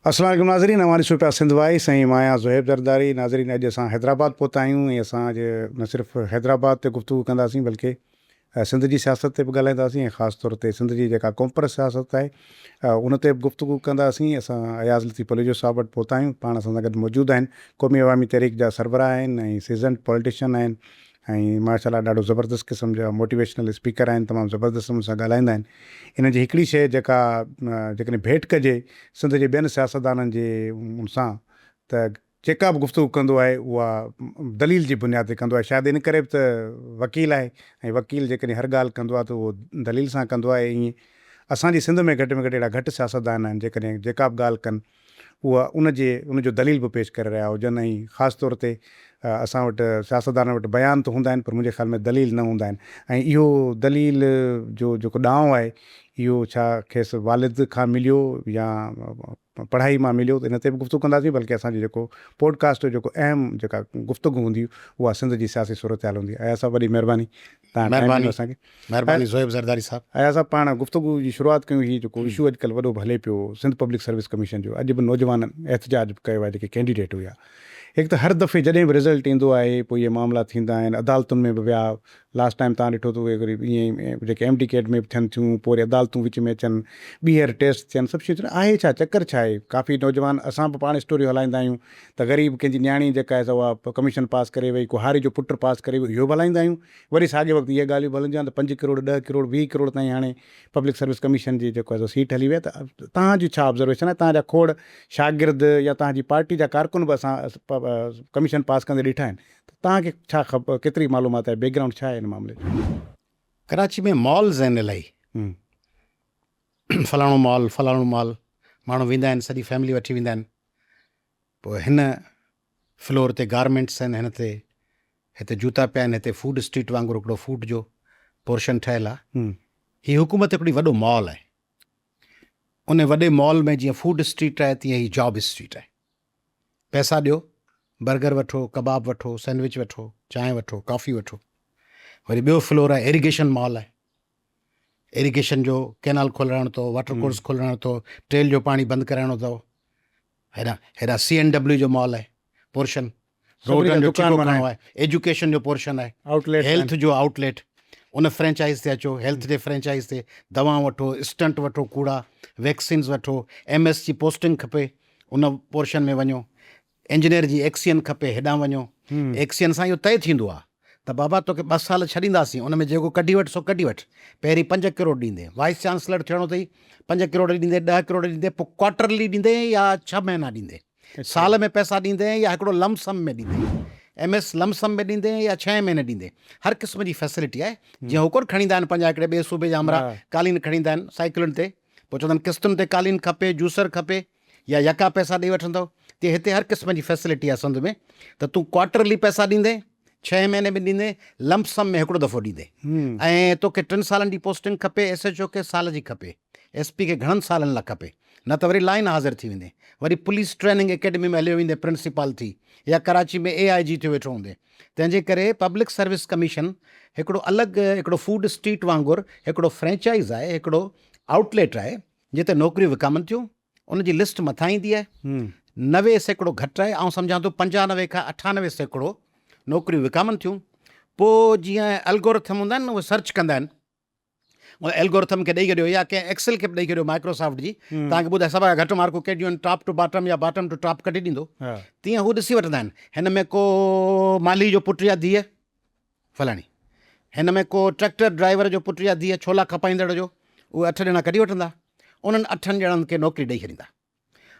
अस्सलाम वालेकुम नाज़रीन, हमारी सुपा सिंध वाई सही माया ज़ुहैब ज़रदारी। नाज़रीन, अॼु असां हैदराबाद पहुता आहियूं ऐं असां अॼु न सिर्फ़ु हैदराबाद ते गुफ़्तगू कंदासीं बल्कि सिंध जी सियासत ते बि ॻाल्हाईंदासीं ऐं ख़ासि तौर ते सिंध जी जेका कॉम्परस सियासत आहे उन ते बि गुफ़्तगू कंदासीं। असां अयाज़ लतीफ़ पलेजो साहब वटि पहुता आहियूं, पाण सां गॾु मौजूदु आहिनि। क़ौमी अवामी तहरीक जा सरबराह आहिनि ऐं सीज़न्ड पॉलिटिशियन आहिनि ऐं माशाअल्लाह ॾाढो ज़बरदस्त क़िस्म जा मोटिवेशनल स्पीकर आहिनि, तमामु ज़बरदस्त नमूने सां ॻाल्हाईंदा आहिनि। इन जी हिकिड़ी शइ जेका जेकॾहिं भेंट कजे सिंध जे ॿियनि सियासतदाननि जे सां, त जेका बि गुफ़्तगू कंदो आहे उहा दलील जी बुनियाद ते कंदो आहे। शायदि इन करे बि त वकील आहे ऐं वकील जेकॾहिं हर ॻाल्हि कंदो आहे त उहो दलील सां कंदो आहे। ईअं असांजी सिंध में घटि अहिड़ा घटि सियासतदान आहिनि जेकॾहिं जेका बि ॻाल्हि कनि उहा उनजो दलील बि पेश करे रहिया हुजनि। ऐं ख़ासि तौर ते असां वटि सियासतदान वटि बयान त हूंदा आहिनि पर मुंहिंजे ख़्याल में दलील न हूंदा आहिनि। ऐं इहो दलील जो जेको ॾांव आहे इहो छा खेसि वालिद खां मिलियो या पढ़ाई मां मिलियो, त इन ते बि गुफ़्तगू कंदासीं। बल्कि असांजो जेको पॉडकास्ट जो जेको अहम जेका गुफ़्तगू हूंदी उहा सिंध जी सियासी सूरत हाल हूंदी। अया साहब, वॾी महिरबानी, तव्हां टाइम ॾिनो असांखे। महिरबानी ज़ुहैब ज़रदारी साहब। अया साहब, पाण गुफ़्तगू जी शुरूआति कयूं। हीउ जेको इशू अॼुकल्ह वॾो हले पियो सिंध पब्लिक सर्विस कमीशन जो, अॼु बि नौजवाननि एहतजाज कयो आहे जेके कैंडिडेट हुआ। हिकु त हर दफ़े जॾहिं बि रिज़ल्ट ईंदो आहे पोइ इहे मामला थींदा आहिनि, अदालतुनि में बि विया। लास्ट टाइम तव्हां ॾिठो त उहे वरी ईअं जेके MD में बि थियनि थियूं, पोइ वरी अदालतूं विच में अचनि, ॿीहर टेस्ट थियनि, सभु शयूं थियनि। आहे छा चकर छा आहे? काफ़ी नौजवान, असां बि पाण स्टोरियूं हलाईंदा आहियूं त ग़रीब कंहिंजी न्याणी जेका आहे उहा कमीशन पास करे वई, को हारी जो पुटु पास करे वियो, इहो बि हलाईंदा आहियूं। वरी साॻे वक़्तु इहे ॻाल्हियूं बि हलंदियूं आहिनि त 5 करोड़ 10 करोड़ 20 करोड़ ताईं हाणे पब्लिक सर्विस कमीशन जी जेको आहे सीट हली वई आहे। त तव्हांजी छा ऑब्ज़र्वेशन आहे? तव्हांजा खोड़ शागिर्द या तव्हांजी पार्टी जा कारकुन बि असां कमीशन पास कंदे ॾिठा आहिनि, त तव्हांखे छा केतिरी मालूमात आहे, बैकग्राउंड छा आहे हिन मामले जो? कराची में मॉल्स आहिनि इलाही, फलाणो मॉल, माण्हू वेंदा आहिनि, सॼी फैमिली वठी वेंदा आहिनि। पोइ हिन फ्लोर ते गारमेंट्स आहिनि, हिते जूता पिया आहिनि, हिते फूड स्ट्रीट वांगुरु हिकिड़ो फूड जो पोर्शन ठहियलु आहे। हीअ हुकूमत हिकिड़ी वॾो मॉल आहे। उन वॾे मॉल में जीअं फूड स्ट्रीट आहे तीअं ई जॉब स्ट्रीट आहे। पैसा ॾियो, बर्गर वठो, कबाब वठो, सैंडविच वठो, चांहि वठो, कॉफ़ी वठो। वरी ॿियो फ्लोर आहे इरिगेशन मॉल आहे। इरिगेशन जो कैनाल खोलाइणो अथव, वाटर कोर्स खोलाइणो अथव, ट्रेल जो पाणी बंदि कराइणो अथव। हेॾा CNW जो मॉल आहे पोर्शन, रोडनि जो ठेको करिणो आहे, एजुकेशन जो पोर्शन आहे, आउटलेट, हेल्थ जो आउटलेट। उन फ्रेंचाइज़ ते अचो, हेल्थ जे फ्रेंचाइज़ ते दवाऊं वठो, स्टंट वठो, कूड़ा वैक्सीन्स वठो। MS जी पोस्टिंग खपे, उन पोर्शन में वञो। इंजीनियर जी एक्सियन खपे, हेॾां वञो। एक्सियन सां इहो तय थींदो आहे त बाबा तोखे 2 साल छॾींदासीं, उन में जेको कढी वठि सो कढी वठि। पहिरीं 5 करोड़ ॾींदे, वाइस चांसलर थियणो अथई 5 करोड़ ॾींदे, 10 करोड़ ॾींदे, पोइ क्वार्टरली ॾींदे या 6 महीना ॾींदे, साल में पैसा ॾींदे या हिकिड़ो लमसम में ॾींदे। MS लमसम में ॾींदे या 6 महीने ॾींदे। हर क़िस्म जी फैसिलिटी आहे। जीअं हुकुर खणी ईंदा आहिनि पंहिंजा हिकिड़े ॿिए सूबे जा हमरा कालीन खणी ईंदा आहिनि साइकिलुनि ते, पोइ चवंदा आहिनि किस्तुनि ते कालीन खपे, जूसर खपे या यका पैसा ॾेई वठंदव। तीअं हिते हर क़िस्म जी फैसिलिटी आहे सिंध में। त तूं क्वार्टरली पैसा ॾींदे, 6 महीने में ॾींदे, लमसम में हिकिड़ो दफ़ो ॾींदे। ऐं तोखे 3 सालनि जी पोस्टिंग खपे, SHO खे साल जी खपे, SP खे घणनि सालनि लाइ खपे, न त वरी लाइन हाज़िर थी वेंदे। वरी पुलिस ट्रेनिंग एकेडमी में हलियो वेंदे प्रिंसिपल थी, या कराची में AIG थियो वेठो हूंदे। तंहिंजे करे पब्लिक सर्विस कमीशन हिकिड़ो अलॻि, हिकिड़ो फूड स्ट्रीट वांगुरु हिकिड़ो फ्रेंचाइज़ आहे, हिकिड़ो आउटलेट आहे जिते नौकिरियूं विकामनि थियूं। उनजी लिस्ट मथां ईंदी आहे। 90% घटि आहे, ऐं सम्झां थो 95 खां 98% नौकिरियूं विकामनि थियूं। पोइ जीअं एल्गोरिथम हूंदा आहिनि न, उहे सर्च कंदा आहिनि, उन एल्गोरिथम खे ॾेई छॾियो या कंहिं एक्सेल खे बि ॾेई छॾियो, माइक्रोसॉफ्ट जी, तव्हांखे ॿुधाए सभु घटि मार्कूं कहिड़ियूं आहिनि, टॉप टू बॉटम या बॉटम टू टॉप कढी ॾींदो। तीअं हू ॾिसी वठंदा आहिनि, हिन में को माली जो पुटु या धीअ फलाणी, हिन में को ट्रैक्टर ड्राइवर जो पुटु या धीअ, छोला खपाईंदड़ जो, उहे 8 ॼणा कढी वठंदा। उन्हनि 8 ॼणनि खे नौकिरी ॾेई छॾींदा।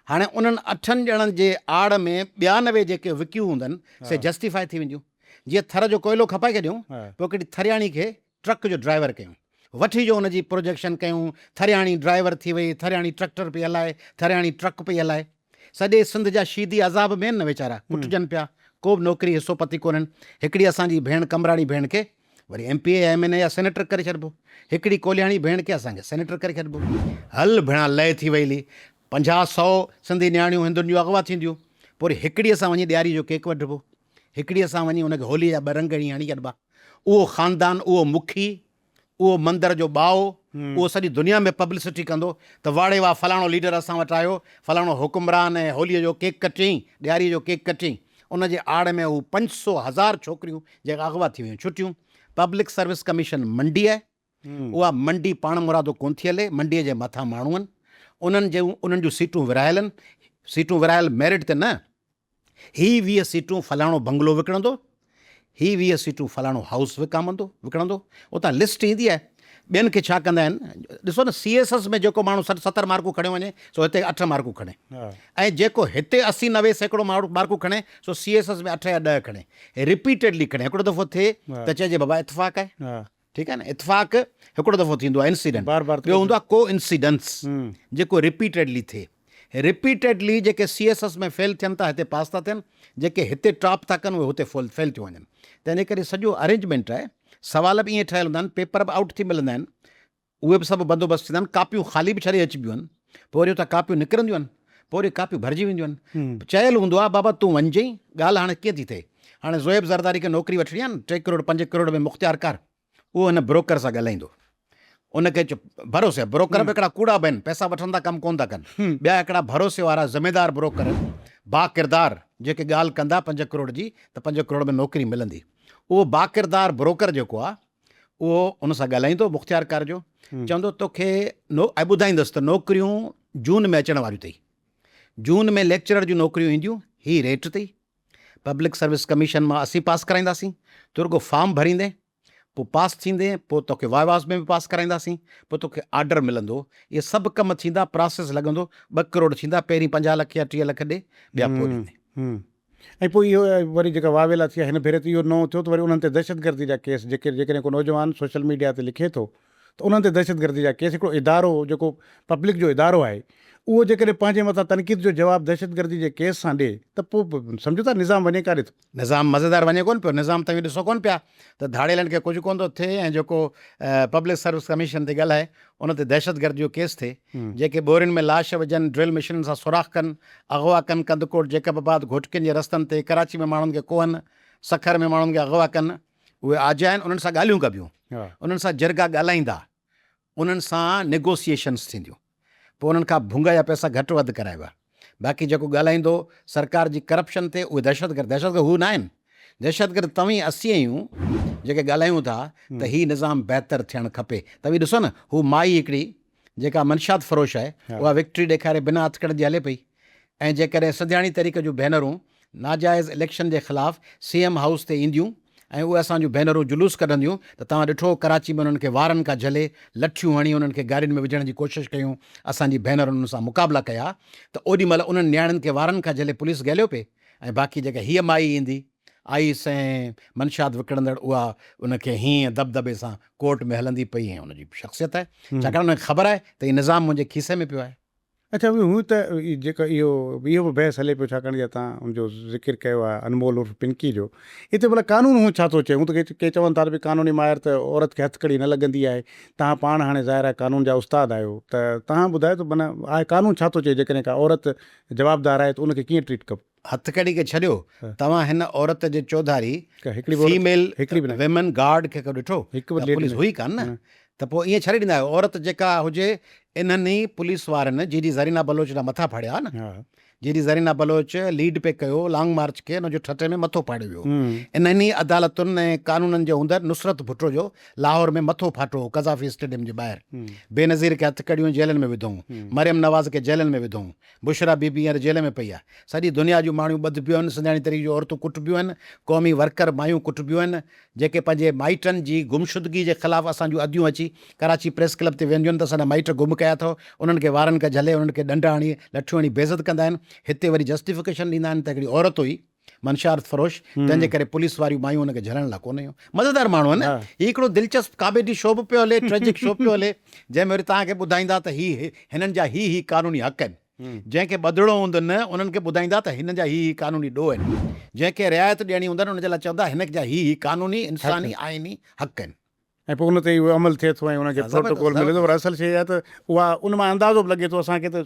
हाणे उन्हनि 8 ॼणनि जे आड़ में 92 जेके विकियूं हूंदनि से जस्टिफाई थी वेंदियूं। जीअं थर जो कोयलो खपाए छॾियूं, पोइ हिकिड़ी थरियाणी खे ट्रक जो ड्राइवर कयूं, वठी जो हुनजी प्रोजेक्शन कयूं, थरियाणी ड्राइवर थी वई, थरियाणी ट्रैक्टर पई हलाए, थरियाणी ट्रक पई हलाए। सॼे सिंध जा शीदी अज़ाब में न वीचारा कुटिजनि पिया, को बि नौकिरी हिसो पती कोन्हनि। हिकिड़ी असांजी भेण कमराणी भेण खे वरी MPA या MNA या सेनेटर करे छॾिबो, हिकिड़ी कोलियाणी भेण खे असांखे सेनेटर करे छॾिबो। हल भेणा लय थी वई हली, 50-100 सिंधी न्याणियूं हिंदुनि जूं अॻुवा थींदियूं। पोइ वरी हिकिड़ीअ सां वञी ॾियारी जो केक वठिबो, हिकिड़ीअ सां वञी हुनखे होलीअ जा 2 रंग हणी छॾिबा। उहो ख़ानदान, उहो मुखी, उहो मंदर जो ॿाओ, उहो सॼी दुनिया में पब्लिसिटी कंदो त वाड़े वाह फलाणो लीडर असां वटि आयो, फलाणो हुकुमरान ऐं होलीअ जो केक कटियईं, ॾियारीअ जो केक कटियईं। उन जे आड़ में हू 500,000 छोकिरियूं जेका अगवा थी वियूं छुटियूं। पब्लिक सर्विस कमीशन मंडी आहे, उहा मंडी पाण मुरादो कोन थी हले, मंडीअ जे मथां माण्हू आहिनि, उन्हनि जूं सीटूं विरायल आहिनि। सीटूं विरायल मेरिट ते न, ही 20 सीटूं फलाणो बंगलो विकिणंदो, ही 20 सीटूं फलाणो हाउस विकिणंदो। उतां लिस्ट ईंदी आहे। ॿियनि खे छा कंदा आहिनि, ॾिसो न CSS में जेको माण्हू 70 मार्कूं खणे वञे सो हिते 8 मार्कूं खणे, ऐं जेको हिते 80-90 मार्कूं खणे सो CSS में 8 या 10 खणे, रिपीटेडली खणे। हिकिड़ो दफ़ो थिए त चइजे बाबा इतफ़ाक़ आहे, ठीकु आहे न, इतफ़ाक़ हिकिड़ो दफ़ो थींदो आहे इंसिडेंट, ॿियो हूंदो आहे को इंसिडेंस जेको रिपीटेडली थिए। रिपीटेडली जेके CSS में फेल थियनि था हिते पास था थियनि, जेके हिते टॉप था कनि उहे हुते फेल थियूं वञनि। तंहिंजे करे सॼो अरेंजमेंट आहे। सवाल बि ईअं ठहियल हूंदा आहिनि, पेपर बि आउट थी मिलंदा आहिनि, उहे बि सभु बंदोबस्तु थींदा आहिनि। कापियूं ख़ाली बि छॾे अचिबियूं आहिनि, पोइ वरी उतां कापियूं निकिरंदियूं आहिनि, पोइ वरी कापियूं भरिजी वेंदियूं आहिनि। चयल हूंदो आहे बाबा तूं वञिजांइ, ॻाल्हि हाणे कीअं थी थिए। हाणे ज़ोएब ज़रदारी खे नौकिरी वठणी आहे न, 3 करोड़ 5 करोड़ में मुख़्तियार कर, उहो हिन ब्रोकर सां ॻाल्हाईंदो। उनखे भरोसे ब्रोकर बि हिकिड़ा कूड़ा बि आहिनि, पैसा वठनि था, कमु कोन था कनि। ॿिया हिकिड़ा भरोसे वारा ज़िमेदार ब्रोकर बाकिरदार जेके ॻाल्हि कंदा 5 करोड़ जी त 5 करोड़ में नौकिरी मिलंदी। उहो बाकिरदार ब्रोकर जेको आहे उहो उन सां ॻाल्हाईंदो मुख़्तियार जो, चवंदो तोखे ऐं ॿुधाईंदुसि त नौकिरियूं जून में अचण वारियूं अथई, जून में लेक्चरर जूं नौकिरियूं ईंदियूं, ही रेट अथई। पब्लिक सर्विस कमीशन मां असीं पास कराईंदासीं, तूं रुॻो फॉर्म भरींदे, पोइ पास थींदे, पोइ तोखे वाइवास में बि पास कराईंदासीं, पोइ तोखे ऑर्डर मिलंदो। इहे सभु कम थींदा, प्रोसेस लॻंदो, 2 करोड़ थींदा, पहिरीं 50 लख या 30 लख ॾे, ॿिया पोइ ॾींदे। ऐं पोइ इहो वरी जेका वावेला थिया हिन भेरे त इहो नओं थियो त वरी उन्हनि ते दहशतगर्दी जा केस, जेकॾहिं को नौजवान सोशल मीडिया ते लिखे थो त उन्हनि ते दहशतगर्दी जा केस, हिकिड़ो इदारो जेको पब्लिक जो इदारो आहे उहो जेकॾहिं पंहिंजे मथां तनक़ीद जो जवाबु दहशतगर्दी जे केस सां ॾिए त पोइ सम्झो था निज़ाम वञे काॾे थो। निज़ाम मज़ेदार वञे कोन पियो, निज़ाम तव्हां ॾिसो कोन पिया त धाड़ेलनि खे कुझु कोन थो थिए, ऐं जेको पब्लिक सर्विस कमीशन ते ॻाल्हाए उन ते दहशतगर्द जो केस थिए। जेके बोरियुनि में लाश विझनि, ड्रिल मशीन सां सुराख कनि, अगवा कनि, कंदकोट जेकबाबाद घोटकियुनि जे रस्तनि ते, कराची में माण्हुनि खे कोहनि, सखर में माण्हुनि खे अगवा कनि, उहे आजा आहिनि। उन्हनि सां ॻाल्हियूं कबियूं, उन्हनि सां जिरगा ॻाल्हाईंदा, उन्हनि सां नेगोसिएशन्स थींदियूं, पोइ उन्हनि खां भुंग जा पैसा घटि वधि कराइबा। बाक़ी जेको ॻाल्हाईंदो सरकार जी करप्शन ते, उहे दहशतगर्द हू न आहिनि। दहशतगर्द तव्हीं असीं आहियूं जेके ॻाल्हायूं था त हीउ निज़ाम बहितर थियणु खपे। तव्हीं ॾिसो न, हू माई हिकिड़ी जेका मनशात फ़रोश आहे, उहा विक्ट्री ॾेखारे बिना हथकड़ जी हले पई, ऐं जेकॾहिं सिंधियाणी तरीक़े जूं भेनरूं नाजाइज़ इलेक्शन जे ख़िलाफ़ु CM हाउस ते ईंदियूं ऐं उहे असांजूं भेनरूं जुलूस कढंदियूं त तव्हां ॾिठो कराची में उन्हनि खे वारनि खां झले लठियूं हणी उन्हनि खे गाॾियुनि में विझण जी कोशिशि कयूं, असांजी भेनरुनि उन सां मुक़ाबला कया, त ओॾीमहिल उन्हनि नियाणियुनि खे वारनि खां झले पुलिस ॻाल्हियो पिए। ऐं बाक़ी जेका हीअ माई ईंदी आईस ऐं मनशात विकिणंदड़, उहा उनखे हीअं दबदबे सां कोर्ट में हलंदी पई, ऐं उनजी शख़्सियत आहे, छाकाणि उनखे ख़बर आहे त हीउ निज़ाम मुंहिंजे खीसे में पियो आहे। अच्छा, हूअं त जेका इहो बि बहस हले पियो, छाकाणि त तव्हां हुनजो ज़िक्र कयो आहे अनमोल उर्फ़ पिंकी जो, हिते भला कानून हू छा थो चए? हूं त के चवनि था भई कानूनी माहिर त औरत खे हथकड़ी न लॻंदी आहे। तव्हां पाण हाणे ज़ाहिर आहे कानून जा उस्ताद आहियो, त तव्हां ॿुधायो त माना आहे कानून छा थो चए? जेकॾहिं का औरत जवाबदार आहे त उनखे कीअं ट्रीट कबो? हथकड़ी खे छॾियो, तव्हां हिन औरत जे चौधारी फीमेल विमेन गार्ड खे ॾिठो? पुलिस हुई कान न, त पोइ ईअं छॾे ॾींदा आहियो? औरत जेका हुजे, इन्हनि ई पुलिस वारनि जी ज़रीना बलोच जा मथां फाड़िया न, जी ज़रीना बलोच लीड पे कयो लॉन्ग मार्च खे, हुनजो ठटे में मथो फाड़ियो वियो। इन्हनि ई अदालतुनि ऐं कानूननि जे हूंदड़ नुसरत भुट्टो जो लाहौर में मथो फाटो कज़ाफ़ी स्टेडियम जे ॿाहिरि, बेनज़ीर खे हथकड़ियूं जेलनि में विधऊं, मरियम नवाज़ खे जेलनि में विधऊं, बुशरा बीबी हींअर जेल में पई आहे। सॼी दुनिया जूं माण्हूं ॿधबियूं आहिनि, सिंधियाणी तरीक़े जूं औरतूं कुटबियूं आहिनि, क़ौमी वर्कर मायूं कुटबियूं आहिनि, जेके पंहिंजे माइटनि जी गुमशुदगी जे ख़िलाफ़ु असांजूं अदियूं अची कराची प्रेस क्लब ते वेंदियूं आहिनि त असांजा माइट गुम कया अथव, उन्हनि खे वारनि खां झले, उन्हनि खे ॾंड हणी लठियूं हणी बेइज़त कंदा आहिनि। हिते वरी जस्टिफिकेशन ॾींदा आहिनि त हिकिड़ी औरत हुई मनशात फ़रोश, तंहिंजे करे पुलिस वारियूं मायूं हुनखे झलण लाइ कोन हुयूं। मज़ेदार माण्हू आहिनि। हीउ हिकिड़ो दिलचस्प कामेडी शो बि पियो हले, ट्रेजिक शो पियो हले, जंहिंमें वरी तव्हांखे ॿुधाईंदा त हिननि जा ही कानूनी हक़ आहिनि, जंहिंखे ॿधिणो हूंदनि उन्हनि खे ॿुधाईंदा त हिन जा ही कानूनी ॾोह आहिनि, जंहिंखे रिआयत ॾियणी हूंदनि उनजे लाइ चवंदा हिन जा ही कानूनी इंसानी आइनी हक़ आहिनि। ऐं पोइ उन ते उहो अमल थिए थो ऐं उनखे प्रोटोकॉल मिले थो। पर असल शइ आहे त उहा उन मां अंदाज़ो बि लॻे थो असांखे त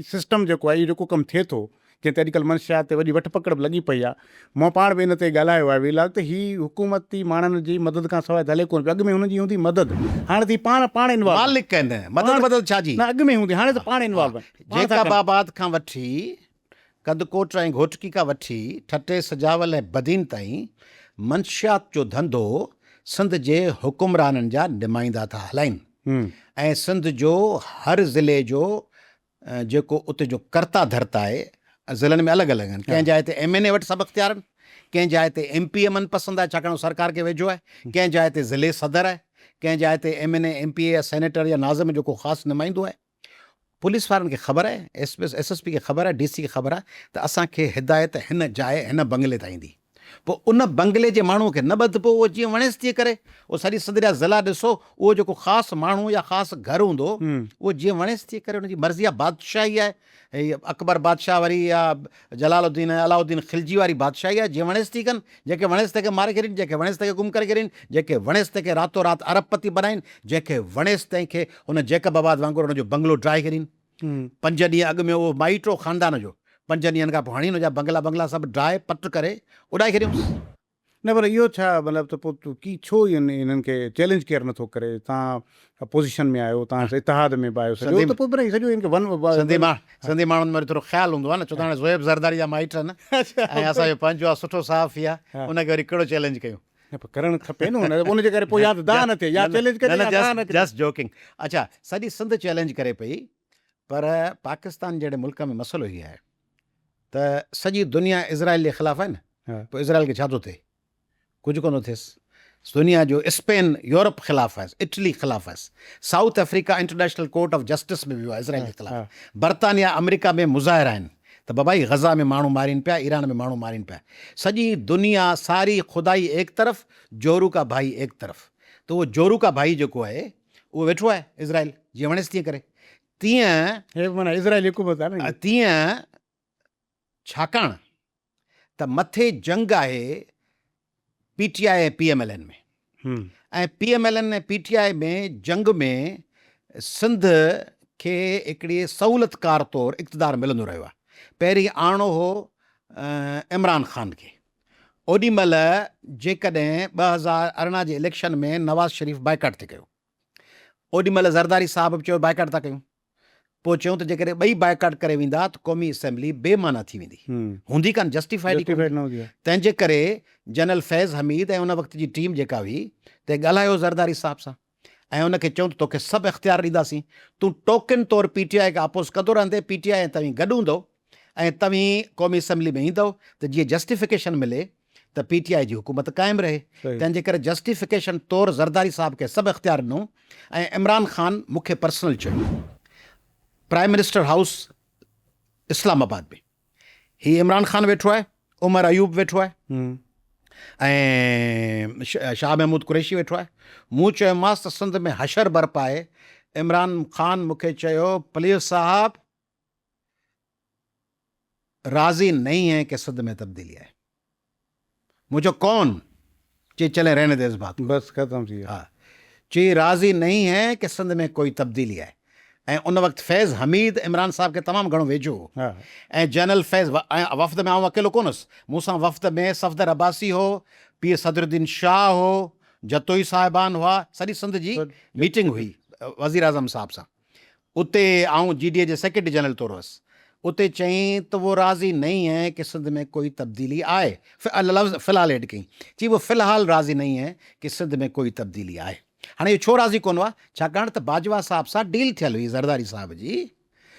सिस्टम जेको आहे, इहो जेको कमु थिए थो, कंहिं ते अॼुकल्ह मंशियात ते वॾी वठ पकड़ बि लॻी पई आहे। मूं पाण बि इन ते ॻाल्हायो आहे वीलाल त हीअ हुकूमती माण्हुनि जी मदद खां सवाइ हले कोन पियो। अॻु में हुनजी हूंदी मदद, हाणे थी पाण इन्वॉल्व। मालिक आहिनि, मदद छा जी, न अॻु में हूंदी, हाणे त पाण इन्वॉल्व। जैकाबाबाद खां वठी कदकोट ऐं घोटकी खां वठी ठटे सजावल ऐं बदीन ताईं मंशियात जो धंधो सिंध जे हुकुमराननि जा नुमाइंदा था हलाइनि। ऐं सिंध जो हर ज़िले जो जेको उते जो कर्ता धर्ता आहे, ज़िलनि में अलॻि अलॻि आहिनि। कंहिं जाइ ते MNA वटि सभु इख्तियार आहिनि, कंहिं जाइ ते MP मन पसंदि आहे छाकाणि सरकार खे वेझो आहे, कंहिं जाइ ते ज़िले सदर आहे, कंहिं जाइ ते MNA MPA या सेनेटर या नाज़िम जो को ख़ासि नुमाइंदो आहे। पुलिस वारनि खे ख़बर आहे, SSP खे ख़बर आहे, DC खे ख़बर आहे त असांखे हिदायत हिन जाइ हिन बंगले तां ईंदी। पोइ उन बंगले जे माण्हूअ खे न ॿध, पोइ उहो जीअं वणेसि तीअं करे। उहो सॼी सिंध जा ज़िला ॾिसो, उहो जेको ख़ासि माण्हू या ख़ासि घरु हूंदो उहो जीअं वणेसि तीअं करे, उनजी मर्ज़ी आहे। बादशाही आहे, हीअ अकबर बादशाह वरी या जलालुद्दीन अलाउद्दीन खिलजी वारी बादशाही आहे, जीअं वणेसि थी कनि। जेके वणेसि तंहिंखे मारे छॾीनि, जेके वणेसि तंहिंखे गुम करे छॾीनि, जेके वणेसि तंहिंखे रातो राति अरबपति बनाइनि, जंहिंखे वणेसि तंहिंखे हुन जैकबाबाद वांगुरु हुनजो बंगलो ड्राए छॾीनि। 5 ॾींहं अॻु में उहो माइटो ख़ानदान जो 5 ॾींहंनि खां पोइ हाणे हुनजा बंगला सभु ड्राए पट करे उॾाए छॾियूंसि। न पर इहो छा मतिलबु त पोइ तूं की छो इन्हनि खे चैलेंज केरु नथो करे? तव्हां पोज़ीशन में आहियो, तव्हां इतिहाद में बि आहियो, सॼो त पोइ भई सॼो सिंधी माण्हुनि में थोरो ख़्यालु हूंदो आहे न, छो त हाणे ज़ोएब ज़रदारी जा माइट आहिनि ऐं असांजो पंहिंजो आहे सुठो सहाफ़ी आहे, उनखे वरी कहिड़ो चैलेंज कयूं? करणु खपे न, उनजे करे पोइ या त दाह न थिए या चैलेंज करे। Just joking. अच्छा, सॼी सिंध चैलेंज करे पई, पर पाकिस्तान जहिड़े मुल्क में मसइलो इहो आहे त सॼी दुनिया इज़राइल जे ख़िलाफ़ु आहे न, पोइ इज़राइल खे छा थो थिए? कुझु कोन थो थिएसि। दुनिया जो स्पेन यूरोप ख़िलाफ़ु आहे, इटली ख़िलाफ़ु आहे, south Africa international court of justice में वियो आहे इज़राइल जे ख़िलाफ़ु, बर्तानिया अमेरिका में मुज़ाहिरा आहिनि त बाबाई गज़ा में माण्हू मारीनि पिया, ईरान में माण्हू मारीनि पिया। सॼी दुनिया सारी खुदाई एक तरफ़, जोरू का भाई एक तरफ़। त उहो जोरू का भाई जेको आहे उहो वेठो आहे इज़राइल, जीअं वणेसि तीअं करे। तीअं इज़राइल हुकूमत आहे न, तीअं छाकाणि त मथे जंग आहे PTI ऐं PMLN में, ऐं PMLN ऐं PTI में जंग में सिंध खे हिकिड़ी सहूलियतकार तौरु इक़्तिदार मिलंदो रहियो आहे। पहिरीं आणो हो इमरान ख़ान खे। ओॾी महिल जेकॾहिं 2018 जे इलेक्शन में नवाज़ शरीफ़ बाइकाट थी कयो, ओॾी महिल ज़रदारी साहब बि चयो बाइकाट था कयूं। पोइ चयूं त जेकॾहिं ॿई बाइकाट करे वेंदा त क़ौमी असेंबली बेमाना थी वेंदी, हूंदी कान, जस्टिफाइड न हूंदी। तंहिंजे करे जनरल फैज़ हमीद ऐं उन वक़्त जी टीम जेका हुई ते ॻाल्हायो ज़रदारी साहब सां ऐं उनखे चयूं त तोखे सभु इख़्तियार ॾींदासीं, तूं टोकन तौरु PTI खे अपोज़ कंदो रहंदे, PTI ऐं तव्हीं गॾु हूंदो ऐं तव्हीं क़ौमी असेंबली में ईंदव त जीअं जस्टिफिकेशन मिले त PTI जी हुकूमत क़ाइमु रहे। तंहिंजे करे जस्टिफिकेशन तौरु ज़रदारी साहब खे सभु इख़्तियार ॾिनो। ऐं इमरान ख़ान मूंखे पर्सनल चयो, प्राइम मिनिस्टर हाउस इस्लामाबाद में ही इमरान ख़ान वेठो आहे, उमर अयूब वेठो आहे ऐं शाह महमूद कुरैशी वेठो आहे। मूं चयोमांसि त सिंध में हशर बर्पा आहे। इमरान ख़ान मूंखे चयो, प्लीज़ साहब राज़ी नहीं है कि सिंध में तब्दीली आहे। मुझे कौन चे चले रहने दे इस बात, बस ख़त्म थी विया। हाँ, चे राज़ी नहीं है कि सिंध में कोई तब्दीली आहे। ऐं उन वक़्तु फैज़ हमीद इमरान साहब खे तमामु घणो वेझो हो ऐं जनरल फैज़ वफ़द में आउं अकेलो कोन हुउसि, मूंसां वफ़द में सफ़दर अब्बासी हो, पीर सदरुद्दीन शाह हो, जतोई साहिबान हुआ, सॼी सिंध जी मीटिंग हुई वज़ीर आज़म साहब सां। उते आउं GDA जे सेक्रेटरी जनरल तौरु हुअसि। उते चयईं त वो राज़ी नहीं है कि सिंध में कोई तब्दीली आए, लफ़्ज़ फ़िलहाल एड कयईं, चई वो फ़िलहाल राज़ी नहीं है कि सिंध में कोई तब्दीली आए। हाणे इहो छो राज़ी कोन हुआ? छाकाणि त बाजवा साहब सां डील थियल हुई ज़रदारी साहब जी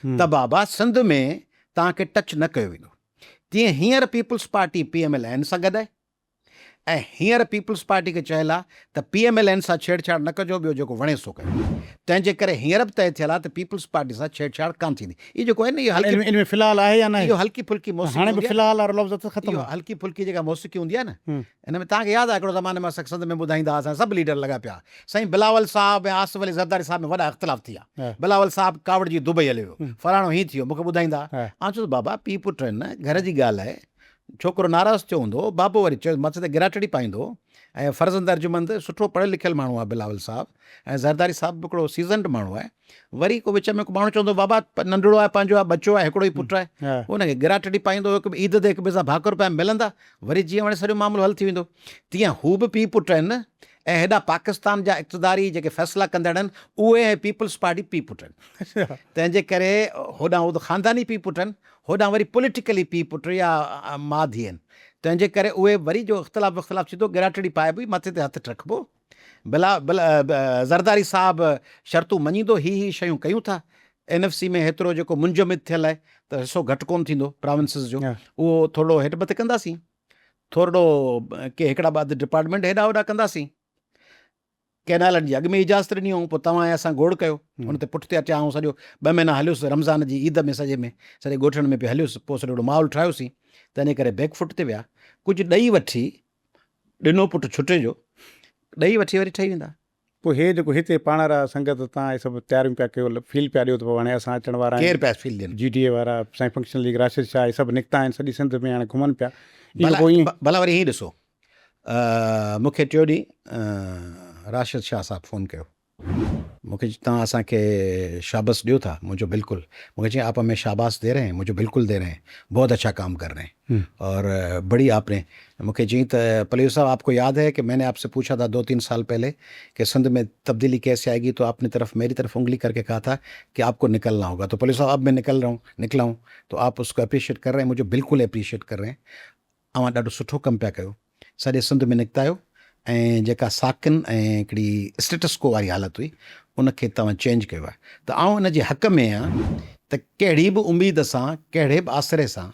त बाबा सिंध में तव्हांखे टच न कयो वेंदो। तीअं हींअर पीपल्स पार्टी PMLN सां गॾु आहे ऐं हींअर पीपल्स पार्टी खे चयल आहे त PMLN सां छेड़छाड़ न कजो, ॿियो जेको वणे सो कयो। तंहिंजे करे हींअर बि तय थियल आहे त पीपल्स पार्टी सां छेड़छाड़ कान थींदी। इहो जेको आहे न, इहो इन में फ़िलहाल आहे या न? इहो हल्की फुल्की मौसीक़ी, हाणे बि फ़िलहाल वारो लफ़्ज़ त ख़तमु, हल्की फुल्की जेका मौसीक़ी हूंदी आहे न, हिन में तव्हांखे यादि आहे हिकिड़ो ज़माने में सिंध में ॿुधाईंदा हुआसीं, सभु लीडर लॻा पिया, साईं बिलावल साहब ऐं आसिफ अली ज़रदारी साहब में वॾा इख़्तिलाफ़ थी विया। बिलावल साहब कावड़ जी दुबई हलियो, फलाणो हीअं थी वियो, मूंखे ॿुधाईंदा। आउं चयो बाबा पीउ पुट आहिनि न, घर जी ॻाल्हि आहे, छोकिरो नाराज़ थियो हूंदो, बाबो वरी चयो मथे ते गिराटड़ी पाईंदो ऐं फ़र्ज़ंद अर्जुमंद सुठो पढ़ियलु लिखियलु माण्हू आहे बिलावल साहिबु, ऐं ज़रदारी साहिबु बि हिकिड़ो सीज़न्ड माण्हू आहे। वरी को विच में को माण्हू चवंदो बाबा नंढिड़ो आहे, पंहिंजो आहे, बचो आहे, हिकिड़ो ई पुटु आहे, हा हुनखे गिराटड़ी पाईंदो, हिकु ईद ते हिक ॿिए सां भाकुर पिया मिलंदा, वरी जीअं वणे सॼो मामिलो हल थी वेंदो। तीअं हू बि पीउ पुटु आहिनि, ऐं हेॾा पाकिस्तान जा इक़्तिदारी जेके फ़ैसिला कंदड़ आहिनि उहे ऐं पीपल्स पार्टी पीउ पुटु आहिनि। तंहिंजे करे होॾां उहो त ख़ानदानी पीउ पुटु आहिनि, होॾां वरी पॉलिटिकली पीउ पुटु या माउ धीउ आहिनि। तंहिंजे करे उहे वरी जो इख़्तिलाफ़ थी थो, गिराटड़ी पाए बि मथे ते हथु रखिबो। ज़रदारी साहिबु शर्तूं मञींदो, ही शयूं कयूं था। NFC में हेतिरो जेको मुंजमिद थियल आहे त हिसो घटि कोन्ह थींदो प्रोविंसिस जो, उहो थोरो हेठि मथे कंदासीं, थोरो के हिकिड़ा ॿ डिपार्टमेंट हेॾा होॾा कंदासीं। कैनालनि जी अॻु में इजाज़त ॾिनी हुयूं, पोइ तव्हां ऐं असां गोड़ कयो, हुन ते पुठिते अचिया ऐं सॼो 2 महीना हलियोसीं, रमज़ान जी ईद में सॼे ॻोठनि में पियो हलियोसीं, पोइ सॼो माहौल ठाहियोसीं, तंहिंजे करे बैकफुट ते विया। कुझु ॾेई वठी, ॾिनो पुटु छुटे जो, ॾेई वठी वरी ठही वेंदा। पोइ हे जेको हिते पाण वारा संगत तव्हां इहे सभु तयारियूं पिया कयो, फील पिया ॾियो त पोइ हाणे असां अचण वारा केरु पिया फील ॾियनि? GDA वारा, साईं फंक्शन लीग, राशिद शाह, इहे सभु निकिता आहिनि सॼी सिंध में, हाणे घुमनि पिया। भला वरी हीअं ॾिसो, मूंखे टियों ॾींहुं राशिद शाह साहिबु फ़ोन कयो, मूंखे तव्हां असांखे शाबाश ॾियो था, मुझे बिल्कुल, मुझे चाहिए आप हमें शाबाश दे रहे हैं, मुझे बिल्कुल दे रहे हैं, बहुत अच्छा काम कर रहे हैं और बड़ी आपने मुझे चाहिए तो पलेव साहब आपको याद है कि मैंने आपसे पूछा था 2-3 साल पहले कि सिंध में तब्दीली कैसे आएगी, तो आपने मेरी तरफ उंगली करके कहा था कि आपको निकलना होगा। तो पलेव साहब अब मैं निकला हूँ, तो आप उसको अप्रिशिएट कर रहे हैं, मुझे बिल्कुल अप्रिशिएट कर रहे हैं। अवां ॾाढो सुठो कमु पिया कयो, सॼे सिंध में निकिता आहियो, ऐं जेका साकिन ऐं हिकिड़ी स्टेटस को वारी हालत हुई उनखे तव्हां चेंज कयो आहे। त आउं इन जे हक़ में आहियां त कहिड़ी बि उमेद सां, कहिड़े बि आसिरे सां,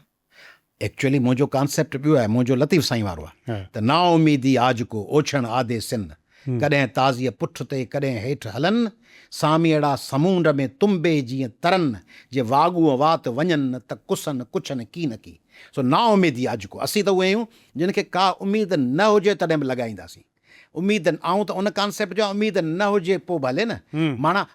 एक्चुअली मुंहिंजो कॉन्सेप्ट ॿियो आहे, मुंहिंजो लतीफ़ साईं वारो आहे त ना उमीदी आज को ओछण आदे सिंध, कॾहिं ताज़ीअ पुठ ते कॾहिं हेठि हलनि, सामीअड़ा समुंड में तुम्बे जीअं तरनि, जे वाॻूअ वात वञनि त कुसनि कुझनि की न की। सो ना उमीदी आज को, असीं त उहे आहियूं जिन खे का उमेद न हुजे तॾहिं बि लॻाईंदासीं। उमेद आऊं त उन कॉन्सेप्ट जो उमेद न हुजे पोइ भले न,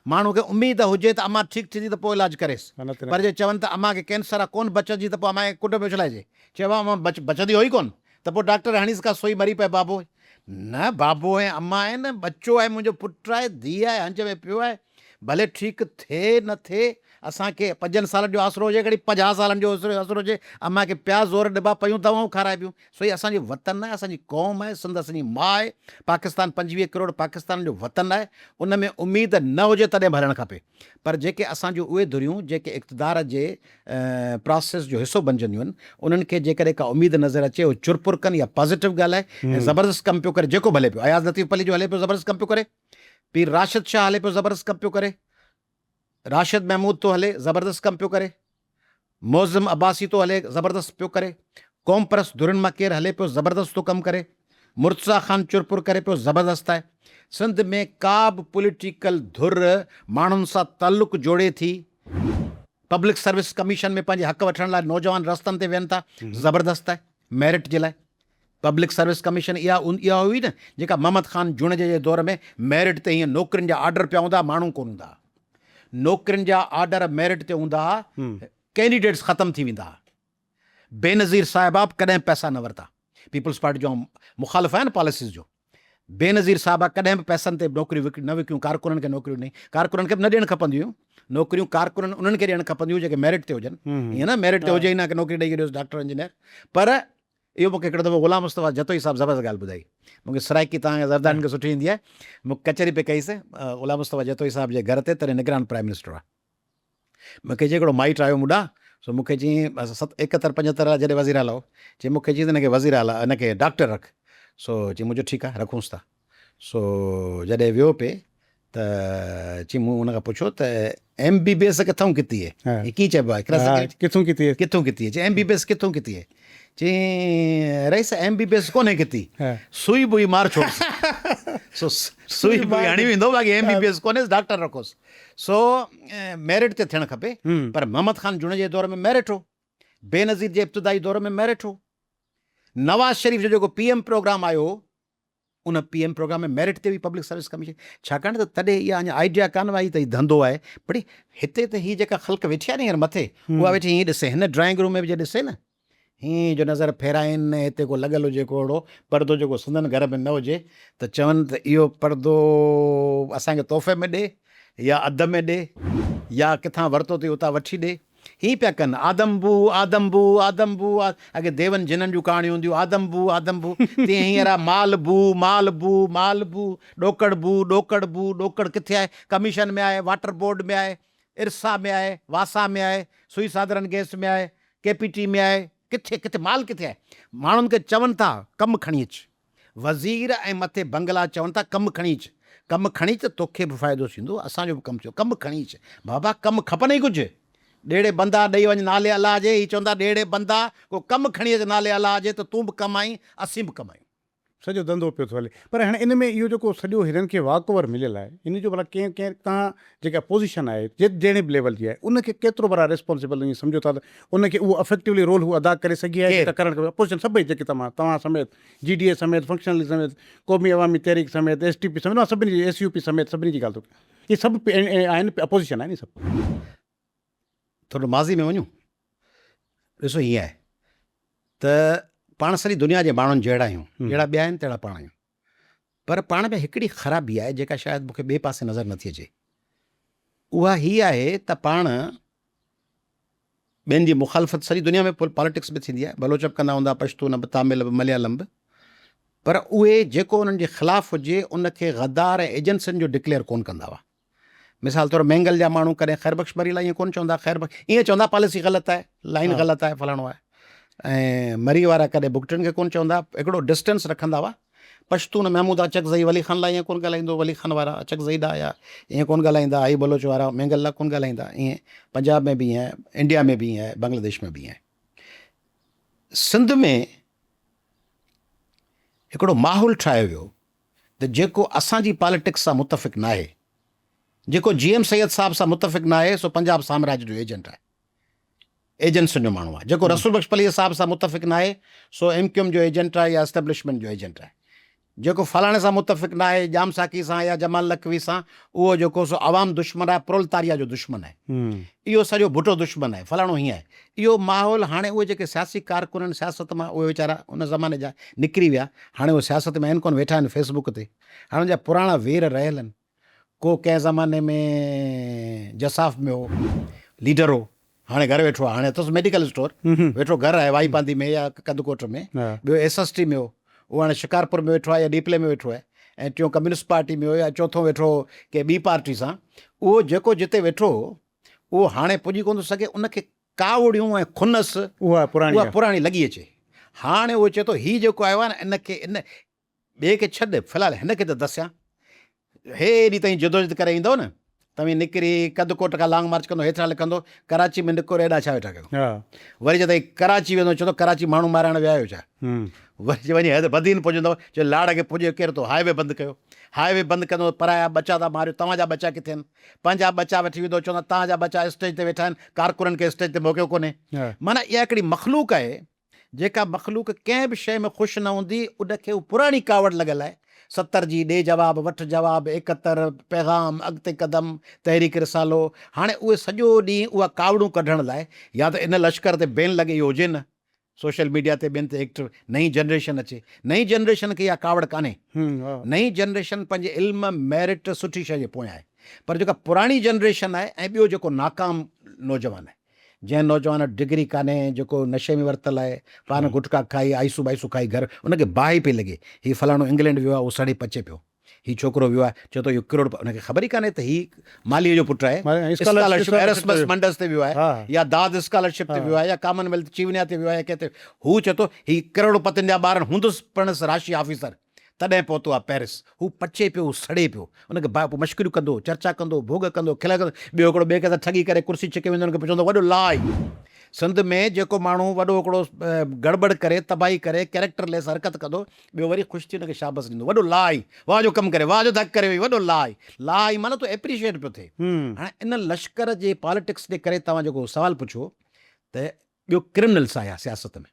माण्हू खे उमेद हुजे त अम्मा ठीकु थींदी त पोइ इलाजु करेसि, पर जे चवनि त अम्मा खे कैंसर आहे कोन बचंदी त पोइ अम्मा खे कुॾ में उछलाइजे, चइबो अम्मा बचंदी हुई कोन, त पोइ डॉक्टर हणीस का सोई मरी पए बाबो। न, बाबो ऐं अम्मा आहे न, बचो आहे, मुंहिंजो पुटु आहे, धीउ आहे, हंज में पियो आहे, भले ठीकु थिए न थिए, असांखे 5 सालनि जो आसिरो हुजे, कॾहिं 50 सालनि जो आसिरो हुजे, अम्मा खे पिया ज़ोर ॾिबा पयूं, दवाऊं खाराए पियूं। सो ही असांजी वतन आहे, असांजी क़ौम आहे, सिंध असांजी माउ आहे, पाकिस्तान 25 करोड़ पाकिस्तान जो वतन आहे, उन में उमेद न हुजे तॾहिं भरणु खपे। पर जेके असांजूं उहे धुरियूं जेके इक़्तिदार जे प्रोसेस जो हिसो बणजंदियूं आहिनि, उन्हनि खे जेकॾहिं का उमेद नज़र अचे, उहे चुरपुर कनि या पॉज़िटिव ॻाल्हाए ऐं ज़बरदस्त कमु पियो करे, जेको भले पियो, अयाज़ लतीफ़ अली जो हले पियो ज़बरदस्त कमु पियो करे, पीर राशिद शाह हले पियो ज़बरदस्त कमु पियो करे, राशिद महमूद तो हले ज़बरदस्त कमु पियो करे, मोज़म अब्बासी तो हले ज़बरदस्त पियो करे, क़ौम परस्त धुरिन मां केरु हले पियो ज़बरदस्त तो कमु करे, मुर्तज़ा ख़ान चुरपुर करे पियो ज़बरदस्त आहे। सिंध में का बि पॉलिटिकल धुर माण्हुनि सां ताल्लुक़ जोड़े थी, पब्लिक सर्विस कमीशन में पंहिंजे हक़ वठण लाइ नौजवान रस्तनि ते वेहनि था, ज़बरदस्त आहे मेरिट जे लाइ। पब्लिक सर्विस कमीशन इहा हुई न जेका मोहम्मद ख़ान जुणजे जे दौर में मेरिट ते हीअं नौकरियुनि जा आर्डर पिया हूंदा, माण्हू कोन हूंदा, नौकरियुनि जा आर्डर मेरिट ते हूंदा, कैंडिडेट्स ख़तमु थी वेंदा। बेनज़ीर साहिबा कॾहिं पैसा न वरिता, पीपल्स पार्टी जो मुखालिफ़ आहे न पॉलिसीज़ जो। बेनज़ीर साहिबा कॾहिं बि पैसनि ते नौकरियूं न विकियूं, कारकुननि खे नौकरियूं ॾिनी, कारकुननि खे बि न ॾियणु खपंदियूं हुयूं नौकरियूं, कारकुननि उन्हनि खे ॾियणु खपंदियूं जेके मेरिट ते हुजनि, ईअं न मेरिट ते हुजे ई न कि नौकरी ॾेई छॾियोसि डॉक्टर इंजीनियर। पर इहो मूंखे हिकिड़ो दफ़ो ग़ुलाम मुस्तफ़ा जतोई साहिबु ज़बरदस्त ॻाल्हि ॿुधाई, मूंखे सराइकी तव्हांखे ज़रदारनि खे सुठी ईंदी आहे, मूंखे कचहरी पे कईसीं ग़ुलाम मुस्तफ़ा जतोई साहिब जे घर ते, तॾहिं निगरान प्राइम मिनिस्टर आहे। मूंखे चई हिकिड़ो माइट आयो मुॾा, सो मूंखे चई 71-75 जॾहिं वज़ीर आला हो, चई मूंखे चई हिनखे वज़ीर आला हिनखे डॉक्टर रख, सो चई मुंहिंजो ठीकु आहे रखूंसि था। सो जॾहिं वियो पे त चई मूं हुन खां पुछो त MBBS किथां किती है, कीअं चइबो आहे, किथां किती है, चई MBBS किथां किती है, चई रईस MBBS कोन्हे किती, सुई बुई मार छोड़सि। सो सुई बुई हणी वेंदो, बाक़ी MBBS कोन्हे, डॉक्टर रखोसि। सो मेरिट ते थियणु खपे, पर मोहम्मद ख़ान जुण जे दौर में मेरिट हो, बेनज़ीर जे इब्तिदाई दौर में मेरिट हो, नवाज़ शरीफ़ जो जेको PM प्रोग्राम आयो, उन PM प्रोग्राम में मेरिट ते बि पब्लिक सर्विस कमीशन, छाकाणि त तॾहिं इहा अञा आइडिया कान आई त हीउ धंधो आहे। बड़ी हिते त हीअ जेका ख़ल्क़ वेठी आहे न हींअर मथे, उहा वेठी हीअं ॾिसे, हिन ड्राइंग रूम में बि जे ॾिसे न, हीअं जो नज़र फेराइनि, हिते को लॻल हुजे को अहिड़ो पर्दो जेको सिंधियुनि घर में न हुजे, त चवनि त इहो पर्दो असांखे तोहफ़े में ॾे या अध में ॾे या किथां वरितो अथई उतां वठी ॾे। हीअं पिया कनि, आदमबू आदमबू आदमबू। अॻे देवन जिननि जूं कहाणियूं हूंदियूं, आदमबू आदमबू। तीअं हींअर आहे मालबू मालबू मालबू, ॾोकड़बू ॾोकड़बू। ॾोकड़ किथे आहे? कमीशन में आहे, वाटर बोर्ड में आहे, इरसा में आहे, वासा में आहे, सुई साधारण गैस में आहे, KPT में आहे। किथे किथे माल किथे आहे? माण्हुनि खे चवनि था कमु खणी अचु, वज़ीर ऐं मथे बंगला चवनि था कमु खणी अचु। कमु खणी त तोखे बि फ़ाइदो थींदो, असांजो बि कमु थियो। कमु खणी अचु बाबा, कमु खपनि ई कुझु। ॾेड़े बंदा ॾेई वञ नाले अलाह जे, हीअ चवंदा ॾेड़े बंदा को कमु खणी अचु नाले अलाह जे, त तूं बि कमाई असीं बि कमायूं। सॼो धंधो पियो थो हले। पर हाणे इन में इहो जेको सॼो हिननि खे वॉक ओवर मिलियल आहे, इन जो भला कंहिं कंहिं तव्हां जेका पोज़ीशन आहे जहिड़े बि लेवल जी आहे, उनखे केतिरो भला रिस्पॉन्सिबल ईअं सम्झो था त उनखे उहो अफेक्टिवली रोल हू अदा करे सघी आहे त करणु खपे? पोज़ीशन सभई जेके तव्हां समेत, GDA समेत, फंक्शनली समेत, क़ौमी अवामी तहरीक समेत, STP समेत, सभिनी जी, SUP समेत, सभिनी जी ॻाल्हि थो कयां। इहे सभु आहिनि, अपोज़िशन आहिनि सभु। थोरो माज़ी में वञूं, ॾिसो हीअं आहे त पाण सॼी दुनिया जे माण्हुनि जहिड़ा आहियूं, जहिड़ा ॿिया आहिनि तहिड़ा पाण आहियूं। पर पाण में हिकिड़ी ख़राबी आहे जेका शायदि मूंखे ॿिए पासे नज़र नथी अचे। उहा हीअ आहे त पाण ॿियनि जी मुखालफ़त सॼी दुनिया में पॉलिटिक्स में थींदी आहे, बलोचब कंदा हूंदा, पश्तून बि, तामिल बि, मलयालम बि। पर उहे जेको उन्हनि जे ख़िलाफ़ु हुजे उनखे गद्दार ऐं एजेंसियुनि जो डिक्लेयर कोन कंदा हुआ। मिसाल तौरु मैंगल जा माण्हू कॾहिं ख़ैरबख्श मरी लाइ ईअं कोन चवंदा, ख़ैरबख्श ईअं चवंदा पॉलिसी ग़लति आहे, लाइन ग़लति आहे, फलाणो आहे। ऐं मरी वारा कॾहिं भुगटनि खे कोन चवंदा, हिकिड़ो डिस्टेंस रखंदा हुआ। पश्तून महमूद अचकज़ई वली ख़ान लाइ ईअं कोन ॻाल्हाईंदो, वली ख़ान वारा अचकज़ई ॾा या ईअं कोन ॻाल्हाईंदा, आई बलोच वारा मैंगल लाइ कोन ॻाल्हाईंदा। ईअं पंजाब में बि ईअं आहे, इंडिया में बि ईअं आहे, बांग्लादेश में बि ईअं आहे। सिंध में हिकिड़ो माहौल ठाहियो वियो त जेको असांजी पॉलिटिक्स सां मुतफ़िक़ न आहे, जेको GM सैयद साहब सां मुतफ़िक़ न आहे, सो पंजाब साम्राज्य जो एजेंट आहे, एजेंसियुनि जो माण्हू आहे। जेको रसूल बख्श पलीअ साहब सां मुतफ़िक़ न आहे, सो MQM जो एजेंट आहे या एस्टेब्लिशमेंट जो एजेंट आहे। जेको फलाणे सां मुतफ़िक़ न आहे, जाम साकी सां या जमाल लखवी सां, उहो जेको सो आवाम दुश्मन आहे, प्रोलतारिया जो दुश्मन आहे। इहो सॼो भुटो दुश्मन आहे, फलाणो हीअं आहे। इहो माहौल हाणे उहे जेके सियासी कारकुन आहिनि सियासत मां, उहे वीचारा उन ज़माने जा निकिरी विया, हाणे उहे सियासत में आहिनि कोन, वेठा आहिनि फेसबुक ते। हाणे जा पुराणा वेर रहियल आहिनि। को कंहिं ज़माने में जसाफ़ में हो, लीडर हो, हाणे घरु वेठो आहे। हाणे अथसि मेडिकल स्टोर, वेठो घरु आहे वाईपांदी में या कदकोट में। ॿियो SST में हो, उहो हाणे शिकारपुर में वेठो आहे या डीपले में वेठो आहे। ऐं टियों कम्युनिस्ट पार्टी में हो या चौथों वेठो हो के ॿी पार्टी सां। उहो जेको जिते वेठो हो उहो हाणे पुॼी कोन थो सघे, उनखे कावड़ियूं ऐं खुनस उहा पुराणी लॻी अचे। हाणे उहो चए थो हीउ जेको आयो आहे न, इनखे इन ॿिए खे छॾ, फ़िलहालु हिनखे त दसियां। हेॾी ताईं जदोजहद करे ईंदो न, तव्हीं निकिरी कदकोट खां लॉन्ग मार्च कंदो, हेठि लिखंदो कराची में निकिरो, एॾा छा वेठा कयो। वरी जॾहिं कराची वेंदो, चवंदो कराची माण्हू मारण विया आहियो छा? वरी वञी हेॾे बदीन पुॼंदो, चयो लाड़ खे पुॼे केरु थो, हाईवे बंदि कयो। हाईवे बंदि कंदो, पराया बचा था मारियो, तव्हांजा बचा किथे आहिनि? पंहिंजा बचा वठी वेंदो, चवंदा तव्हांजा बचा स्टेज ते वेठा आहिनि, कारकुननि खे स्टेज ते मोकिलियो कोन्हे। माना इहा हिकिड़ी मख़लूक आहे, जेका मख़लूक कंहिं बि शइ में ख़ुशि न हूंदी, उनखे उहा पुराणी कावड़ लॻल आहे। 70 जी ॾे जवाब वठि जवाब, 71 पैगाम, अॻिते कदम, तहरीक रिसालो। हाणे उहे सॼो ॾींहुं उहा कावड़ूं कढण लाइ या त इन लश्कर ते बैन लॻे इहो हुजे न, सोशल मीडिया ते ॿियनि ते एक्टिव, नई जनरेशन अचे। नई जनरेशन खे इहा कावड़ कान्हे। नई जनरेशन पंहिंजे इल्म मेरिट सुठी शइ जे पोयां आहे। पर जेका पुराणी जनरेशन आहे ऐं ॿियो जेको नाकाम नौजवान आहे, जंहिं नौजवान डिग्री कान्हे, जेको नशे में वरितल आहे, पान गुटका खाई, आइसूं बाइसूं खाई घर, उनखे बाहि पई लॻे हीउ फलाणो इंग्लैंड वियो आहे, उहो सड़े पचे पियो। हीउ छोकिरो वियो आहे, चए थो इहो करोड़, उनखे ख़बर ई कान्हे त हीउ मालीअ जो पुटु आहे, स्कॉलरशिप एरस्मस मंडस ते वियो आहे, या दाद स्कॉलरशिप ते वियो आहे, या कॉमनवेल्थ चीवनिया ते वियो आहे, कंहिं ते। हू चए थो हीउ करोड़पतियुनि जा ॿार हूंदुसि पिणसि राशि ऑफिसर, तॾहिं पहुतो आहे पेरिस। हू पचे पियो, हू सड़े पियो, उनखे पोइ मश्करियूं कंदो, चर्चा कंदो, भोग कंदो, खिल कंदो। ॿियो हिकिड़ो ॿिए खे त ठगी करे कुर्सी छिके वेंदो, उनखे चवंदो वॾो ला आहे। सिंध में जेको माण्हू वॾो हिकिड़ो गड़बड़ करे, तबाही करे, कैरेक्टर लेस हरकत कंदो, ॿियो वरी ख़ुशि थी हुनखे शाबाश ॾींदो, वॾो ला आहे, वाह जो कमु करे, वाह जो धक करे वई, वॾो ला आहे। ला आहे माना तो एप्रिशिएट पियो थिए। हाणे इन लश्कर जे पॉलिटिक्स जे करे तव्हां जेको सवालु पुछो, त ॿियो क्रिमिनल्स आया सियासत में।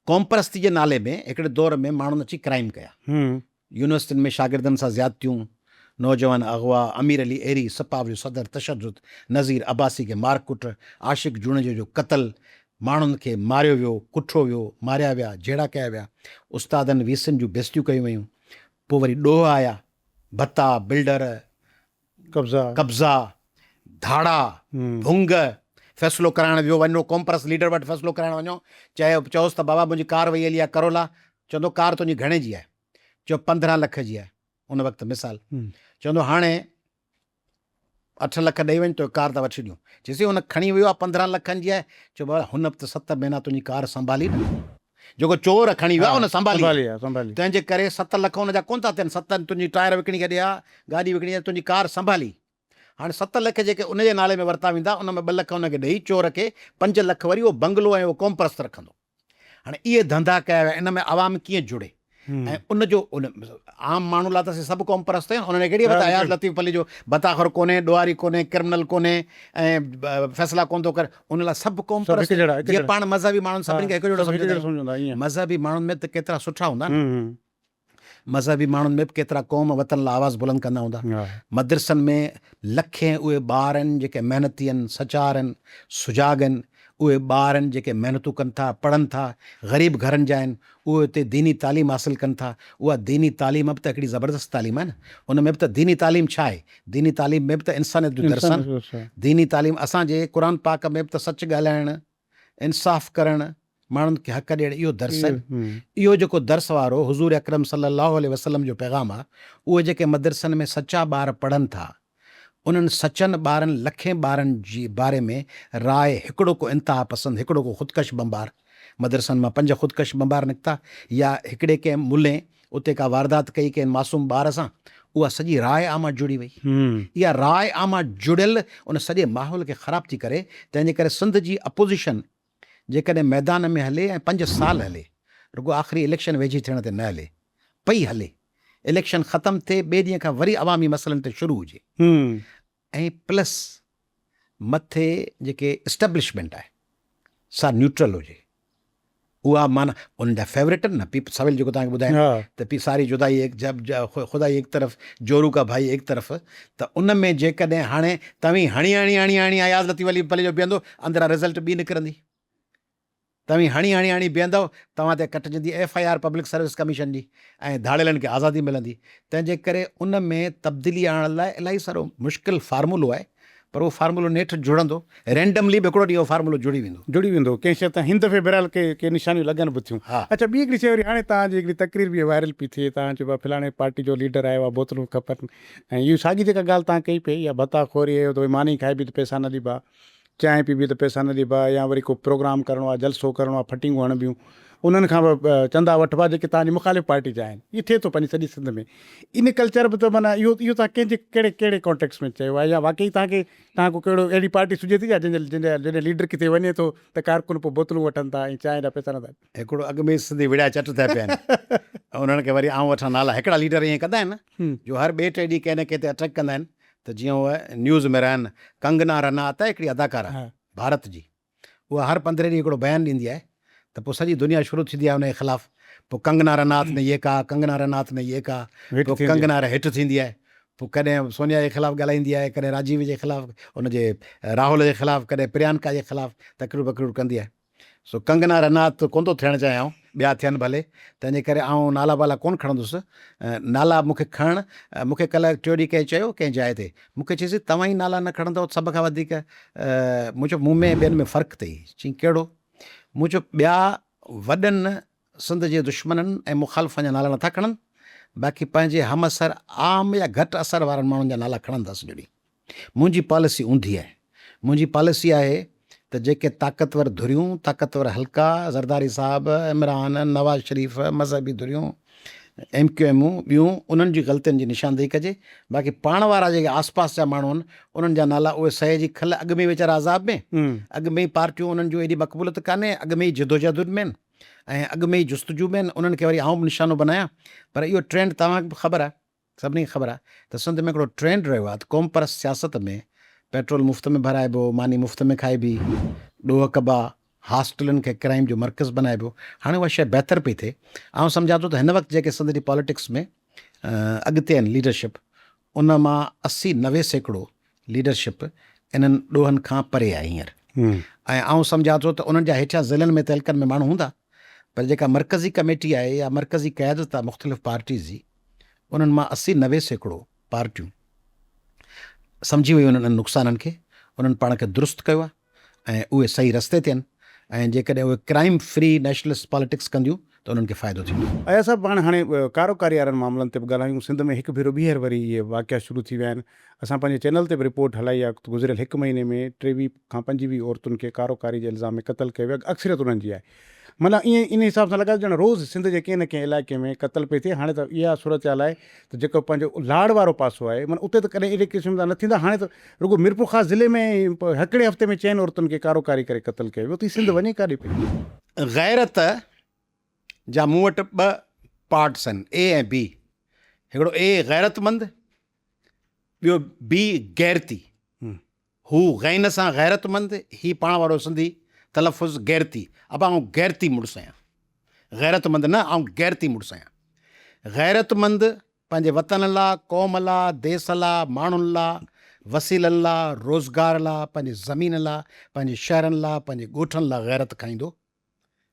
क़ौम परस्ती जे नाले में हिकिड़े दौर में माण्हुनि अची क्राइम कया, यूनिवर्सिटियुनि में शागिर्दनि सां ज़्यादतियूं, नौजवान अगवा, अमीर अली एरी सपाव जो सदर तशद्दुद, नज़ीर अब्बासी खे मारकुट, आशिक जुणजे जो क़तल, माण्हुनि खे मारियो वियो, कुठो वियो, मारिया विया, जहिड़ा कया विया, उस्तादनि वीसनि जूं बेइज़तियूं कयूं वयूं। पोइ वरी ॾोह आया, भत्ता, बिल्डर, कब्ज़ा, धाड़ा, भुंग, फ़ैसिलो कराइण वियो, वञो कॉम्प्रेस लीडर वटि फ़ैसिलो कराइण वञो, चयोसि त बाबा मुंहिंजी कार वई हली आहे करोला, चवंदो कार तुंहिंजी घणे जी आहे, चयो 15 लख जी आहे, उन वक़्तु मिसाल, चवंदो हाणे 8 लख ॾेई वञ तो कार त वठी ॾियूं, चइसि हुन खणी वियो आहे 15 लखनि जी आहे, चयो बाबा हुन बि त 7 महीना तुंहिंजी कार संभाली न, जेको चोर खणी वियो आहे हुन संभाली, तंहिंजे करे 7 लख हुनजा कोन था थियनि, 7 तुंहिंजी टायर विकिणी छॾिया, गाॾी विकिणी, तुंहिंजी कार संभाली। हाणे 7 लख जेके उनजे नाले में वरिता वेंदा, उन में 2 लख हुनखे ॾेई चोर खे, 5 लख वरी उहो बंगलो ऐं उहो कॉम्प्रेस रखंदो। हाणे इहे धंधा कया विया, इन में आवाम कीअं जुड़े, ऐं उनजो आम माण्हू लाइ त असीं सभु कॉम्प्रेस ते उन्हनि कहिड़ी पता अयाज़ लतीफ़ अली जो बताख़र कोन्हे, ॾुआरी कोन्हे, क्रिमिनल कोन्हे ऐं फ़ैसिला कोन थो करे, उन लाइ सभु कॉम्प्रेस। जीअं पाण मज़हबी माण्हुनि सभिनी खे हिकु जहिड़ो सम्झंदा, मज़हबी माण्हुनि में त केतिरा सुठा हूंदा न, मज़हबी माण्हुनि में बि केतिरा क़ौम वतन लाइ आवाज़ बुलंद कंदा हूंदा। मदरसनि में लखे उहे ॿार आहिनि जेके महिनती आहिनि, सचार आहिनि, सुजाग आहिनि, उहे ॿार आहिनि जेके महिनतूं कनि था, पढ़नि था, ग़रीब घरनि जा आहिनि, उहे हिते दीनी तालीम हासिलु कनि था। उहा दीनी तालीम बि त हिकिड़ी ज़बरदस्त तालीम आहे न, उन में बि त दीनी तालीम छा आहे, दीनी तालीम में बि त इंसानियत जो दर्स आहे। दीनी तालीम असांजे क़ुर पाक में बि त सच ॻाल्हाइणु, इंसाफ़ करणु, माण्हुनि खे हक़ ॾियणु, इहो दर्स आहे। इहो जेको दर्स वारो हुज़ूर अकरम सल्लल्लाहु अलैहि वसल्लम जो पैगाम आहे, उहे जेके मदरसनि में सचा ॿार पढ़नि था, उन्हनि सचनि ॿारनि, लखें ॿारनि जे बारे में राय हिकिड़ो को इंतिहा पसंदि, हिकिड़ो को ख़ुदकश बम्बार, मदरसनि मां 5 ख़ुदकश बम्बार निकिता, या हिकिड़े कंहिं मुले उते का वारदात कई कंहिं मासूम ॿार सां, उहा सॼी राय आमा जुड़ी वई। इहा राय आमा जुड़ियल उन सॼे माहौल खे ख़राबु थी करे, तंहिंजे करे सिंध जी अपोज़िशन जेकॾहिं मैदान में हले ऐं 5 साल हले, रुगो आख़िरी इलेक्शन वेझी थियण ते न हले, पई हले, इलेक्शन ख़तमु थिए, ॿिए ॾींहं खां वरी अवामी मसइलनि ते शुरू हुजे, ऐं प्लस मथे जेके इस्टेब्लिशमेंट आहे सा न्यूट्रल हुजे, उहा माना उन्हनि जा फेवरेट आहिनि न, पीप सवेल जेको तव्हांखे ॿुधायां त पी सारी जुदाई एक जब ख़ुदाई एक तरफ़, जोरू का भाई एक तरफ़, त उन में जेकॾहिं हाणे तव्हीं हणी अयाज़ लतीफ़ अली भले जो बीहंदो, अंदरां रिज़ल्ट ॿी निकिरंदी, तव्हीं हणी बीहंदव, तव्हां ते कटिजंदी FIR पब्लिक सर्विस कमीशन जी, ऐं धाड़ेलनि खे आज़ादी मिलंदी। तंहिंजे करे उन में तब्दीली आणण लाइ इलाही सारो मुश्किल फार्मूलो आहे, पर उहो फार्मूलो नेठि जुड़ंदो, रैंडमली बि हिकिड़ो ॾींहुं उहो फार्मूलो जुड़ी वेंदो कंहिं शइ तां हिन दफ़े बहरहाल के निशानियूं लॻनि बि थियूं। अच्छा, ॿी हिकिड़ी शइ वरी हाणे तव्हांजी हिकिड़ी तकरीर बि वायरल पई थिए, तव्हां चयो फलाणे पार्टी जो लीडर आयो आहे, बोतलूं खपनि, ऐं इहो साॻी जेका ॻाल्हि तव्हां कई पई, या भत्ताखोरी आहे त मानी खाए बि त पैसा न ॾिबा, चांहि पी बि त पैसा न ॾिबा, या वरी को प्रोग्राम करिणो आहे, जलसो करिणो आहे, फटिंगूं हणबियूं, उन्हनि खां बि चंदा वठिबा जेके तव्हांजी मुख़ालिफ़ पार्टी जा आहिनि। इहो थिए थो पंहिंजी सॼी सिंध में, इन कल्चर बि त माना इहो तव्हां कंहिंजे कहिड़े कॉन्टेक्स्ट में चयो आहे, या वाक़ई तव्हां को कहिड़ो अहिड़ी पार्टी सुझे थी जंहिंजे लीडर किथे वञे थो त कारकुन पोइ बोतलूं वठनि था ऐं चांहि जा पैसा नथा। हिकिड़ो अॻु में सिंधी विड़िया चट थिया पिया आहिनि, उन्हनि खे वरी आऊं वठां नाला, हिकिड़ा लीडर ईअं कंदा आहिनि न, जो हर ॿिए टे ॾींहुं कंहिं न कंहिं ते अटैक कंदा आहिनि, त जीअं उहा न्यूज़ में रहनि, कंगना रनावत आहे हिकिड़ी अदाकारा भारत जी, उहा हर 15 ॾींहं हिकिड़ो बयानु ॾींदी आहे, त पोइ सॼी दुनिया शुरू थींदी आहे उनजे ख़िलाफ़ु, पोइ कंगना रनावत ने ये कहा, कंगना रनावत ने ये कहा, पोइ कंगना हिट थींदी आहे, पोइ कॾहिं सोनिया जे ख़िलाफ़ु ॻाल्हाईंदी आहे, कॾहिं राजीव जे ख़िलाफ़ु, उनजे राहुल जे ख़िलाफ़ु, कॾहिं प्रियंका जे ख़िलाफ़ु तकरूर बकरूर कंदी आहे। सो कंगना रनावत कोन थो थियणु चाहियां, ॿिया थियनि भले, तंहिंजे करे आउं नाला वाला कोन खणंदुसि, नाला मूंखे खणणु, मूंखे कल्ह टियों ॾींहुं कंहिं चयो कंहिं जाइ ते, मूंखे चइसि तव्हां ई नाला न खणंदव सभ खां वधीक, मूं चयो मूं में ॿियनि में फ़र्क़ु अथई, चई कहिड़ो, मूं चयो ॿिया वॾनि सिंध जे दुश्मननि ऐं मुखालिफ़नि जा नाला नथा खणनि, बाक़ी पंहिंजे हम असर आम या घटि असर वारनि माण्हुनि जा नाला खणंदासीं जॾहिं। मुंहिंजी पॉलिसी ऊंधी आहे, मुंहिंजी पॉलिसी आहे त जेके ताक़तवर धुरियूं, ताक़तवर हल्का, ज़रदारी साहब, इमरान, नवाज़ शरीफ़, मज़हबी धुरियूं, MQM ॿियूं, उन्हनि जी ग़लतियुनि जी निशानदेही कजे, बाक़ी पाण वारा जेके आसपास जा माण्हू आहिनि उन्हनि जा नाला उहे सहे जी खल अॻु में वीचारा अज़ाब में, अॻु में ई पार्टियूं उन्हनि जूं एॾी मक़बूलियत कान्हे, अॻु में ई जिदोजहद में आहिनि ऐं अॻु में ई जुस्तजू में आहिनि, उन्हनि खे वरी आऊं बि निशानो बनायां। पर इहो ट्रेंड तव्हांखे बि ख़बर आहे, सभिनी खे ख़बर आहे त सिंध में हिकिड़ो ट्रेंड रहियो आहे त क़ौम सियासत में पेट्रोल मुफ़्त में भराइबो, मानी मुफ़्त में खाइबी, ॾोह कबा, हॉस्टलनि खे क्राइम जो मर्कज़ बनाइबो। हाणे उहा शइ बहितर पई थिए, ऐं सम्झां थो त हिन वक़्तु जेके सिंध जी पॉलिटिक्स में अॻिते आहिनि लीडरशिप, उन मां 80-90% लीडरशिप इन्हनि ॾोहनि खां परे आहे हींअर। ऐं आउं सम्झां थो त उन्हनि जा हेठियां ज़िलनि में तहलकनि में माण्हू हूंदा, पर जेका मरकज़ी कमेटी आहे या मरकज़ी क़यादत आहे मुख़्तलिफ़ पार्टीज़ जी, उन्हनि मां 80-90% पार्टियूं सम्झी वियूं उन्हनि नुक़साननि खे, उन्हनि पाण खे दुरुस्त कयो आहे ऐं उहे सही रस्ते ते आहिनि। ऐं जेकॾहिं उहे क्राइम फ्री नेशनलिस्ट पॉलिटिक्स कंदियूं त उन्हनि खे फ़ाइदो थींदो। अया साहब, पाण हाणे कारोकारी वारनि मामलनि ते बि ॻाल्हायूं। सिंध में हिकु भेरो ॿीहर वरी इहे वाक़िया शुरू थी विया आहिनि। असां पंहिंजे चैनल ते बि रिपोर्ट हलाई आहे, गुज़िरियल 1 महीने में 23 खां 25 औरतुनि खे कारोकारी जे इल्ज़ाम में क़तलु कयो वियो आहे। अक्सरियत उन्हनि जी आहे। माना ईअं इन हिसाब सां लॻा ॼण रोज़ु सिंध जे कंहिं न कंहिं इलाइक़े में क़तल पई थिए। हाणे त इहा सूरत हाल आहे त जेको पंहिंजो लाड़ वारो पासो आहे, माना उते त कॾहिं अहिड़े क़िस्म जा न थींदा। हाणे त रुॻो मीरपुर ख़ासि ज़िले में हिकिड़े हफ़्ते में 4 औरतुनि खे कारोकारी करे क़तलु कयो वियो। त सिंध वञे काॾे पई? गैरत जा मूं वटि 2 पार्ट्स आहिनि, ए ऐं बी। हिकिड़ो ए गैरतमंद, ॿियो बी गैरती। हू गैन सां गैरतमंद, ही पाण वारो सिंधी तलफ़ुज़ गैरती। अब आउं गैरती मुड़ुसु आहियां, गैरतमंद न, आउं गैरती मुड़ुसु आहियां। गैरतमंद पंहिंजे वतन लाइ, क़ौम लाइ, देश लाइ, माण्हुनि लाइ, वसीलनि लाइ, रोज़गार लाइ, पंहिंजी ज़मीन लाइ, पंहिंजे शहरनि लाइ, पंहिंजे ॻोठनि लाइ गैरत खाईंदो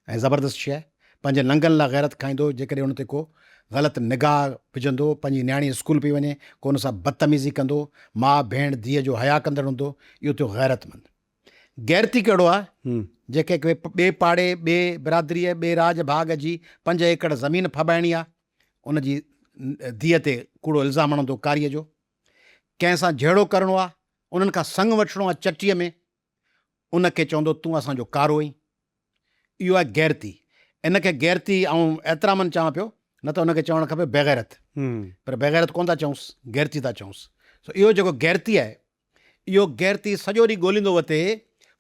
ऐं ज़बरदस्त शइ आहे। पंहिंजे लंगनि लाइ गैरत खाईंदो, जेकॾहिं उन ते को ग़लति निगाह विझंदो, पंहिंजी न्याणी स्कूल पई वञे को उन सां बदतमीज़ी कंदो, माउ भेण धीअ जो हया कंदड़ हूंदो, इहो थियो गैरतमंद। गैरती कहिड़ो आहे? जेके ॿिए पाड़े, ॿिए बिरादरीअ, ॿिए राज भाग जी 5 एकड़ ज़मीन फबाइणी आहे, उन जी धीअ ते कूड़ो इल्ज़ाम हणंदो कारीअ जो। कंहिं सां जहिड़ो करिणो आहे, उन्हनि खां संग वठिणो आहे चटीअ में, उनखे चवंदो तूं असांजो कारो ई। इहो आहे गैरती। इनखे गैरती ऐं एतिरामनि चवां पियो, न त उनखे चवणु खपे बेग़ैरत। पर बेग़ैरत कोन था चऊंसि, गैरती था चऊंसि। सो इहो जेको गैरती आहे, इहो गैरती सॼो ॾींहुं ॻोल्हींदो वते,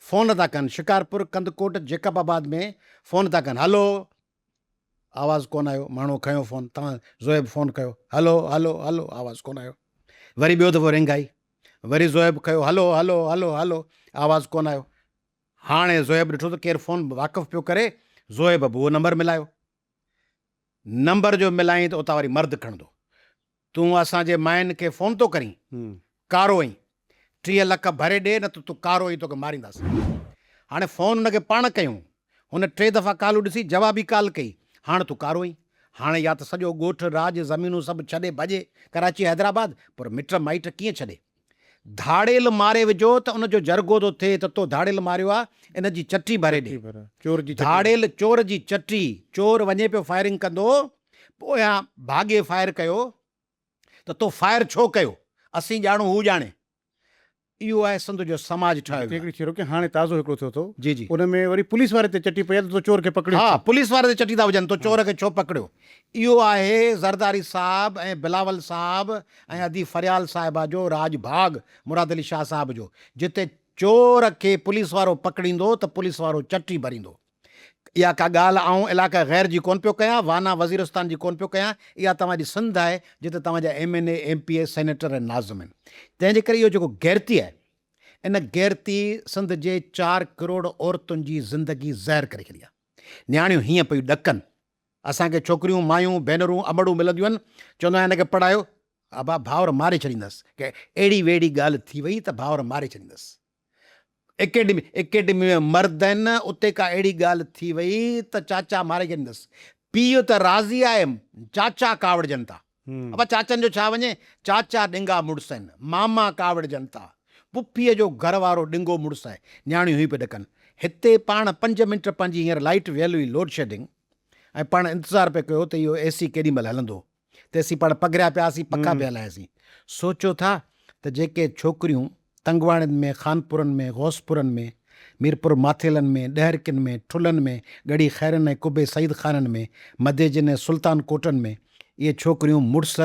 फ़ोन था कनि, शिकारपुर, कंदकोट, जेकबाबाद में फ़ोन था कनि, हलो, आवाज़ु कोन आयो, माण्हू खयो फ़ोन, तव्हां ज़ोएब फ़ोन कयो, हलो हलो हलो, आवाज़ु कोन आयो। वरी ॿियो दफ़ो रिंग आई, वरी ज़ोएब कयो, हलो हलो हलो हलो, आवाज़ु कोन आयो। हाणे ज़ोएब ॾिठो त केरु फ़ोन वाक़िफ़ पियो करे, ज़ोएब बि उहो नंबर मिलायो। नंबर जो मिलाई त उतां वरी मर्द खणंदो, तूं असांजे माइनि खे फ़ोन थो करीं, कारो ई, 30 लख भरे ॾे, न त तूं कारो ई, तोखे मारींदासीं। हाणे फ़ोन हुनखे पाण कयूं, हुन 3 दफ़ा कालू ॾिसी, जवाबी काल कई, हाणे तूं कारो ई। हाणे या त सॼो ॻोठु, राज, ज़मीनूं सभु छॾे भॼे कराची, हैदराबाद, पर मिट माइट कीअं छॾे? धाड़ेल मारे विझो त उनजो जरगो थो थिए त तो धाड़ेल मारियो आहे, इन जी चटी भरे ॾे। चोर जी धाड़ेल, चोर जी चटी। चोर वञे पियो फायरिंग कंदो, पोयां भाॻे फायर कयो त तो फायर छो कयो, असीं ॼाणूं, हू ॼाणे। इहो आहे सिंध जो समाज ठाहियो। हिकिड़ी शइ रोके, हाणे ताज़ो हिकिड़ो थियो थो, जी जी, उन में वरी पुलिस वारे ते चटी पई आहे त तो चोर खे पकड़ियो। हा, पुलिस वारे ते चटी था विझनि, तो चोर खे छो पकड़ियो। इहो आहे ज़रदारी साहब ऐं बिलावल साहब ऐं अदी फरियाल साहिबा जो राजभाग, मुराद अली शाह साहब जो, जिते चोर खे पुलिस वारो पकड़ींदो त पुलिस वारो चटी भरींदो। इहा का ॻाल्हि आउं इलाइक़ा ग़ैर जी कोन पियो कयां, वाना वज़ीरस्तान जी कोन पियो कयां, इहा तव्हांजी सिंध आहे, जिते तव्हांजा MNA, MPA, सेनेटर ऐं नाज़िम आहिनि। तंहिंजे करे इहो जेको गैरती आहे, इन गैरती सिंध जे 4 करोड़ औरतुनि जी ज़िंदगी ज़हर करे छॾी आहे। न्याणियूं हीअं पियूं ॾकनि, असांखे छोकिरियूं, मायूं, भेनरूं, अमड़ूं मिलंदियूं आहिनि, चवंदो आहियां हिनखे पढ़ायो, अबा भाउर मारे छॾींदसि, की अहिड़ी वेड़ी ॻाल्हि थी वई त भाउर मारे छॾींदसि। एकेडमी में मर्द आहिनि, उते का अहिड़ी ॻाल्हि थी वई त चाचा मारे छॾींदसि। पीउ त राज़ी आहे, चाचा कावड़जनि था। अब चाचनि जो छा वञे, चाचा ॾिंगा मुड़ुसु आहिनि, मामा कावड़जनि था, पुफीअ जो घर वारो ॾिंगो मुड़ुसु आहे। न्याणियूं हीअ पियो ॾकनि। हिते पाण 5 मिंट पंहिंजी हींअर लाइट वियल हुई, लोड शेडिंग, ऐं पाण इंतज़ारु पियो कयो त इहो AC केॾी महिल हलंदो, त असीं पाण पगड़िया पियासीं, पखा पिया हलायासीं। सोचो था त जेके छोकिरियूं तंगवाणियुनि में, खानपुरनि में, गौसपुरनि में, मीरपुर माथेलनि में, ॾहरकियुनि में, ठुलनि में, गढ़ी खैरनि ऐं कुबे सईद ख़ाननि में, मधेजिन ऐं सुल्तान कोटनि में, इहे छोकिरियूं मुड़ुस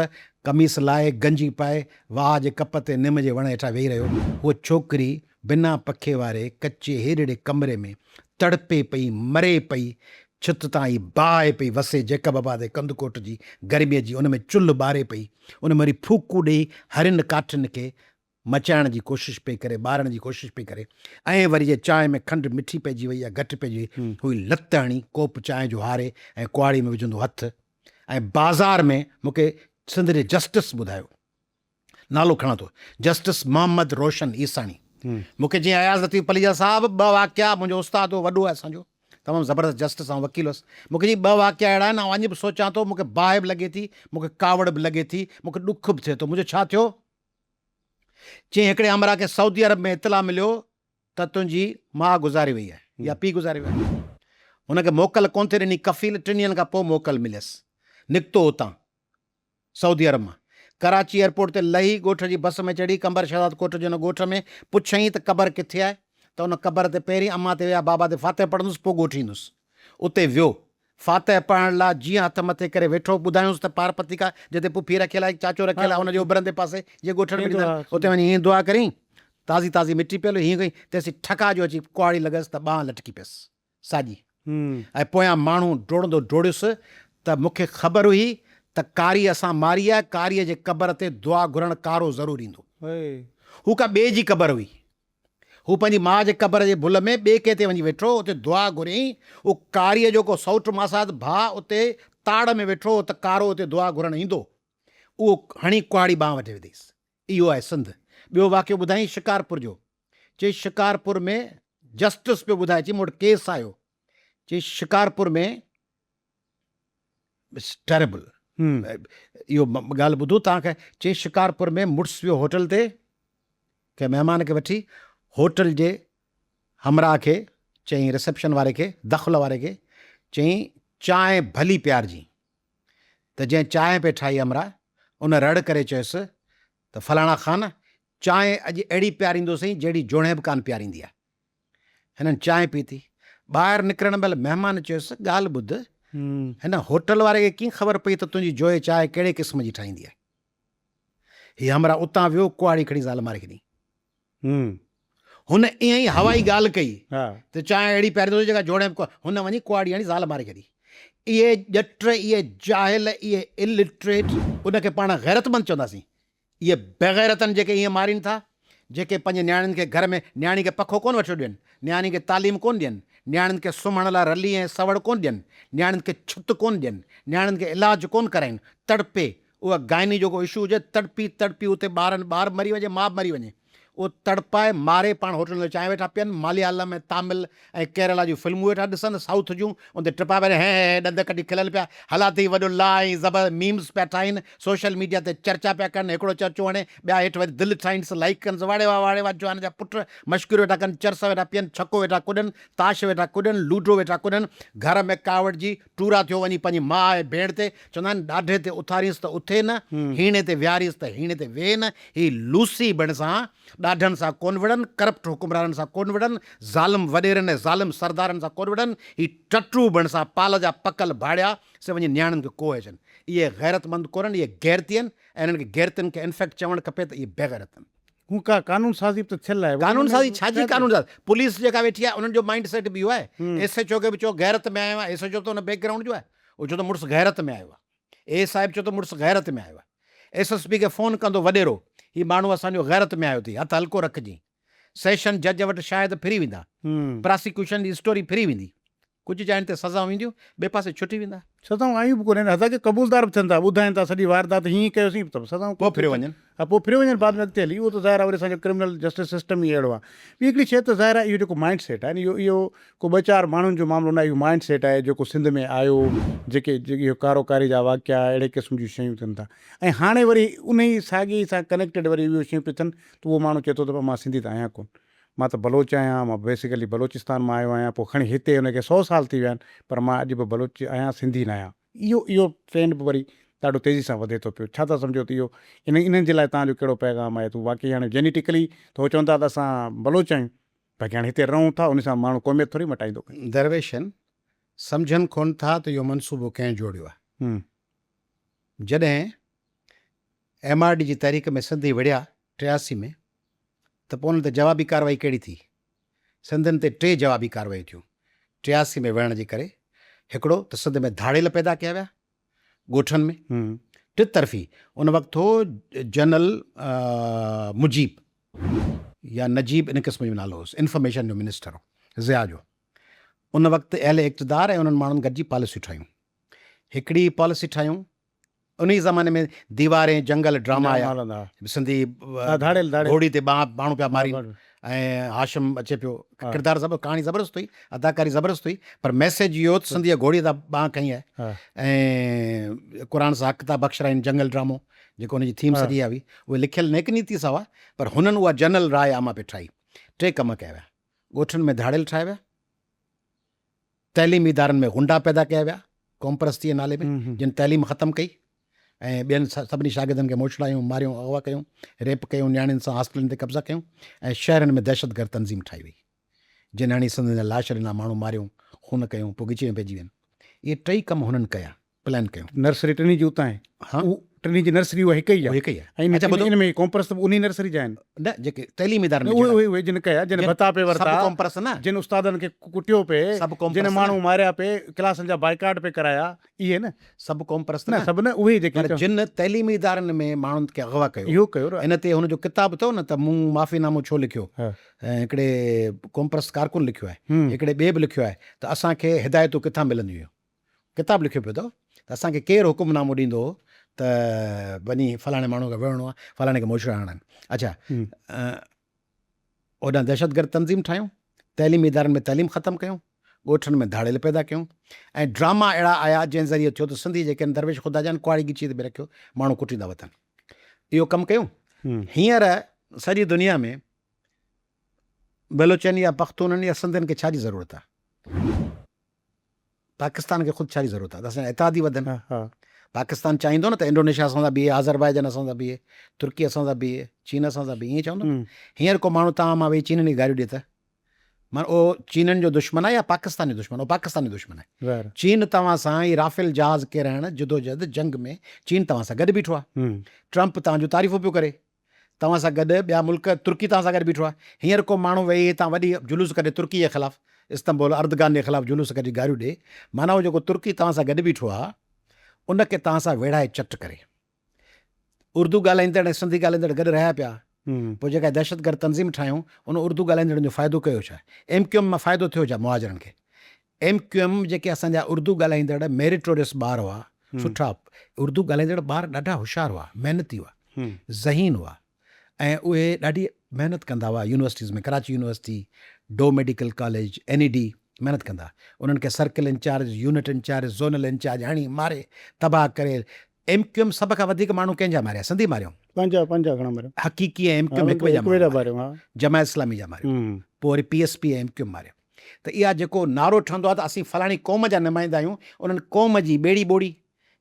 कमीस लाए, गंजी पाए, वाह जे कप ते निम जे वण हेठां वेही रहियो, उहो छोकिरी बिना पखे वारे कचे हेॾड़े कमरे में तड़पे पई, मरे पई, छित तां ई बाहि पई वसे, जेकबाबाद ऐं कंदकोट जी गर्मीअ जी, उन में चुल्ह ॿारे पई, उन में वरी फूकू ॾेई हरिन काठिन खे मचाइण जी कोशिशि पई करे, ॿारण जी कोशिशि पई करे, ऐं वरी जे चांहि में खंडु मिठी पइजी वई या घटि पइजी वई, हुई लत हणी कोप चांहि जो हारे ऐं कुआड़ी में विझंदो हथु। ऐं बाज़ार में मूंखे सिंध जे जस्टिस ॿुधायो, नालो खणां थो, जस्टिस मोहम्मद रोशन ईसाणी, मूंखे जीअं अयाज़ लतीफ़ पलीजा साहिबु 2 वाक़िया, मुंहिंजो उस्तादु वॾो आहे असांजो, तमामु ज़बरदस्त जस्टिस ऐं वकील हुअसि, मूंखे जी 2 वाक़िया अहिड़ा आहिनि, ऐं अॼु बि सोचां थो, मूंखे बाहि बि लॻे थी, मूंखे कावड़ बि लॻे थी, मूंखे ॾुख बि थिए थो। मुंहिंजो छा थियो, चई हिकिड़े हमरा खे सऊदी अरब में इतला मिलियो त तुंहिंजी माउ गुज़ारे वई आहे या पीउ गुज़ारे वियो आहे। हुनखे मोकल कोन थी ॾिनी, कफ़ील 3 ॾींहंनि खां पोइ मोकल मिलियसि, निकितो हुतां सऊदी अरब मां, कराची एयरपोर्ट ते लही, ॻोठ जी बस में चढ़ी, कंबर शहजाद कोट जे हुन ॻोठ में पुछईं त क़बर किथे आहे, त हुन क़बर ते पहिरीं अम्मा ते विया, बाबा ते फातिह पढ़ंदुसि, पोइ ॻोठ ईंदुसि। उते वियो, फातिह पढ़ण लाइ जीअं हथ मथे करे वेठो, ॿुधायूंसि त पारपती का जिते पुफी रखियल आहे, चाचो रखियल आहे, हुनजे उभरंदे पासे जीअं ॻोठनि में ॾींदा आहिनि, उते वञी हीअं दुआ करी, ताज़ी ताज़ी मिटी पियल हीअं कई, तेसीं ठका जो अची कुआड़ी लॻसि त ॿांह लटकी पियसि साॼी, ऐं पोयां माण्हू डोड़ंदो डोड़ियुसि त मूंखे ख़बर हुई त कारी असां मारी आहे, कारीअ जे क़बर ते दुआ घुरण कारो ज़रूरु ईंदो। हू का ॿिए जी क़बर हुई, हू पंहिंजी माउ जे क़बर जे भुल में ॿिए कंहिं ते वञी वेठो, उते दुआ घुरियईं, उहो कारीअ जो को सौट मासात भाउ उते ताड़ में वेठो त कारो उते दुआ घुरण ईंदो, उहो हणी कुआड़ी ॿांह वठी विधईसि। इहो आहे सिंध। ॿियो वाक़ियो ॿुधाई शिकारपुर जो, चई शिकारपुर में जस्टिस पियो ॿुधाए, चई मूं वटि केस आयो, चई शिकारपुर में टेरेबल, इहो ॻाल्हि ॿुधो तव्हांखे, चई शिकारपुर में मुड़ुसु वियो होटल ते, कंहिं महिमान खे वठी, होटल जे हमरा खे चई, रिसेप्शन वारे खे, दख़ल वारे खे चई चांहि भली पियारजी, त जंहिं चांहि पे ठाही हमरा, उन रड़ करे चयुसि त फलाणा ख़ान चांहि अॼु अहिड़ी पियारींदोसीं जहिड़ी जोणे बि कान पियारींदी आहे। हिननि चांहि पीती, ॿाहिरि निकिरण महिल महिमान चयुसि ॻाल्हि ॿुध, हिन होटल वारे खे कीअं ख़बर पई त तुंहिंजी जोए चांहि कहिड़े क़िस्म जी ठाहींदी आहे। हीअ हमरा उतां वियो, कुआड़ी खणी ज़ाल मारे ॾिनी। हुन ईअं ई हवाई ॻाल्हि कई त चांहि अहिड़ी पियारींदो जेका जोड़े, हुन वञी कुआड़ी हणी ज़ाल मारे छॾी। इहे ॼट, इहे जाहिल, इहे इलिटरेट, उनखे पाण गैरतमंद चवंदासीं। इहे बेगैरतनि जेके ईअं मारीनि था, जेके पंहिंजे नियाणियुनि खे घर में, नियाणी खे पखो कोन वठी ॾियनि, नियाणी खे तालीम कोन ॾियनि, नियाणियुनि खे सुम्हण लाइ रली ऐं सवड़ कोन ॾियनि, नियाणियुनि खे छित कोन ॾियनि, नियाणियुनि खे इलाजु कोन कराइनि, तड़पे, उहा गाइनी जो को इशू हुजे, तड़पी तड़पी उते ॿार मरी वञे, माउ मरी वञे, उहो तड़पाए मारे पाण होटल में चांहि वेठा पीअनि, मलयालम ऐं तामिल ऐं केरला जूं फिल्मूं वेठा ॾिसनि, साउथ जूं, उते टिपा पिया हे ॾंद कढी खिलनि पिया, हला थी वॾो ला ऐं ज़बर मीम्स पिया ठाहिनि, सोशल मीडिया ते चर्चा पिया कनि, हिकिड़ो चर्चो हणे, ॿिया हेठि वरी दिलि ठाहींसि, लाइक कनि, वाड़े वाह जवान जा पुट मश्कियूं वेठा कनि, चरस वेठा पीअनि, छको वेठा कुॾनि, ताश वेठा कुॾनि, लूडो वेठा कुॾनि, घर में कावड़ जी टूरा थियो वञी पंहिंजी माउ ऐं भेण ते, चवंदा आहिनि ॾाढे ते उथारींसि त उथे न, हीणे ते विहारींसि त हीणे ते वेह न। ही लूसी बण सां ॾाढनि सां कोन विढ़नि, करप्ट हुकुमराननि सां कोन विढ़नि, ज़ालिम वॾेरनि ऐं ज़ालिम सरदारनि सां कोन विढ़नि, ही टटू बण सां पाल जा पकल भाड़िया से वञी नियाणियुनि खे कोहे अचनि। इहे गैरतमंद कोन्हनि, इहे गैरती आहिनि, ऐं इन्हनि खे गैरतियुनि खे इनफैक्ट चवणु खपे त इहे बेगैरत आहिनि। हू का कानून साज़ी त थियल आहे, कानून साज़ी छाजी कानून साज़ी, पुलिस जेका वेठी आहे उन्हनि जो माइंड सेट बि इहो आहे। एस एच ओ खे बि चओ गैरत में आयो आहे, एस एच ओ त हुन बैकग्राउंड जो आहे, उहो चओ त मुड़ुसु गैरत में आयो आहे, ए साहिबु चओ त मुड़ुसु गैरत में आयो आहे, SSP खे फ़ोन कंदो वॾेरो, हीउ माण्हू असांजो गैरत में आयो अथई, हथु हल्को रखिजी, सेशन जज वटि शायदि फिरी वेंदा, प्रोसिक्यूशन जी स्टोरी फिरी वेंदी, कुझु जाइनि ते सज़ा वेंदियूं, ॿिए पासे छुटी वेंदा, सज़ाऊं आयूं बि कोन्हनि, असांखे क़बूलदार बि थियनि था, ॿुधाइनि था सॼी वारदात हीअं कयोसीं त सज़ाऊं पोइ फिरी वञनि। हा, पोइ फिरी वञनि बाद में अॻिते हली, उहो त ज़ाहिर आहे वरी असांजो क्रिमिनल जस्टिस सिस्टम ई अहिड़ो आहे। ॿी हिकिड़ी शइ त ज़ाहिर आहे, इहो जेको माइंड सेट आहे, इहो को 2-4 माण्हुनि जो मामिलो न, इहो माइंड सेट आहे जेको सिंध में आयो, जेके इहो कारोकारी जा वाक़िया अहिड़े क़िस्म जूं शयूं थियनि था, ऐं हाणे वरी उन ई साॻी सां कनेक्टेड वरी इहो शयूं पियूं थियनि, त उहो माण्हू चए थो त मां सिंधी त आहियां कोन, मां त बलोच आहियां, मां बेसिकली बलोचिस्तान मां आयो आहियां, पोइ खणी हिते हुनखे 100 साल थी विया आहिनि, पर मां अॼु बि बलोच आहियां, सिंधी न आहियां। इहो ट्रेंड बि वरी ॾाढो तेज़ी सां वधे थो पियो। छा था सम्झो त इहो इन्हनि जे लाइ तव्हांजो कहिड़ो पैगाम आहे? तूं वाक़ई हाणे जेनेटिकली त उहो चवनि था त असां बलोच आहियूं, बाक़ी हाणे हिते रहूं था, उन सां माण्हू क़ौमियत थोरी मटाईंदो। दरवेशन सम्झनि कोन था त इहो मनसूबो कंहिं जोड़ियो आहे। जॾहिं MRD जी तहरीक में सिंधी विढ़िया 83 में, त पोइ उन ते जवाबी कार्रवाई कहिड़ी थी? सिंधियुनि ते 3 जवाबी कार्रवाई थियूं 83 में विढ़ण जे करे। हिकिड़ो त सिंध में धाड़ेल पैदा कया विया ॻोठनि में, टितरफ़ी उन वक़्तु हो जनरल मुजीब या नजीब, इन क़िस्म जो नालो हुउसि, इंफॉर्मेशन जो मिनिस्टर हो, ज़िया जो। उन वक़्तु अहले इक़्तिदार ऐं उन्हनि माण्हुनि गॾिजी पॉलिसियूं ठाहियूं। हिकिड़ी पॉलिसी ठाहियूं, उन ज़माने में दीवारें जंगल ड्रामा आया, सिंधी घोड़ी ते माण्हू पिया मारीनि, ऐं हाशिम अचे पियो, हा। किरदारु कहाणी ज़बरदस्त हुई, अदाकारी ज़बरदस्त हुई, पर मैसेज इहो सिंधीअ घोड़ी तां बांह खईं आहे। हा ऐं क़ुर सां हक़ था बख़्शराइनि जंगल ड्रामो जेको हुनजी थीम सॼी हुई उहे लिखियलु नेक नीति सां हुआ, पर हुननि उहा जनरल राय आमा पे ठाही। 3 कम कया विया, ॻोठनि में धाड़ियल ठाहिया विया, तइलीमी इदारनि में गुंडा पैदा कया विया क़ौमपरस्तीअ नाले में, जिन तइलीम ख़तमु कई ऐं ॿियनि सभिनी शागिर्दनि खे मोछड़ायूं, मारियूं, अगवा कयूं, रेप कयूं, नियाणियुनि सां हॉस्टलनि ते कब्ज़ा कयूं, ऐं शहरनि में दहशतगर्द तंज़ीम ठाही वई, जिन हणी सिंध जा लाश ॾिना, माण्हू मारियूं, खून कयूं, पोइ गिची में पइजी वियनि। इहे 3 कम हुननि कया, प्लान कयूं। नर्सरी टिनी जी उतां आहे, हा, टिनी जी नर्सरी उहा हिकु ई आहे, हिकु ई आहे। ऐं अच्छा, ॿुधो, इन में क़ौमपरस्त उन नर्सरी जा आहिनि, न जेके तइलीमी इदारनि में उहे जिन कया, जिन भत्ता पे वरिता, सभु क़ौमपरस्त न, जिन उस्तादनि खे कुटियो पे, सभु जिन क़ौमपरस्त माण्हू न, मारिया पे, क्लासनि जा बाइकाट पे कराया, इहे न सभु क़ौमपरस्त न न, सभु न उहे जेके पर जिन तइलीमी इदारनि में माण्हुनि खे अगवा कयो, इहो कयो र। इन ते हुनजो किताबु अथव न त मूं माफ़ीनामो छो लिखियो, हा। ऐं हिकिड़े क़ौमपरस्त कारकुन लिखियो आहे, हम्म। हिकिड़े ॿिए बि लिखियो आहे त असांखे हिदायतूं किथां मिलंदियूं हुयूं, किताबु लिखियो पियो अथव त असांखे केरु हुकुमनामो ॾींदो हो त वञी फलाणे माण्हू खे विढ़णो आहे, फलाणे खे मोछड़ा हणनि। अच्छा, ओॾां दहशतगर्द तंज़ीम ठाहियूं, तइलीमी इदारनि में तइलीम ख़तमु कयूं, ॻोठनि में धाड़ियल पैदा कयूं, ऐं ड्रामा अहिड़ा आया जंहिं ज़रिए थियो त सिंधी जेके आहिनि दरवेश ख़ुदा जान कुआड़ी गिची ते बि रखियो, माण्हू कुटींदा वतन। इहो कमु कयूं। हींअर सॼी दुनिया में बलोचनि या पख्तूननि या सिंधियुनि खे छा जी ज़रूरत आहे, पाकिस्तान खे ख़ुदि छा जी ज़रूरत आहे, त असांजा इतादी वधनि। पाकिस्तान चाहींदो न त इंडोनेशिया असां सां बीहे, आज़रबाईजान असां सां बीहे, तुर्की असां सां बीहे, चीन असां सां बीहे, ईअं चवंदो। हींअर को माण्हू तव्हां मां वेही चीननि जी गारियूं ॾिए त माना उहो चीननि जो दुश्मन आहे या पाकिस्तान जो दुश्मन, उहो पाकिस्तान जो दुश्मन आहे। चीन तव्हां सां ई राफेल जहाज़ किराइण जदोजहद जंग में चीन तव्हां सां गॾु बीठो आहे। ट्रंप तव्हांजो तारीफ़ूं पियो करे, तव्हां सां गॾु ॿिया मुल्क, तुर्की तव्हां सां गॾु बीठो आहे। हींअर को माण्हू वेही हितां वॾी जुलूस करे तुर्की जे ख़िलाफ़ु, इस्तंबुल अर्दगान जे ख़िलाफ़ु जुलूस करे गारियूं ॾिए, माना उहो जेको तुर्की तव्हां सां गॾु बीठो आहे उनखे तव्हां सां वेड़ाए चट करे, उर्दू ॻाल्हाईंदड़ ऐं सिंधी ॻाल्हाईंदड़ गॾु रहिया पिया, पोइ जेका दहशतगर्द तंज़ीम ठाहियूं उन उर्दू ॻाल्हाईंदड़नि जो फ़ाइदो कयो छा, MQM मां फ़ाइदो थियो छा मुहाजिरनि खे। MQM जेके असांजा उर्दू ॻाल्हाईंदड़ मेरिटोरियस ॿार हुआ, सुठा उर्दू ॻाल्हाईंदड़ ॿार ॾाढा होशियार हुआ, महिनती हुआ, ज़हीन हुआ, ऐं उहे ॾाढी महिनत कंदा हुआ। यूनिवर्सिटीज़ में Karachi university, Dow medical college, NED महिनत कंदा, उन्हनि खे circle incharge, unit incharge, zonal incharge हणी मारे तबाह करे। MQM सभ खां वधीक माण्हू कंहिंजा मारिया, सिंधी मारियूं, पंजा घणा मारिया, हक़ीक़ी ऐं MQM हिकु जा मारिया, जमा इस्लामी जा मारिया, पोइ वरी PSP ऐं MQM मारिया। त इहा जेको नारो ठहंदो आहे त असीं फलाणी क़ौम जा नुमाइंदा आहियूं, उन्हनि क़ौम जी ॿेड़ी ॿोड़ी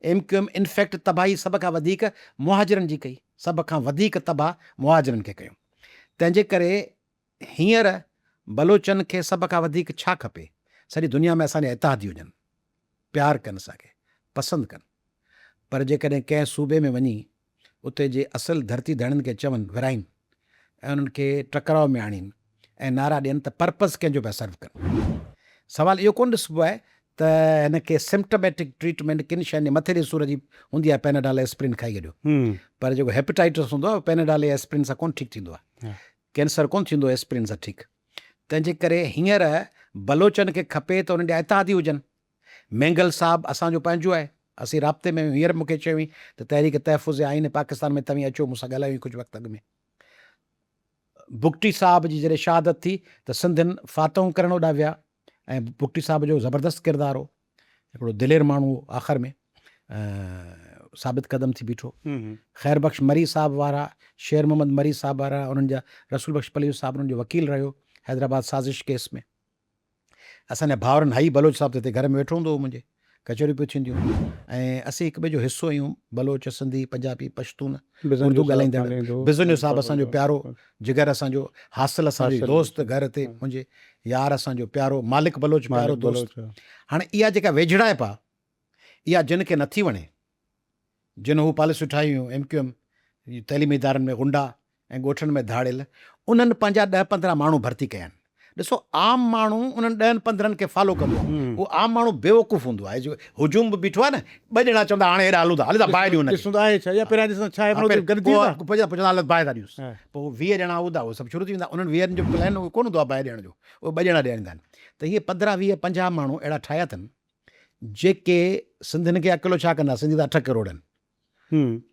MQM इनफैक्ट तबाही सभ खां वधीक मुहाजिरनि जी कई, सभ खां वधीक तबाह मुहाजिरनि खे कयूं। तंहिंजे करे हींअर बलोचनि खे सभ खां वधीक छा खपे, सॼी दुनिया में असांजा इतिहादी हुजनि, प्यारु कनि, असांखे पसंदि कनि, पर जेकॾहिं कंहिं सूबे में वञी उते जे असुलु धरती धड़नि खे चवनि, विराइनि ऐं उन्हनि खे टकराव में आणीनि ऐं नारा ॾियनि त पर्पज़ कंहिंजो पिया सर्व कनि। सवालु इहो कोन ॾिसबो आहे त हिन खे सिम्टमेटिक ट्रीटमेंट किन शयुनि मथे जे सूर जी हूंदी आहे, पेनाडाल एस्प्रिन खाई गॾियो, पर जेको हेपेटाइटिस हूंदो आहे पेनाडाल एस्प्रिन सां कोन ठीकु थींदो आहे, कैंसर कोन थींदो एस्प्रिन सां ठीकु। तंहिंजे करे हींअर बलोचनि खे खपे त उन्हनि जा इतिहादी हुजनि। मेंगल साहब असांजो पंहिंजो आहे, असीं राब्ते में, हींअर मूंखे चयो त तहरीक तहफ़ुज़ आइन पाकिस्तान में तव्हीं अचो, मूंसां ॻाल्हायूं कुझु वक़्तु अॻु में। बुगटी साहब जी जॾहिं शहादत थी त सिंधियुनि फातहूं करण होॾां विया, ऐं बुगटी साहब जो ज़बरदस्त किरदारु हो, हिकिड़ो दिलेर माण्हू आख़िर में साबित क़दम थी बीठो। ख़ैर बख़्श मरी साहब वारा, शेर मोहम्मद मरी साहब वारा, उन्हनि जा रसूल बख़्श पलवी साहब उन्हनि जो वकील रहियो हैदराबाद साज़िश केस में। असांजा भाउरनि हई बलोच साहब त हिते घर में वेठो हूंदो हो, मुंहिंजे कचहरियूं पियूं थींदियूं, ऐं असीं हिक ॿिए जो हिसो आहियूं, बलोच, सिंधी, पंजाबी, पश्तून, उर्दू ॻाल्हाईंदड़। बिज़नियो साहब असांजो प्यारो जिगर, असांजो हासिल, असांजो दोस्त, घर ते मुंहिंजे यार, असांजो प्यारो मालिक बलोच प्यारो दोस्त। हाणे इहा जेका वेझड़ाइप आहे, इहा जिन खे नथी वणे, जिन हू पॉलिसियूं ठाहियूं MQM तइलीमी इदारनि में गुंडा ऐं ॻोठनि में धाड़ियल, उन्हनि पंहिंजा 10-15 माण्हू भर्ती कया आहिनि। ॾिसो, आम माण्हू उन्हनि 10-15 खे फॉलो कंदो आहे, उहो आम माण्हू बेवकूफ़ हूंदो आहे। जो हुजूम बि बीठो आहे न, 2 ॼणा चवंदा हाणे हेॾा हलूं था, हली था बाहि ॾियूं, पुछंदा हल बाहि था ॾियूंसि, पोइ 20 ॼणा हूंदा, उहे सभु शुरू थी वेंदा, उन्हनि 20 जो प्लान कोन हूंदो आहे बाहि ॾियण जो, उहे 2 ॼणा ॾियणा आहिनि। त इहे 15-20-50 माण्हू अहिड़ा ठाहिया अथनि जेके सिंधियुनि खे अकेलो छा कंदा, सिंधी त 8 करोड़ आहिनि,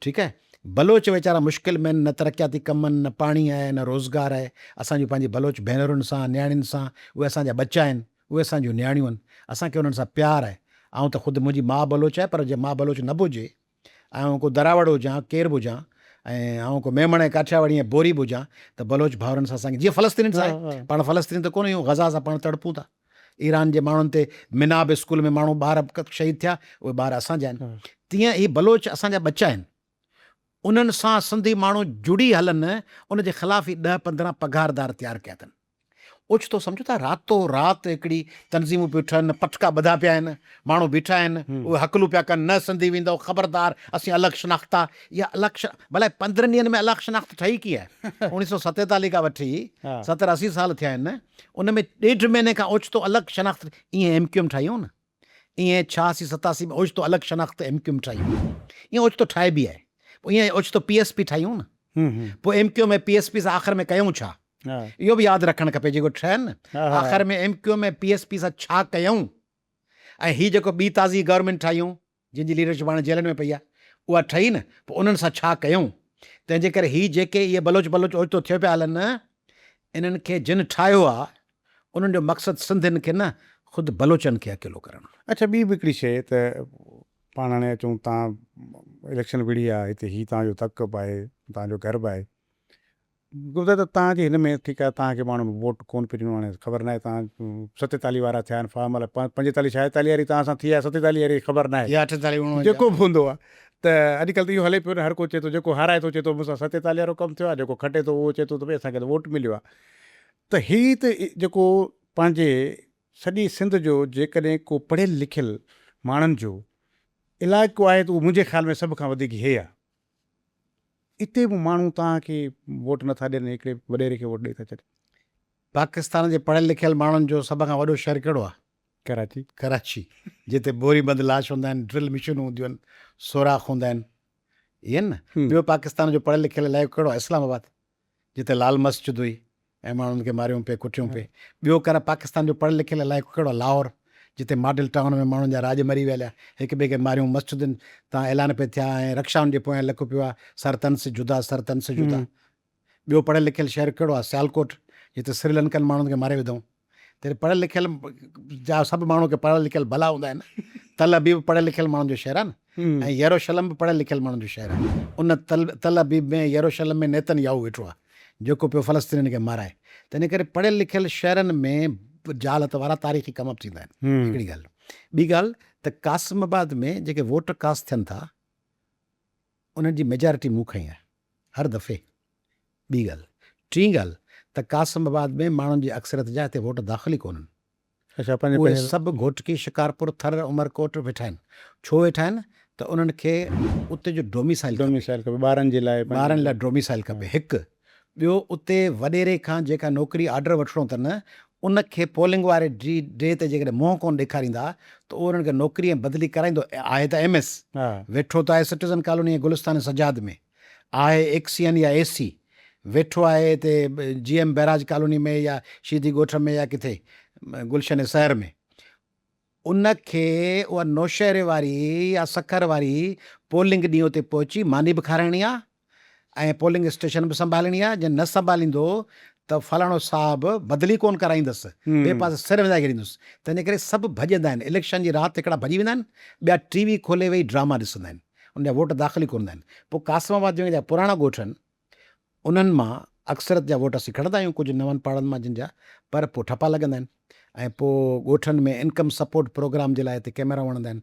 ठीकु आहे, बलोच वीचारा मुश्किल में आहिनि, न तरक़ियाती कम आहिनि, न पाणी आहे, न रोज़गारु आहे। असांजी पंहिंजी बलोच भेनरुनि सां, नियाणियुनि सां, उहे असांजा बच्चा आहिनि, उहे असांजूं नियाणियूं आहिनि, असांखे उन्हनि सां प्यारु आहे। ऐं त ख़ुदि मुंहिंजी माउ बलोच आहे, पर जे माउ बलोच न बि हुजे, ऐं को दरावड़ हुजां, केर बि हुजां, ऐं को मेमण ऐं काठियावाड़ी ऐं बोरी बि हुजां, त बलोच भाउरनि सां असांखे, जीअं फ़लस्तीन सां आहे, पाण फ़लस्तीन त कोन आहियूं, गज़ा सां पाण तड़पूं था। ईरान जे माण्हुनि ते मिनाब स्कूल में माण्हू ॿार शहीद थिया, उहे ॿार असांजा आहिनि। तीअं ही बलोच असांजा बच्चा आहिनि, उन्हनि सां सिंधी माण्हू जुड़ी हलनि, उनजे ख़िलाफ़ ई 10-15 पघारदार तयारु कया अथनि। ओचितो सम्झो था, रातो राति हिकिड़ी तनज़ीमूं पियूं ठहनि, पटका ॿधा पिया आहिनि, माण्हू बीठा आहिनि, उहे हकलूं पिया कनि, न सिंधी वेंदो, ख़बरदार, असीं अलॻि शनाख्ता। इहा अलॻि भले 15 ॾींहंनि में अलॻि शनाख्त ठही कीअं आहे? 1947 खां वठी 70-80 साल थिया आहिनि, उन में 1.5 महीने खां ओचितो अलॻि शनाख्त। ईअं MQM ठाहियूं न, ईअं 86-87 में ओचितो अलॻि शनाख्त MQM ठाहियूं, ईअं ओचितो ठाहे बि आहे। पोइ ईअं ओचितो PSP ठाहियूं न, पोइ MQM ऐं PSP सां आख़िर में कयूं छा, इहो बि यादि रखणु खपे। जेको ठहनि न, आख़िर में MQM ऐं PSP सां छा कयूं, ऐं हीअ जेको ॿी ताज़ी गवर्नमेंट ठाहियूं, जंहिंजी लीडरशिप हाणे जेलनि में पई आहे, उहा ठही न, पोइ उन्हनि सां छा कयूं। तंहिंजे करे हीअ जेके इहे बलोच ओचितो थियो पिया हलनि, इन्हनि खे जिन ठाहियो आहे, उन्हनि जो मक़सदु सिंधियुनि खे न, ख़ुदि बलोचनि खे अकेलो करणु। अच्छा, ॿी बि हिकिड़ी शइ त पाण हाणे अचूं, तव्हां इलेक्शन विड़ी आहे, हिते हीअ तव्हांजो तकब आहे, तव्हांजो गर्व आहे, गुज़र त तव्हांजे हिन में ठीकु आहे, तव्हांखे माण्हू वोट कोन पियो ॾिनो, हाणे ख़बर न आहे, तव्हां 47 वारा थिया आहिनि, फॉर्म 45-46 वारी तव्हां सां थी आहे, 47 वारी ख़बर न आहे, 48 जेको बि हूंदो आहे। त अॼुकल्ह त इहो हले पियो न, हर को चए थो, जेको हाराए थो चए थो मूंसां 47 वारो कमु थियो आहे, जेको खटे थो उहो चए थो त भई असांखे त वोट मिलियो आहे। त हीअ त जेको पंहिंजे सॼी सिंध जो जेकॾहिं को पढ़ियल लिखियल माण्हुनि जो इलाइक़ो आहे, त उहो मुंहिंजे ख़्याल में सभ खां वधीक हे आहे। इते बि माण्हू तव्हांखे वोट नथा ॾियनि, हिकिड़े वॾेरे खे वोट ॾेई था छॾनि। पाकिस्तान जे पढ़ियल लिखियल माण्हुनि जो सभ खां वॾो शहर कहिड़ो आहे? कराची, जिते बोरीबंद लाश हूंदा आहिनि, ड्रिल मशीनूं हूंदियूं आहिनि, सोराख हूंदा आहिनि, इहे न। ॿियो पाकिस्तान जो पढ़ियल लिखियल इलाइक़ो कहिड़ो आहे? इस्लामाबाद, जिते लाल मस्जिद हुई ऐं माण्हुनि खे मारियूं पिए, कुटियूं पिए। ॿियो पाकिस्तान जो पढ़ियल लिखियल इलाइक़ो कहिड़ो आहे? लाहौर, जिते मॉडल टाउन में माण्हुनि जा राज मरी विया, हिक ॿिए खे मारियूं, मस्जिदुनि तां ऐलान पे थिया, ऐं रक्षाउनि जे पोयां लिखो पियो आहे, सरतन से जुदा, सरतन से जुदा। ॿियो पढ़ियल लिखियल शहर कहिड़ो आहे? सियालकोट, जिते श्रीलंकन माण्हुनि खे मारे विधऊं। त पढ़ियल लिखियल जा सभु माण्हू खे पढ़ियल लिखियल भला हूंदा आहिनि। तल अबीब बि पढ़ियल लिखियल माण्हुनि जो शहर आहे न, ऐं यरूशलम बि पढ़ियल लिखियल माण्हुनि जो शहर आहे। उन तल अबीब में, यरूशलम में नेतनयाहू वेठो आहे, जेको पियो फ़लस्तीनियुनि खे माराए। त इन करे पढ़ियल लिखियल शहरनि में जालत वारा तारीख़ी कम बि थींदा आहिनि। हिकिड़ी ॻाल्हि। ॿी ॻाल्हि त कासिमाबाद में जेके वोट कास्ट थियनि था, उन्हनि जी मेजॉरिटी मूं खईं आहे हर दफ़े। ॿी ॻाल्हि। टी ॻाल्हि त कासिमाबाद में माण्हुनि जी अक्सरियत जा हिते वोट दाख़िल ई कोन्हनि। अच्छा, उहे सभु घोटकी, शिकारपुर, थर, उमरकोट वेठा आहिनि। छो वेठा आहिनि? त उन्हनि खे उते जो डोमिसाइल खपे, ॿारनि जे लाइ, डोमिसाइल खपे। हिकु ॿियो, उते वॾेरे खां जेका नौकिरी आर्डर वठिणो अथनि, उनखे पोलिंग वारे डे ते जेकॾहिं मुंहुं कोन ॾेखारींदा त उहो उन्हनि खे नौकिरी ऐं बदिली कराईंदो। आहे त MS, वेठो त आहे सिटीज़न कॉलोनी ऐं गुलिस्तान सजाद में, आहे एक्सियन या AC, वेठो आहे हिते GM बैराज कॉलोनी में या शीदी ॻोठ में या किथे गुलशन शहर में। उनखे उहा नौशहरे वारी या सखर वारी पोलिंग ॾींहुं उते पहुची मानी बि खाराइणी आहे ऐं पोलिंग स्टेशन बि संभालणी आहे। जे न संभालींदो त फलाणो साहिबु बदिली कोन कराईंदुसि, ॿिए पासे सिर वधाए छॾींदुसि। त इन करे सभु भॼंदा आहिनि। इलेक्शन जी राति हिकिड़ा भॼी वेंदा आहिनि, ॿिया TV खोले वेही ड्रामा ॾिसंदा आहिनि, उनजा वोट दाख़िल ई कोन हूंदा आहिनि। पोइ कासिमाबाद जो जेका पुराणा ॻोठ आहिनि, उन्हनि मां अक्सरियत जा वोट असीं खणंदा आहियूं, कुझु नवनि पाड़नि मां जिन जा, पर पोइ ठपा लॻंदा आहिनि। ऐं पोइ ॻोठनि में इनकम सपोर्ट प्रोग्राम जे लाइ हिते कैमरा वणंदा आहिनि,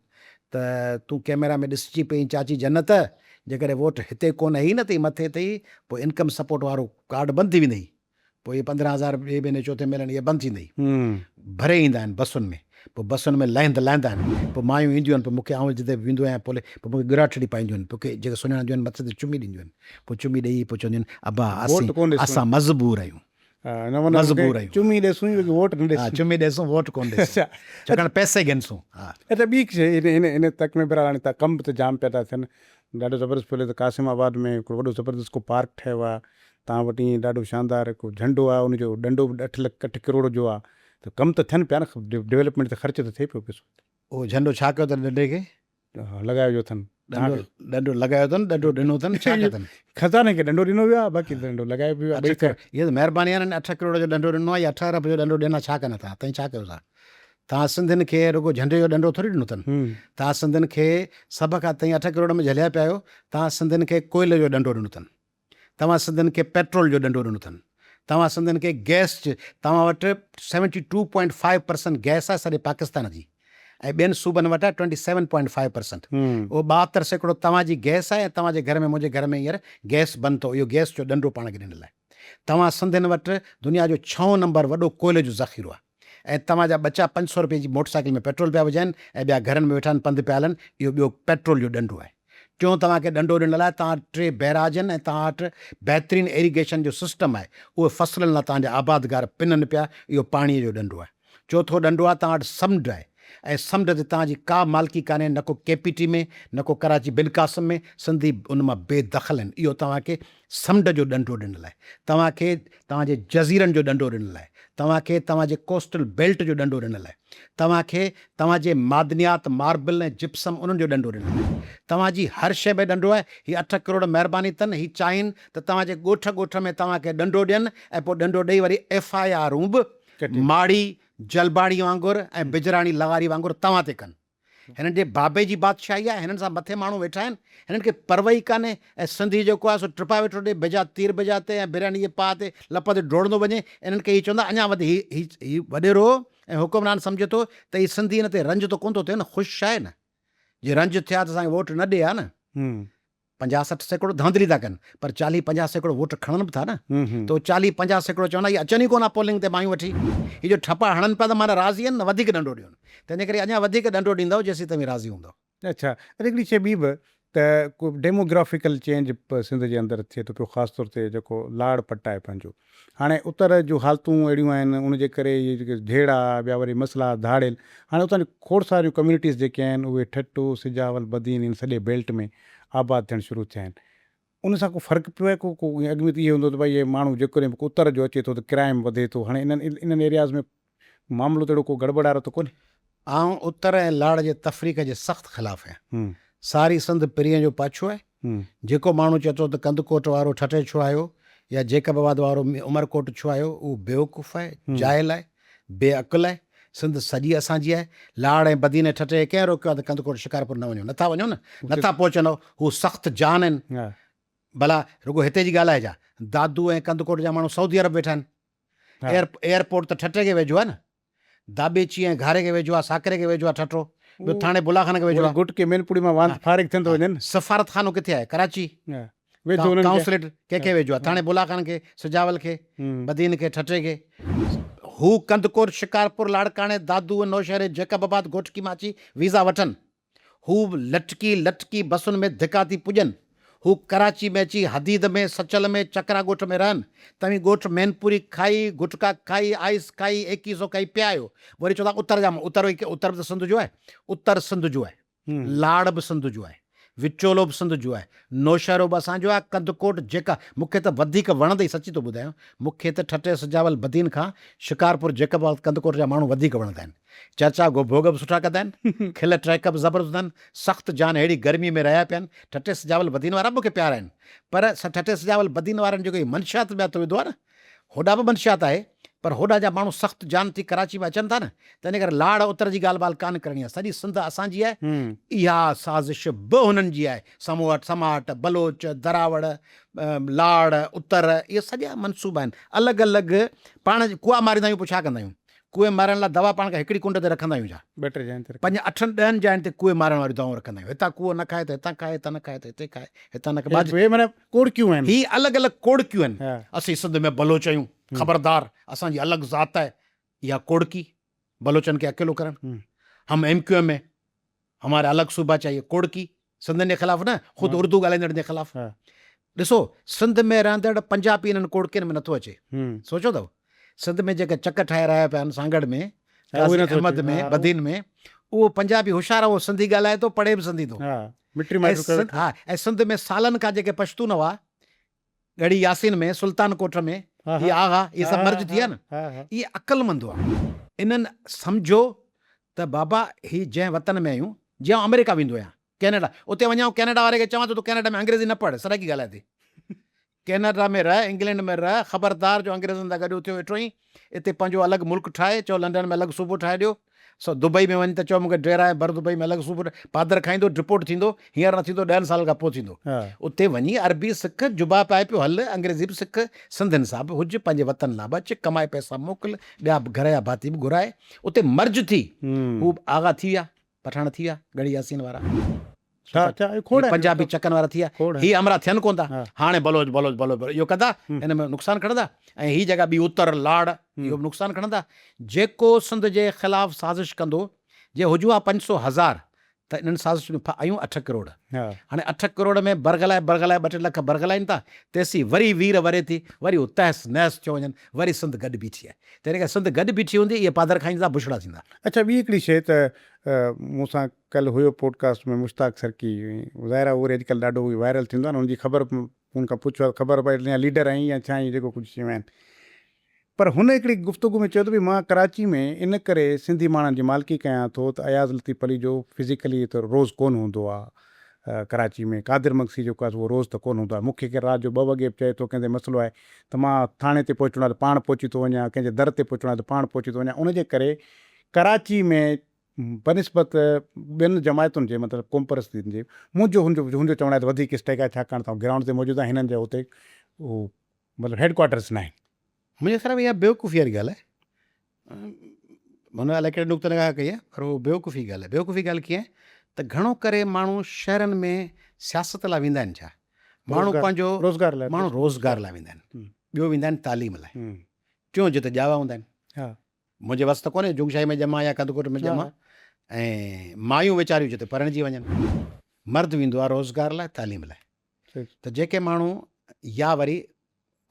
त तूं कैमरा में ॾिसिजी पई चाची जन्नत, जेकॾहिं वोट हिते कोन ई न अथई मथे अथई, पोइ इनकम सपोर्ट वारो कार्ड बंदि थी वेंदई। पोइ इहे 15,000 ॿिए महीने चौथे मिलनि, इहे बंदि थींदई। भरे ईंदा आहिनि बसुनि में, पोइ बसुनि में लहंदा आहिनि, पोइ मायूं ईंदियूं आहिनि, पोइ मूंखे आउं जिते वेंदो आहियां पोइ मूंखे गिराठड़ी पाईंदियूं आहिनि, पोइ जेके सुञाणंदियूं आहिनि मथे ते चुमी ॾींदियूं आहिनि, पोइ चुमी ॾेई पोइ चवंदियूं आहिनि अबा असां मजबूर आहियूं, मजबूर आहियूं, चुमी ॾेसूं वोट न ॾेसूं, चुमी ॾेसूं वोट कोन ॾेसूं, छाकाणि पैसे गिनसूं। अच्छा, ॿी शइ इन तक में बि हाणे त कम बि त जाम पिया था थियनि, ॾाढो ज़बरदस्तु। पहिले त कासिमाबाद में हिकिड़ो वॾो ज़बरदस्तु को पार्क ठहियो आहे, तव्हां वटि ईअं ॾाढो शानदार हिकु झंडो आहे, उनजो डंडो बि 8 करोड़ जो आहे। त कम त थियनि पिया न, डेवलपमेंट त ख़र्च त थिए पियो पैसो। उहो झंडो छा कयो अथनि? डंडे खे लॻायो जो अथनि, ॾंडो लॻायो अथनि, ॾंडो ॾिनो अथनि, छा कयो अथनि? खज़ाने खे ॾंडो ॾिनो वियो आहे, बाक़ी ॾंडो लॻाए पियो आहे। इहा त महिरबानी आहे न, 8 करोड़ जो ॾंडो ॾिनो आहे या 18 अरब जो ॾंडो ॾिना, छा कनि तव्हां? तव्हां छा कयो था? तव्हां सिंधियुनि खे रुॻो झंडे जो ॾंडो थोरी ॾिनो अथनि। तव्हां सिंधियुनि खे सभ खां ताईं 8 करोड़ में झलिया पिया आहियो। तव्हां सिंधियुनि खे कोयले जो ॾंडो ॾिनो अथनि, तव्हां सिंधियुनि खे पेट्रोल जो ॾंडो ॾिनो अथनि, तव्हां सिंधियुनि खे गैस, तव्हां वटि 72.5% गैस आहे सॼे पाकिस्तान जी, ऐं ॿियनि सूबनि वटि आहे 27.5%। उहो 72% तव्हांजी गैस आहे, ऐं तव्हांजे घर में, मुंहिंजे घर में हींअर गैस बंदि अथव। इहो गैस जो ॾंडो पाण खे ॾिनल आहे। तव्हां सिंधियुनि वटि दुनिया जो 6 नंबर वॾो कोयले जो ज़ख़ीरो आहे, ऐं तव्हांजा बच्चा 500 रुपए जी मोटरसाइकिल में पेट्रोल पिया विझाइनि ऐं ॿिया घरनि में वेठा आहिनि, पंधु पिया हलनि। इहो ॿियो पेट्रोल जो ॾंडो आहे। टियों तव्हांखे ॾंडो ॾिनल आहे, तव्हां 3 बैराज आहिनि ऐं तव्हां वटि बहितरीनु इरीगेशन जो सिस्टम आहे, उहे फसलनि लाइ तव्हांजा आबादगार पिननि पिया, इहो पाणीअ जो ॾंडो आहे। चौथो ॾंडो आहे, तव्हां वटि समुंड आहे, ऐं समुंड ते तव्हांजी का मालिकी कान्हे, न को KPT में, न को कराची बिलकासम में। सिंधी उन मां बेदख़ल आहिनि। इहो तव्हांखे समुंड जो ॾंडो ॾिनल आहे। तव्हांखे तव्हांजे जज़ीरनि जो ॾंडो ॾिनल आहे। तव्हांखे तव्हांजे कोस्टल बेल्ट जो ॾंडो ॾिनल आहे। तव्हांखे तव्हांजे मादनियात, मार्बल ऐं जिप्सम, उन्हनि जो ॾंडो ॾिनल आहे। तव्हांजी हर शइ में ॾंडो आहे। हीअ 8 करोड़ महिरबानी अथनि, हीअ चाहिनि त तव्हांजे ॻोठ ॻोठ में तव्हांखे ॾंडो ॾियनि, ऐं पोइ ॾंडो ॾेई वरी FIR बि माड़ी, जलबाड़ी वांगुरु ऐं बिजराणी लवारी वांगुरु तव्हां ते कनि। हिननि जे बाबे जी बादशाही आहे, हिननि सां मथे माण्हू वेठा आहिनि, हिननि खे परवई कान्हे। ऐं सिंधी जेको आहे सो ट्रिपा वेठो ॾे, बिजा तीर बिजा ते ऐं बिरयानी जे पाउ ते लप ते डोड़ंदो वञे। इन्हनि खे हीअ चवंदा अञा वधि, ही वॾेरो ऐं हुकुमरान सम्झे थो त हीअ सिंधी हिन ते रंज त कोन थो थिए न, ख़ुशि आहे न। जे रंज थिया त असांखे वोट न ॾे हा न। 50-60% धांधली था कनि, पर 40-50% वोट खणनि बि था न। तो 40-50% चवंदा इहे अचनि ई कोन पोलिंग ते मायूं वठी। हीअ जो ठपा हणनि पिया त माना राज़ी आहिनि न, वधीक ॾंडो ॾियो। तंहिंजे करे अञा वधीक ॾंडो ॾींदव जेसीं तव्हां राज़ी हूंदव। अच्छा, हिकिड़ी शइ ॿी बि त को डेमोग्राफिकल चेंज सिंध जे अंदरि थिए थो पियो, ख़ासि तौर ते जेको लाड़ पट आहे पंहिंजो। हाणे उतर जूं हालतूं अहिड़ियूं आहिनि, उनजे करे इहे जेके झेड़ा, ॿिया वरी मसला धाड़ेल। हाणे उतां जी खोड़ सारियूं कम्यूनिटीज़ जेके आहिनि, उहे ठट्टू, सिजावल, बदीन, इन सॼे बेल्ट में आबाद थियणु शुरू थिया आहिनि। उन सां को फ़र्क़ु पियो आहे? को अॻु में त इहो हूंदो त भई इहे माण्हू जेकॾहिं उतर जो अचे थो त क्राइम वधे थो। हाणे इन्हनि एरियाज़ में मामिलो त अहिड़ो को गड़बड़ारो त कोन्हे? आउं उतर ऐं लाड़ जे तफ़रीक़ जे सख़्तु ख़िलाफ़ु आहियां। सारी सिंध पिरीअ जो पाछो आहे। जेको माण्हू चए थो त कंदकोट वारो ठटे छो आयो या जेकबाबाद वारो उमरकोट छो आयो, उहो बेवकूफ़ आहे, जाहिल आहे, बेअक़ल आहे। सिंध सॼी असांजी आहे। लाड़ ऐं बदीन ठटे कंहिं रोकियो आहे त कंदकोट शिकारपुर न वञो? नथा वञो न, नथा पहुचंदव। हू सख़्तु जान आहिनि। भला रुॻो हिते जी ॻाल्हाइजा, दादू ऐं कंदकोट जा माण्हू सऊदी अरब वेठा आहिनि। एयरपोर्ट त ठटे खे वेझो आहे न, दाबेची ऐं घारे खे वेझो आहे, साकरे खे वेझो आहे ठटो, ॿियो थाणे बुलाखान खे वेझो आहे। गुट के मेनपुड़ी मां वांद फारिग थियनि थो वञनि। सफ़ारत खानो किथे आहे? कराची। काउंसलेट कंहिंखे वेझो आहे? थाणे बुलाखान खे, सिजावल खे, बदीन खे, ठटे खे। हू कंदकोट, शिकारपुर, लाड़काणे, दादू, नौशहरे, जेकबाबाद, गोठकी मां अची वीज़ा वठनि। हू लटकी बसुनि में धिका थी पुॼनि। हू कराची में अची हदीद में, सचल में, चकरा ॻोठ में रहनि। तव्हीं ॻोठ मैनपुरी खाई, गुटका खाई, आइस खाई, 2100 खाई पिया आहियो। वरी चवंदा उतर जा, उतर बि त सिंध जो आहे। उतर सिंध जो आहे, लाड़ बि सिंध जो आहे, विचोलो बि सिंध जो आहे, नौशहरो बि असांजो आहे। कंदकोट जेका मूंखे त वधीक वणंदई, सची थो ॿुधायां, मूंखे त ठटे सिजावल बदीन खां शिकारपुर, जेकबाबाद, कंदकोट जा माण्हू वधीक वणंदा आहिनि। चर्चा भोग बि सुठा कंदा आहिनि, खिल ट्रैक बि ज़बरदस्त आहिनि, सख़्तु जान, अहिड़ी गर्मी में रहिया पिया आहिनि। ठटे सिजावल बदीन वारा मूंखे प्यारा आहिनि, पर ठटे सिजावल बदीन वारनि जेको मंशियात ॿिया थो विधो आहे न, होॾा बि मंशियात आहे, पर होॾा जा माण्हू सख़्तु जान थी कराची में अचनि था न। तंहिंजे करे लाड़ उतर जी ॻाल्हि ॿाल्हि कान करणी आहे। सॼी सिंध असांजी आहे। इहा साज़िश बि हुननि जी आहे। समाट, बलोच, दरावड़, लाड़, उतर, इहे सॼा मनसूबा आहिनि। अलॻि अलॻि पाण कुआ मारींदा आहियूं, पोइ छा कंदा आहियूं? कुएं मारण लाइ दवा पाण खे हिकिड़ी कुंड ते रखंदा आहियूं छा? 2-3 जाइनि ते 5-8-10 जाइनि ते कुएं मारण वारियूं दवाऊं रखंदा आहियूं। हितां कूओ न खाए त हितां खाए, हितां न खाए त हिते खाए, हितां न खाए। माना कोड़कियूं आहिनि। ही अलॻि अलॻि कोड़कियूं आहिनि। असीं सिंध में बलोच आहियूं, ख़बरदार, असांजी अलॻि ज़ात आहे। इहा कोड़की बलोचनि खे अकेलो करनि। हम MQM में हमारा अलॻि सूबा चाहिए, कोड़की। सिंधियुनि जे ख़िलाफ़ु न, ख़ुदि उर्दू ॻाल्हाईंदड़ जे ख़िलाफ़ु। ॾिसो, सिंध में रहंदड़ पंजाबी इन्हनि कोड़कियुनि में नथो अचे। सोचो अथव, सिंध में जेके चक ठाहे रहिया पिया आहिनि सांगड़ में, अहमद में, बदीन में, उहो पंजाबी होशियार आहे, उहो सिंधी ॻाल्हाए थो, पढ़े बि सिंधी थो। हा, ऐं सिंध में सालनि खां जेके पश्तून हुआ, गढ़ी यासीन में, सुल्तानकोट में, इहे आगा, इहे सभु मर्ज थी विया न। इहे अक़लमंद हुआ। इन्हनि सम्झो त बाबा ही जंहिं वतन में आहियूं, जीअं अमेरिका वेंदो आहियां, कैनेडा उते वञा, कैनेडा वारे खे चवां तो कैनेडा में अंग्रेज़ी न पढ़, सराइकी ॻाल्हाए थी। कैनेडा में रह, इंग्लैंड में रह, ख़बरदार जो अंग्रेज़नि सां गॾु थियो वेठो ई, हिते पंहिंजो अलॻि मुल्क ठाहे, चओ लंडन में अलॻि सूबो ठाहे ॾियो, सो दुबई में वञी त चओ मूंखे डेराए भर दुबई में अलॻि सूबो, पादर खाईंदो, डिपोर्ट थींदो, हींअर न थींदो 10 साल खां पोइ थींदो। उते वञी अरबी सिख, जुबा पाए पियो हल, अंग्रेज़ी बि सिख, सिंधियुनि सां बि हुज, पंहिंजे वतन लाइ बि अच, कमाए पैसा मोकिल, ॿिया घर जा भाती बि घुराए, उते मर्ज थी हू आगा थी विया, पठाण थी विया, गड़ी यासीन वारा, पंजाबी चकनि वारा थी विया, ही अमरा थियनि कोन था, हाणे बलोच बलोच बलोच इहो कंदा, हिन में नुक़सानु खणंदा, ऐं ही जॻह ॿी उत्तर लाड़ इहो बि नुक़सानु खणंदा। जेको सिंध जे ख़िलाफ़ु साज़िश कंदो, जे हुजूं आहे 500,000 त इन्हनि साज़िश में आयूं 8 करोड़। हाणे 8 करोड़ में बरगलाए 2-3 लख बरगलाइनि था, तेसी वरी वीर वरे थी, वरी उहो तहस नहस थियो वञनि, वरी सिंध गॾु बीठी आहे। तंहिं करे सिंध गॾु बीठी हूंदी, इहे पादर खाईंदा, बुछड़ा थींदा। अच्छा, ॿी हिकिड़ी शइ त मूंसां कल्ह हुयो पॉडकास्ट में मुश्ताक सरकी, ज़ाहिर आहे उहो अॼुकल्ह ॾाढो वायरल थींदो आहे न, हुनजी ख़बर हुनखां पुछो ख़बर पए या लीडर आहीं या छा आहीं, जेको कुझु शयूं आहिनि। पर हुन हिकिड़ी गुफ़्तगू में चयो त भई मां कराची में इन करे सिंधी माण्हुनि जी मालिकी कयां थो त अयाज़ लतीफ़ अली जो फिज़िकली त रोज़ कोन हूंदो आहे कराची में, कादिर मक्सी जेको आहे उहो रोज़ त कोन हूंदो आहे, मूंखे केरु राति जो 2 वॻे चए थो कंहिंजे मसइलो आहे त मां थाणे ते पहुचणो आहे त पाण पहुची थो वञा, कंहिंजे दर ते पहुचणो आहे त पाण पहुची थो वञा। उनजे करे कराची में बनिस्बत ॿियनि जमायतुनि जे मतिलबु क़ौमपरस्तियुनि जे मुंहिंजो हुनजो चवणु आहे त वधीक स्टेक आहे, छाकाणि त ग्राउंड ते मौजूदु आहे, हिननि जा हुते उहो मतिलबु हेडक्वार्टर्स न आहिनि। मुंहिंजे ख़्याल में इहा बेवकूफ़ी वारी ॻाल्हि आहे, माना अलाए कहिड़े नुक़्ते निगाह कई आहे, पर उहो बेवकूफ़ी ॻाल्हि आहे। बेवकूफ़ी ॻाल्हि कीअं आहे त घणो करे माण्हू शहरनि में सियासत लाइ वेंदा आहिनि, छा माण्हू पंहिंजो रोज़गार लाइ, माण्हू रोज़गार लाइ वेंदा आहिनि, ॿियो वेंदा आहिनि तालीम लाइ, टियों जिते ॼावा हूंदा आहिनि। मुंहिंजे वस त कोन्हे जुगशाही में ॼमा या कदकोट में ॼमा, ऐं मायूं वीचारियूं जिते पढ़णजी वञनि, मर्द वेंदो आहे रोज़गार लाइ, तालीम लाइ। त जेके माण्हू या वरी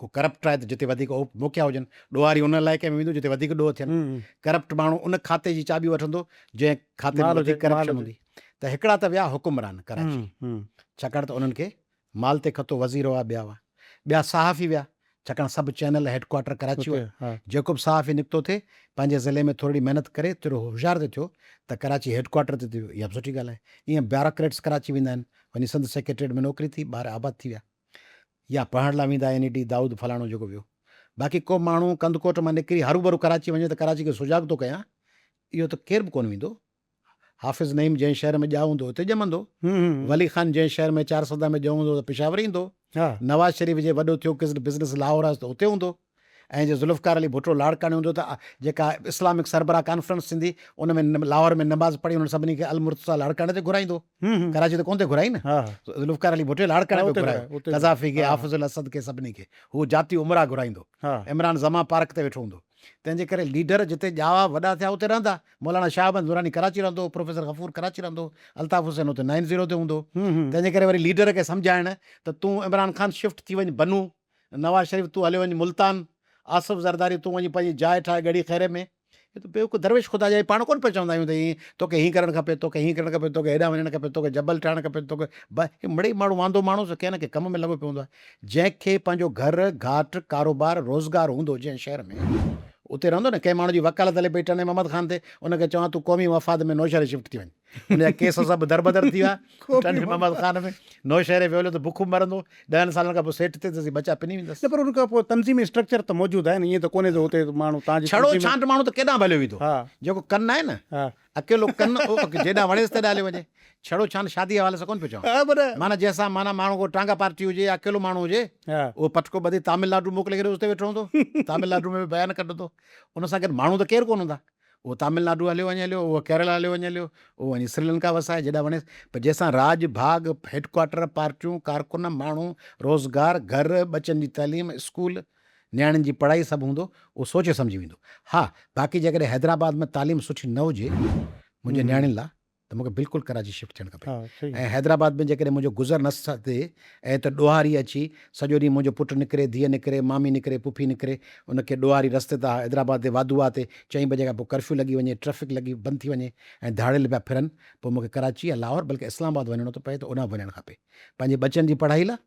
को करप्ट आहे त जिते वधीक मुखिया हुजनि, ॾोहारी उन इलाइक़े में वेंदो जिते वधीक ॾोह थियनि, करप्ट माण्हू उन खाते जी चाबी वठंदो जंहिं खाते में वधीक करप्शन हूंदी। त हिकिड़ा त विया हुकुमरान कराची, छाकाणि त उन्हनि खे माल ते खतो वज़ीर हुआ, ॿिया सहाफ़ी विया, छाकाणि सभु चैनल हेडक्वार्टर कराची हुआ। जेको बि सहाफ़ी निकितो थिए पंहिंजे ज़िले में थोरी महिनत करे थोरो होशियार ते थियो त कराची हेडक्वार्टर ते थियो, इहा बि सुठी ॻाल्हि आहे। ईअं ब्यूरोक्रेट्स कराची वेंदा आहिनि, वञी सिंध सेक्रेटरीट में नौकिरी थी, ॿार आबाद थी विया, या पढ़ण लाइ वेंदा NED दाऊद फलाणो जेको वियो। बाक़ी को माण्हू कंदकोट मां निकिरी हरू भरू कराची वञे त कराची खे सुजाॻ थो कयां, इहो त केर बि कोन वेंदो। हाफ़िज़ नईम जंहिं शहर में ॼाओ हूंदो हुते ॼमंदो, वली ख़ान जंहिं शहर में 4 सदा में ॼाओ हूंदो त पेशावर ईंदो, नवाज़ शरीफ़ जे वॾो थियो बिज़नेस लाहौर आहे त उते हूंदो, ऐं जे ज़ुल्फ़कार अली भुट्टो लाड़काने हूंदो त जेका इस्लामिक सरबराह कॉन्फ्रेंस थींदी उन में लाहौर में नमाज़ पढ़ी उन्हनि सभिनी खे अलमुर्तज़ा लाड़काने ते घुराईंदो। कराची त कोन ते घुराई न, ज़ुल्फ़कार अली भुट्टे लाड़काने पे घुरायो, क़ज़ाफ़ी खे, हाफ़िज़ुल असद खे, सभिनी खे। हू जाती उमरा घुराईंदो, इमरान ज़मा पार्क ते वेठो हूंदो। तंहिंजे करे लीडर जिते ॼावा वॾा थिया उते रहंदा। मौलाना शाहबंद दुरानी कराची रहंदो, प्रोफेसर गफ़ूर कराची रहंदो, अल्ताफ़ हुसैन उते 90 ते हूंदो। तंहिंजे करे वरी लीडर खे सम्झाइण त तूं इमरान ख़ान शिफ्ट थी वञ बनू, नवाज़ शरीफ़ तूं हलियो वञ मुल्तान, आसिफ़ ज़रदारी तूं वञी पंहिंजी जाइ ठाहे गड़ी खैरे में। बेवकूफ़ दरवेश ख़ुदा जा पाण कोन पिया चवंदा आहियूं त हीअं तोखे हीअं करणु खपे, तोखे हीअं करणु खपे, तोखे हेॾां वञणु खपे, तोखे जबल ठाहिणु खपे, तोखे मिड़ेई माण्हू वांदो माण्हू कंहिं न कंहिं कम में लॻो पियो हूंदो आहे। जंहिंखे पंहिंजो घर घाट कारोबार रोज़गार हूंदो जंहिं शहर में, उते रहंदो न। कंहिं माण्हू जी वकालत हले पई टने मोहम्मद ख़ान ते, उनखे चवां तूं क़ौमी मफ़ाद में नौशहरे शिफ्ट थी वञ, उनजा केस सभु दरबदर थी विया। टने मोहम्मद ख़ान में नौशहरे वियो त बुख मरंदो, 10 सालनि खां पोइ सेठ थिएसि, बचा पिनी वेंदसि। पर उनखां पोइ तनज़ीमी स्ट्रक्चर त मौजूदु आहे न, ईअं त कोन्हे त हुते माण्हू तव्हांजी छड़ो छांट माण्हू त केॾां भलियो वेंदो, जेको कन आहे न अकेलो कन जेॾां वणेसि तेॾां हले वञे। छड़ो छांट शादी हवाले सां कोन पियो चवां, माना जंहिंसां माना माण्हू को टांगा पार्टी हुजे या अकेलो माण्हू हुजे, उहो पटको ॿधी तमिलनाडु मोकिले करे उते वेठो हूंदो, तमिलनाडु में बयानु कढंदो। उन सां गॾु माण्हू त केरु कोन हूंदा, उहो तमिलनाडु हलियो वञे हलियो, उहो केरला हलियो वञे हलियो, उहो वञी श्रीलंका वसाए जेॾां वणेसि। पर जंहिंसां राज भाग हेडक्वार्टर पार्टियूं कारकुन माण्हू रोज़गार घर बचनि जी तालीम स्कूल नियाणियुनि जी पढ़ाई सभु हूंदो, उहो सोचे सम्झी वेंदो। हा बाक़ी जेकॾहिं हैदराबाद में तालीम सुठी न हुजे मुंहिंजे नियाणियुनि लाइ त मूंखे बिल्कुलु कराची शिफ्ट थियणु खपे। ऐं हैदराबाद में जेकॾहिं मुंहिंजो गुज़र न थिए ऐं त ॾोहारी अची सॼो ॾींहुं मुंहिंजो पुटु निकिरे, धीअ निकिरे, मामी निकिरे, पुफी निकिरे, उनखे ॾोहारी रस्ते तां हैदराबाद ते वाधूआ ते 4 बजे खां पोइ कर्फ्यू लॻी वञे, ट्रैफिक लॻी बंदि थी वञे ऐं धाड़ियल पिया फिरनि, पोइ मूंखे कराची या लाहौर बल्कि इस्लामाबाद वञिणो थो पए त उन वञणु खपे। पंहिंजे बचनि जी पढ़ाई लाइ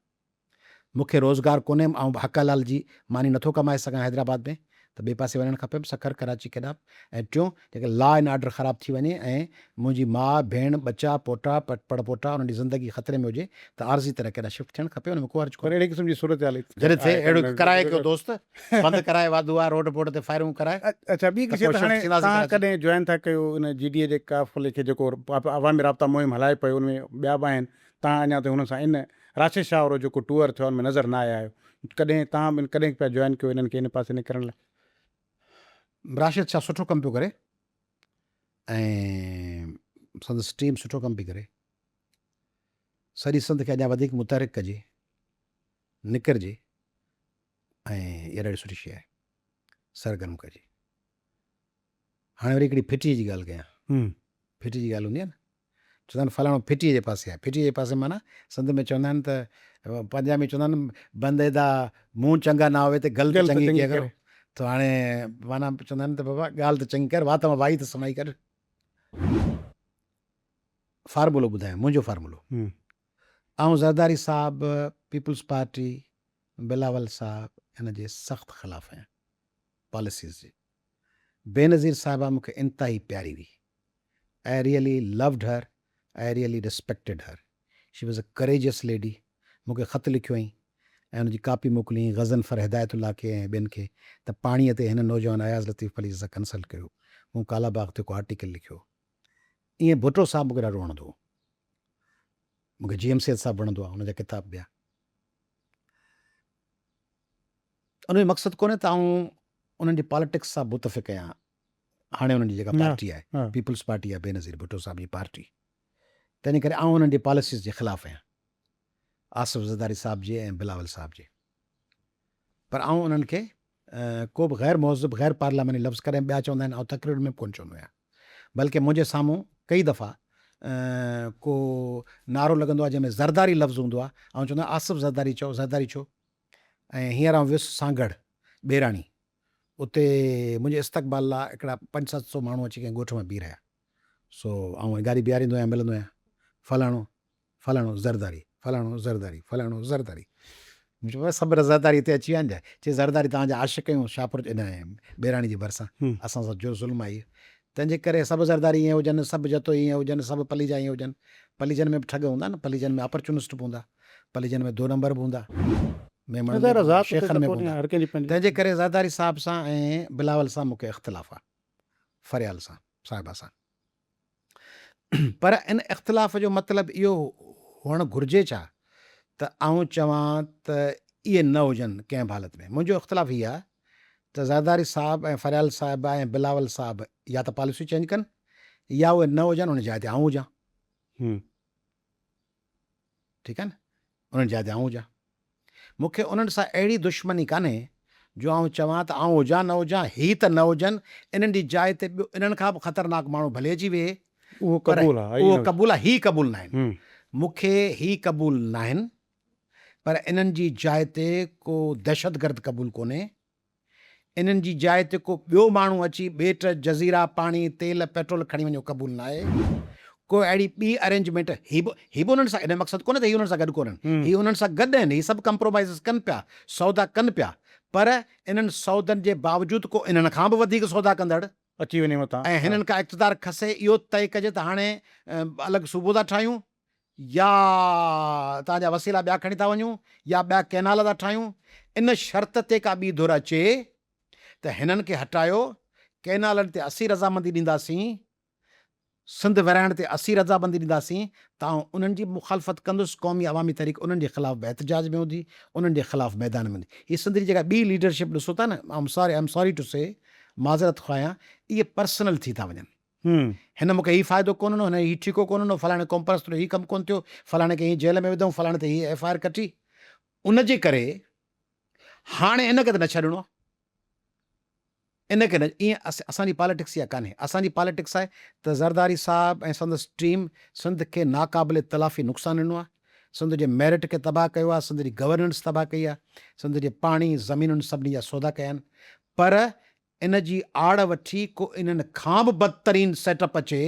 मूंखे रोज़गार कोन्हे, ऐं हक हलाल जी मानी नथो कमाए सघां हैदराबाद में, त ॿिए पासे वञणु खपे सखर कराची केॾांहुं। ऐं टियों, जेके लॉ एंड ऑर्डर ख़राबु थी वञे ऐं मुंहिंजी माउ भेण बचा पोटा पड़पोटा उन्हनि जी ज़िंदगी ख़तरे में हुजे त आर्ज़ी तरह केॾांहुं शिफ्ट थियणु खपे, हुन में को अर्ज़ु पर कोन्हे। अहिड़े क़िस्म जी सूरत हाल जॾहिं थिए अहिड़ो कराए कयो दोस्त, बंदि कराए वाधू आहे, रोड बोड ते फायरिंग कराए। अच्छा, ॿी त किसी पोइ त हाणे शिफ्ट थींदासीं तव्हां कराची। कॾहिं जॉइन था कयो इन GDA जे काफ़िले खे जेको अवामी राब्ता मुहिम हलाए पियो, उन में ॿिया बि आहिनि, तव्हां अञा ताईं हुन सां इन राशिद शाह वारो जेको टूअर थियो उन में नज़र न आया आहियो, कॾहिं तव्हां बि कॾहिं पिया जॉइन कयो इन्हनि खे इन पासे निकिरण लाइ? राशिद शाह सुठो कमु पियो करे ऐं संदसि टीम सुठो कमु पई करे। सॼी संद खे अञा वधीक मुतहरिक कजे, निकिरजे ऐं इहा ॾाढी सुठी शइ आहे, सरगर्म कजे। हाणे वरी हिकिड़ी फिटीअ जी ॻाल्हि कयां। फिटी जी ॻाल्हि हूंदी आहे न, चवंदा आहिनि फलाणो फिटीअ जे पासे आहे। फिटीअ जे पासे माना संद में चवंदा आहिनि त पंजाबी में चवंदा आहिनि बंदे दा मुंहुं चङा ना हुए त गलि चङी चङी कयो। करे। त हाणे माना चवंदा आहिनि त बाबा ॻाल्हि त चङी कर, वात मां वाई त समाई कर। फार्मूलो ॿुधायां, मुंहिंजो फार्मूलो। ऐं ज़रदारी साहब, पीपल्स पार्टी, बिलावल साहब हिन जे सख़्तु ख़िलाफ़ु आहियां पॉलिसीज़ जे। बेनज़ीर साहिबा मूंखे इंतिहाई प्यारी हुई। आई really loved her, I really respected her. She was a courageous lady. मूंखे ख़त लिखियो हुई ऐं हुनजी कापी मोकिली ग़ज़नफ़र हिदायतुल्ला खे ऐं ॿियनि खे त पाणीअ ते हिन नौजवान अयाज़ लतीफ़ फलीज़ सां कंसल्ट कयो। मूं कालाबाग ते को आर्टिकल लिखियो। ईअं भुट्टो साहब मूंखे ॾाढो वणंदो हो। मूंखे GM सैद साहब वणंदो आहे, हुनजा किताब ॿिया। उनजो मक़सदु कोन्हे त आऊं उन्हनि जी पॉलिटिक्स सां मुतफ़िक़ आहियां। हाणे उन्हनि जी जेका पार्टी आहे पीपल्स पार्टी आहे, बेनज़ीर भुट्टो साहब जी पार्टी, तंहिंजे करे आऊं उन्हनि जी पॉलिसीज़ जे ख़िलाफ़ु आहियां, आसिफ़ ज़रदारी साहब जे ऐं बिलावल साहब जे। पर आऊं उन्हनि खे को बि ग़ैर महज़ब ग़ैर पार्लियामानी लफ़्ज़ कॾहिं ॿिया चवंदा आहिनि, ऐं तक़रीर में कोन चवंदो आहियां। बल्कि मुंहिंजे साम्हूं कई दफ़ा को नारो लॻंदो आहे जंहिंमें ज़रदारी लफ़्ज़ हूंदो आहे, ऐं चवंदो आहे आसिफ़ ज़रदारी चओ, ज़रदारी छो। ऐं हींअर आउं वियुसि सांगड़ ॿेराणी, उते मुंहिंजे इस्तक़बाल लाइ हिकिड़ा 500-700 माण्हू अची कंहिं ॻोठ में बीह रहिया। सो आउं गाॾी बीहारींदो आहियां, मिलंदो आहियां, फलाणो फलाणो ज़रदारी, फलाणो ज़रदारी, फलाणो ज़रदारी। मुंहिंजो सभु ज़रदारी हिते अची विया आहिनि, चए ज़रदारी तव्हांजा आशिक़ आहियूं शाहपुर इन ॿेराणी जे भरिसां, असां सां जो ज़ुल्म आई। तंहिंजे करे सभु ज़रदारी ईअं हुजनि, सभु जतो ईअं हुजनि, सभु पलीजा ईअं हुजनि। पलीजनि में बि ठग हूंदा न, पलीजनि में अपॉर्चुनिस्ट बि हूंदा, पलीजनि में 2 नंबर बि हूंदा, शेखनि में बि हूंदा। तंहिंजे करे ज़रदारी साहब सां ऐं बिलावल सां मूंखे इख़्तिलाफ़ु आहे, फ़रियाल सां साहिबा सां। पर इन इख़्तिलाफ़ जो मतिलबु इहो हुअणु घुरिजे छा त आऊं चवां त इहे न हुजनि कंहिं बि हालत में। मुंहिंजो इख़्तिलाफ़ु इहा आहे त ज़रदारी साहब ऐं फ़रियाल साहिब ऐं बिलावल साहब या त पॉलिसी चेंज कनि या उहे न हुजनि, उन जाइ ते आऊं हुजां। ठीकु आहे न, उन्हनि जाइ ते आऊं हुजां। मूंखे उन्हनि सां अहिड़ी दुश्मनी कान्हे जो आऊं चवां त आऊं हुजां न हुजां, ही त न हुजनि, इन्हनि जी जाइ ते ॿियो इन्हनि खां बि ख़तरनाक माण्हू भले अची वेहे, उहो क़बूल आहे, ही क़बूल न आहिनि। मूंखे ही क़बूल न आहिनि, पर इन्हनि जी जाइ ते को दहशतगर्द क़बूल कोन्हे। इन्हनि जी जाइ ते को ॿियो माण्हू अची ॿेट जज़ीरा पाणी तेल पेट्रोल खणी वञो क़बूल न आहे। को अहिड़ी ॿी अरेंजमेंट ही बि उन्हनि सां, इन मक़सदु कोन्हे त ही उन्हनि सां गॾु कोन्हनि, ही उन्हनि सां गॾु आहिनि, ही सभु कंप्रोमाइज़ कनि पिया, सौदा कनि पिया, पर इन्हनि सौदनि जे बावजूदि को इन्हनि खां बि वधीक सौदा कंदड़ अची वञे मथां ऐं हिननि खां इक़्तिदार खसे, इहो तय कजे त हाणे अलॻि सूबो था ठाहियूं या तव्हांजा वसीला ॿिया खणी था वञूं या ॿिया कैनाल था ठाहियूं। इन शर्त ते का ॿी धुर अचे त हिननि खे हटायो, कैनालनि ते असीं रज़ामंदी ॾींदासीं, सिंध विराइण ते असीं रज़ामंदी ॾींदासीं, त आउं उन्हनि जी मुखालफ़त कंदुसि। क़ौमी अवामी तहरीक उन्हनि जे ख़िलाफ़ बि एहतजाज में हूंदी, उन्हनि जे ख़िलाफ़ मैदान में हूंदी। हीअ सिंध जी जेका ॿी लीडरशिप ॾिसो था न, आई एम सॉरी टू से, माज़रत ख़्वाहियां, इहे पर्सनल थी था वञनि। हिन मूंखे हीउ फ़ाइदो कोन ॾिनो, हिन हीउ ठीको कोन ॾिनो, फलाणे कॉम्परस हीउ कमु कोन थियो, फलाणे खे हीअ जेल में विधऊं, फलाणे ते हीअ FIR कटी। उनजे करे हाणे इनखे त न छॾिणो, इनखे न, ईअं असांजी पॉलिटिक्स इहा कान्हे। असांजी पॉलिटिक्स आहे त ज़रदारी साहब ऐं संदसि टीम सिंध खे नाक़ाबिले तलाफ़ी नुक़सानु ॾिनो आहे, सिंध जे मेरिट खे तबाह कयो आहे, सिंध जी गवर्नेंस तबाह कई आहे, सिंध जे पाणी ज़मीनुनि सभिनी जा सौदा कया आहिनि। पर इन जी आड़ वठी को इन्हनि खां बि बदतरीन सेटअप अचे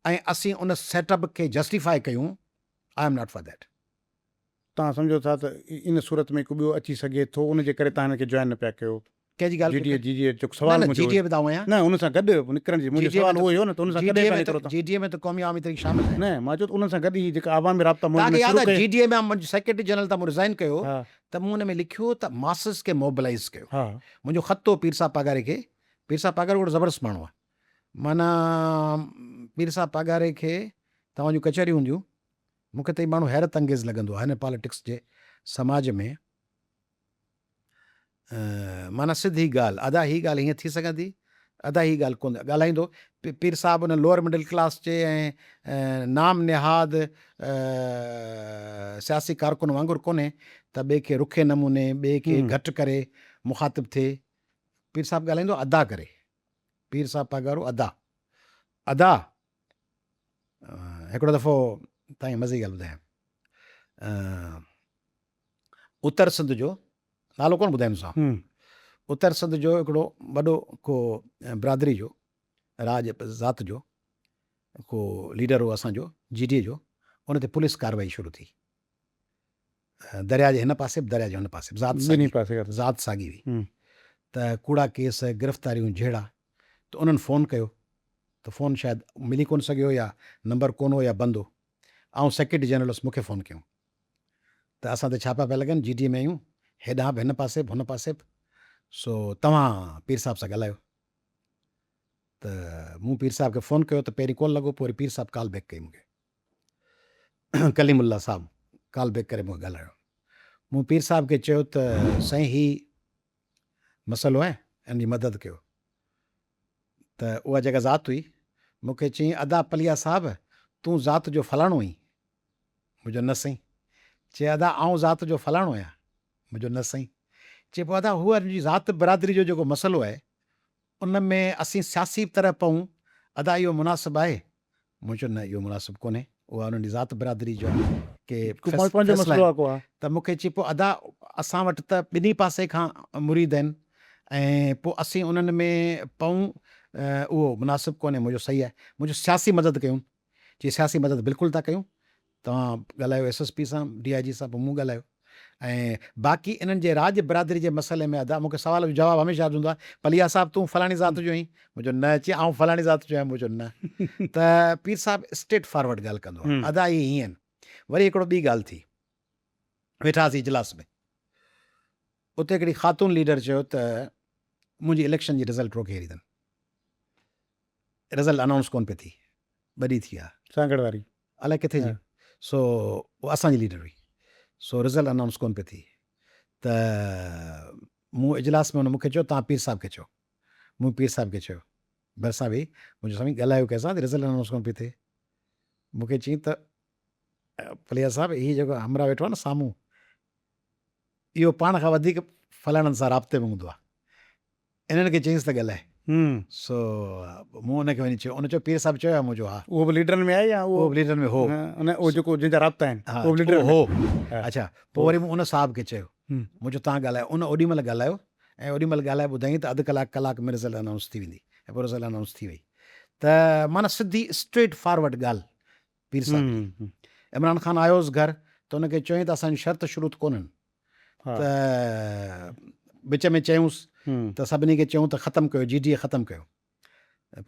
ऐं असीं उन सेटअप खे जस्टिफाई कयूं, I am not for that. तव्हां सम्झो था त इन सूरत में को ॿियो अची सघे थो, उनजे करे तव्हां हिनखे जॉइन न पिया कयो? कंहिंजी ॻाल्हि GDA जो न सुवाल न मुंहिंजो GDA में था आहियां न उन सां गॾु निकिरण जी मुंहिंजो GDA में सुवाल उहो ई हो न त उन सां कॾहिं GDA कान में निकिरो त GDA में त क़ौमी आवामी तहरीक शामिल आहे। न मां चयो त उन सां गॾु ई जेका आवामी राब्ता मुल्क तव्हांखे में यादि शुरू आहे कयो GDA में मुंहिंजो सेक्रेटरी जनरल त मूं रिज़ाइन कयो हा त मूं हुन में लिखियो त मासिस खे मोबिलाइज़ कयो। हा मुंहिंजो ख़त हो पीर साहब पागारे खे। पीर साहब पागारे हिकिड़ो ज़बरदस्त माण्हू आहे। माना पीर साहब पागारे खे तव्हांजूं कचहरियूं हूंदियूं मूंखे त ई माण्हू हैरत अंगेज़ लॻंदो आहे हिन पॉलिटिक्स जे समाज में। माना सिधी ॻाल्हि अदा ही ॻाल्हि हीअं थी सघंदी अदा ही ॻाल्हि कोन ॻाल्हाईंदो पीर साहब हुन लोअर मिडिल क्लास जे ऐं नाम निहाद सियासी कारकुन वांगुरु कोन्हे त ॿिए खे रुखे नमूने ॿिए खे घटि करे मुखातिब थिए। पीर साहब ॻाल्हाईंदो अदा करे। पीर साहब पागारो अदा अदा हिकिड़ो दफ़ो तव्हांखे मज़े जी ॻाल्हि ॿुधायां। उत्तर सिंध जो नालो कोन ॿुधाईंदोसांव। उत्तर सिंध जो हिकिड़ो वॾो को बिरादरी जो राज ज़ात जो को लीडर हो असांजो GDA जो उन ते पुलिस कार्रवाई शुरू थी। दरिया जे हिन पासे दरिया जे हुन पासे ज़ात साॻी हुई त कूड़ा केस गिरफ़्तारियूं जहिड़ा त उन्हनि फ़ोन कयो त फ़ोन शायदि मिली कोन सघियो या नंबर कोन हो या बंदि हो। ऐं सेक्रेटरी जनरल मूंखे फ़ोन कयूं त असां ते छापा पिया लॻनि GDA में आहियूं हेॾां बि हिन पासे बि हुन पासे बि सो तव्हां पीर साहब सां ॻाल्हायो। त मूं पीर साहब खे फ़ोन कयो त पहिरीं कोन लॻो पोइ वरी पीर साहब कॉल बैक कई मूंखे कलीमुल्ला साहब कॉल बैक करे मूंखे ॻाल्हायो। मूं पीर साहब खे चयो त साईं ही मसइलो आहे इन जी मदद कयो। त उहा जेका ज़ात हुई मूंखे चयईं अदा पलिया साहब तूं ज़ात जो फलाणो आहीं। मुंहिंजो न साईं। चए अदा आउं ज़ात जो फलाणो आहियां। मुंहिंजो न साईं। चए पोइ अदा हूअ ज़ात बिरादरी जो जेको मसइलो आहे उन में असीं सियासी तरह पऊं अदा इहो मुनासिबु आहे। मूं चयो न इहो मुनासिबु कोन्हे उहा उन्हनि जी ज़ात बिरादरी जो के त मूंखे चए पोइ अदा असां वटि त ॿिन्ही पासे खां मुरीद आहिनि ऐं पोइ असीं उन्हनि में पऊं उहो मुनासिबु कोन्हे। मुंहिंजो सही आहे। मुंहिंजो सियासी मदद कयूं। चई सियासी मदद बिल्कुलु था कयूं। तव्हां ॻाल्हायो SSP सां DIG सां पोइ मूं ॻाल्हायो ऐं बाक़ी इन्हनि जे राज बिरादरी जे मसइले में अदा मूंखे सवाल जो जवाबु हमेशह यादि हूंदो आहे पलिया साहब तूं फलाणी ज़ात जो आहीं। मुंहिंजो न। चई आउं फलाणी ज़ात जो आहियां। मुंहिंजो न। त पीर साहब स्ट्रेट फॉरवर्ड ॻाल्हि कंदो आहे। अदा इहे हीअं आहिनि। वरी हिकिड़ो ॿी ॻाल्हि थी वेठासीं इजलास में उते हिकिड़ी ख़ातून लीडर चयो त मुंहिंजी इलेक्शन जी रिज़ल्ट रोके छॾी अथनि। रिज़ल्ट अनाउंस कोन पई थी वॾी थी आहे सांगड़ वारी अलाए किथे जी सो उहा असांजी लीडर हुई सो रिज़ल्ट अनाउंस कोन पई थी त मूं इजलास में हुन मूंखे चयो तव्हां पीर साहब खे चयो। मूं पीर साहब खे चयो भरिसां वेही मुंहिंजो साईं ॻाल्हायो कंहिंसां त रिज़ल्ट अनाउंस कोन पई थिए। मूंखे चई त पलिया साहब हीअ जेको हमरा वेठो आहे न साम्हूं इहो पाण खां वधीक फलाणनि सां राब्ते में हूंदो आहे। इन्हनि खे चईंसि त ॻाल्हाए। सो मूं हुनखे वञी चयो उन चयो पीर साहब चयो आहे मुंहिंजो हा उहो बि लीडरनि में आहे या उहो बि लीडर में हो उहो जेको जंहिंजा राब्ता आहिनि हा उहो बि लीडर हो हा। अच्छा पोइ वरी मूं उन साहब खे चयो मुंहिंजो तव्हां ॻाल्हायो उन ओॾीमहिल ॻाल्हायो ऐं ओॾीमहिल ॻाल्हाए ॿुधाईं त अधु कलाक में रिज़ल्ट अनाउंस थी वेंदी ऐं पोइ रिज़ल्ट अनाउंस थी वई। त माना सिधी स्ट्रेट फॉरवर्ड ॻाल्हि पीर साहब। इमरान ख़ान आयोसि घर त हुनखे चयईं त असांजी शर्त शुरूत कोन्हनि त विच में चयूंसि त सभिनी खे चयूं त ख़तमु कयो GDA ख़तमु कयो।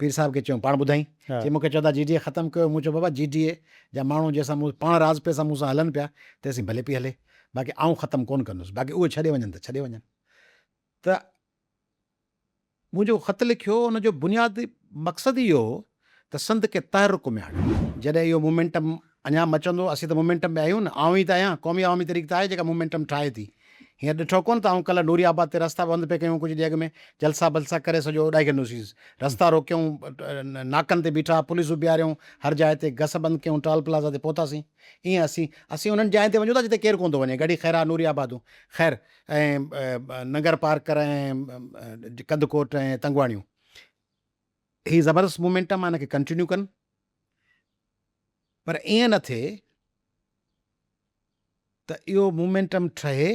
पीर साहब खे चयूं पाण ॿुधाई चई मूंखे चवंदा GDA ख़तमु कयो। मूं चयो बाबा GDA जा माण्हू जंहिंसां मूं पाण राज़ पैसा मूं सां हलनि पिया तेसीं भले पई हले बाक़ी आउं ख़तमु कोन कंदुसि बाक़ी उहे छॾे वञनि त छॾे वञनि। त मुंहिंजो ख़त लिखियो हुनजो बुनियादी मक़सदु इहो त सिंध खे तहरुक में आणियो। जॾहिं इहो मोमेंटम अञा मचंदो असीं त मोमेंटम में आहियूं न आऊं ई त आहियां क़ौमी अवामी तहरीक त आहे जेका मोमेंटम ठाहे थी। हीअं ॾिठो कोन त आऊं कल्ह नूरियाबाद ते रस्ता बंदि पे कयूं कुझु ॾींहं अॻु में जलसा बलसा करे सॼो उॾाए छॾियोसीं रस्ता रोकियऊं नाकनि ते बीठा पुलिसूं बीहारियऊं हर जाइ ते गस बंदि कयूं टॉल प्लाज़ा ते पहुतासीं। ईअं असीं उन्हनि जाइ ते वञूं था जिते केरु कोन थो वञे गड़ी ख़ैरा नूरियाबादूं ख़ैर ऐं नगर पार्कर ऐं कंदकोट ऐं तंगवाणियूं हीअ ज़बरदस्त मोमेंटम आहे हिनखे कंटिन्यू कनि पर ईअं न थिए त इहो मोमेंटम ठहे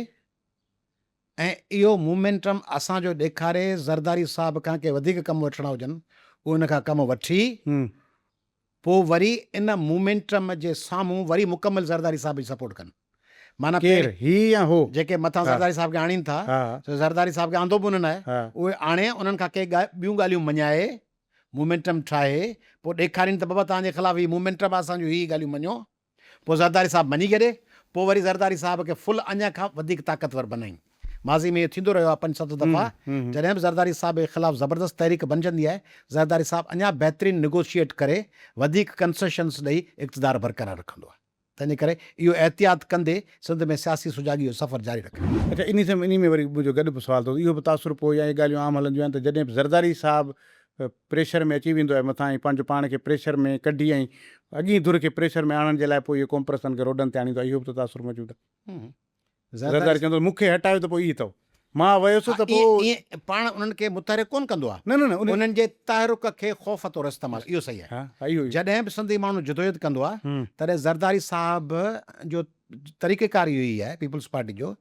ऐं इहो मोमेंटम असांजो ॾेखारे ज़रदारी साहब खां के वधीक कमु वठिणा हुजनि उहो हिन खां कमु वठी पोइ वरी इन मोमेंटम जे साम्हूं वरी मुकमल ज़रदारी साहब जी सपोर्ट कनि। माना केरु ही या हो? जेके मथां ज़रदारी साहिब खे आणीनि था, हा ज़रदारी साहिब खे आंदो बि उन्हनि आहे, हा उहे आणे उन्हनि खां के ॿियूं ॻाल्हियूं मञाए, मोमेंटम ठाहे, पोइ ॾेखारीनि त बाबा तव्हांजे ख़िलाफ़ु ही मोमेंटम आहे, असांजो ही ॻाल्हियूं मञो, पोइ ज़रदारी साहिब मञी करे पोइ वरी ज़रदारी साहिब खे फुल अञा खां वधीक ताक़तवर बनाईं। माज़ी में इहो थींदो रहियो आहे 5-7 दफ़ा। जॾहिं बि ज़रदारी साहिब जे ख़िलाफ़ु ज़बरदस्त तहरीक बणजंदी आहे, ज़रदारी साहिब अञा बहितरीनु निगोशिएट करे वधीक कंसेशन्स ॾेई इक़्तिदार बरक़रार रखंदो आहे। तंहिंजे करे इहो एहतियात कंदे सिंध में सियासी सुजाॻी जो सफ़र जारी रखे। अच्छा, इन में वरी मुंहिंजो गॾु बि सुवाल अथव, इहो बि तासुर पोइ या इहे ॻाल्हियूं आम हलंदियूं आहिनि त जॾहिं बि ज़रदारी साहिबु प्रेशर में अची वेंदो आहे मथां, ऐं पंहिंजो पाण खे प्रेशर में कढी ऐं अॻी धुर खे प्रेशर में आणण जे लाइ पोइ इहो कॉम्प्रेसन खे रोडनि ते आणींदो आहे, इहो बि त तासुर मौजूदु आहे। ज़रदारी चवंदो मूंखे हटायो त पोइ इहो अथव, मां वियुसि त पोइ ईअं पाण उन्हनि खे मुतहरिक कोन कंदो आहे, न न न उन्हनि जे तहरुक खे ख़ौफ़ तौरु इस्तेमालु, इहो सही आहे। हा इहो जॾहिं बि सिंधी माण्हू जदोजहद कंदो आहे तॾहिं ज़रदारी साहिब जो तरीक़ेकार इहो ई आहे पीपल्स पार्टी जो,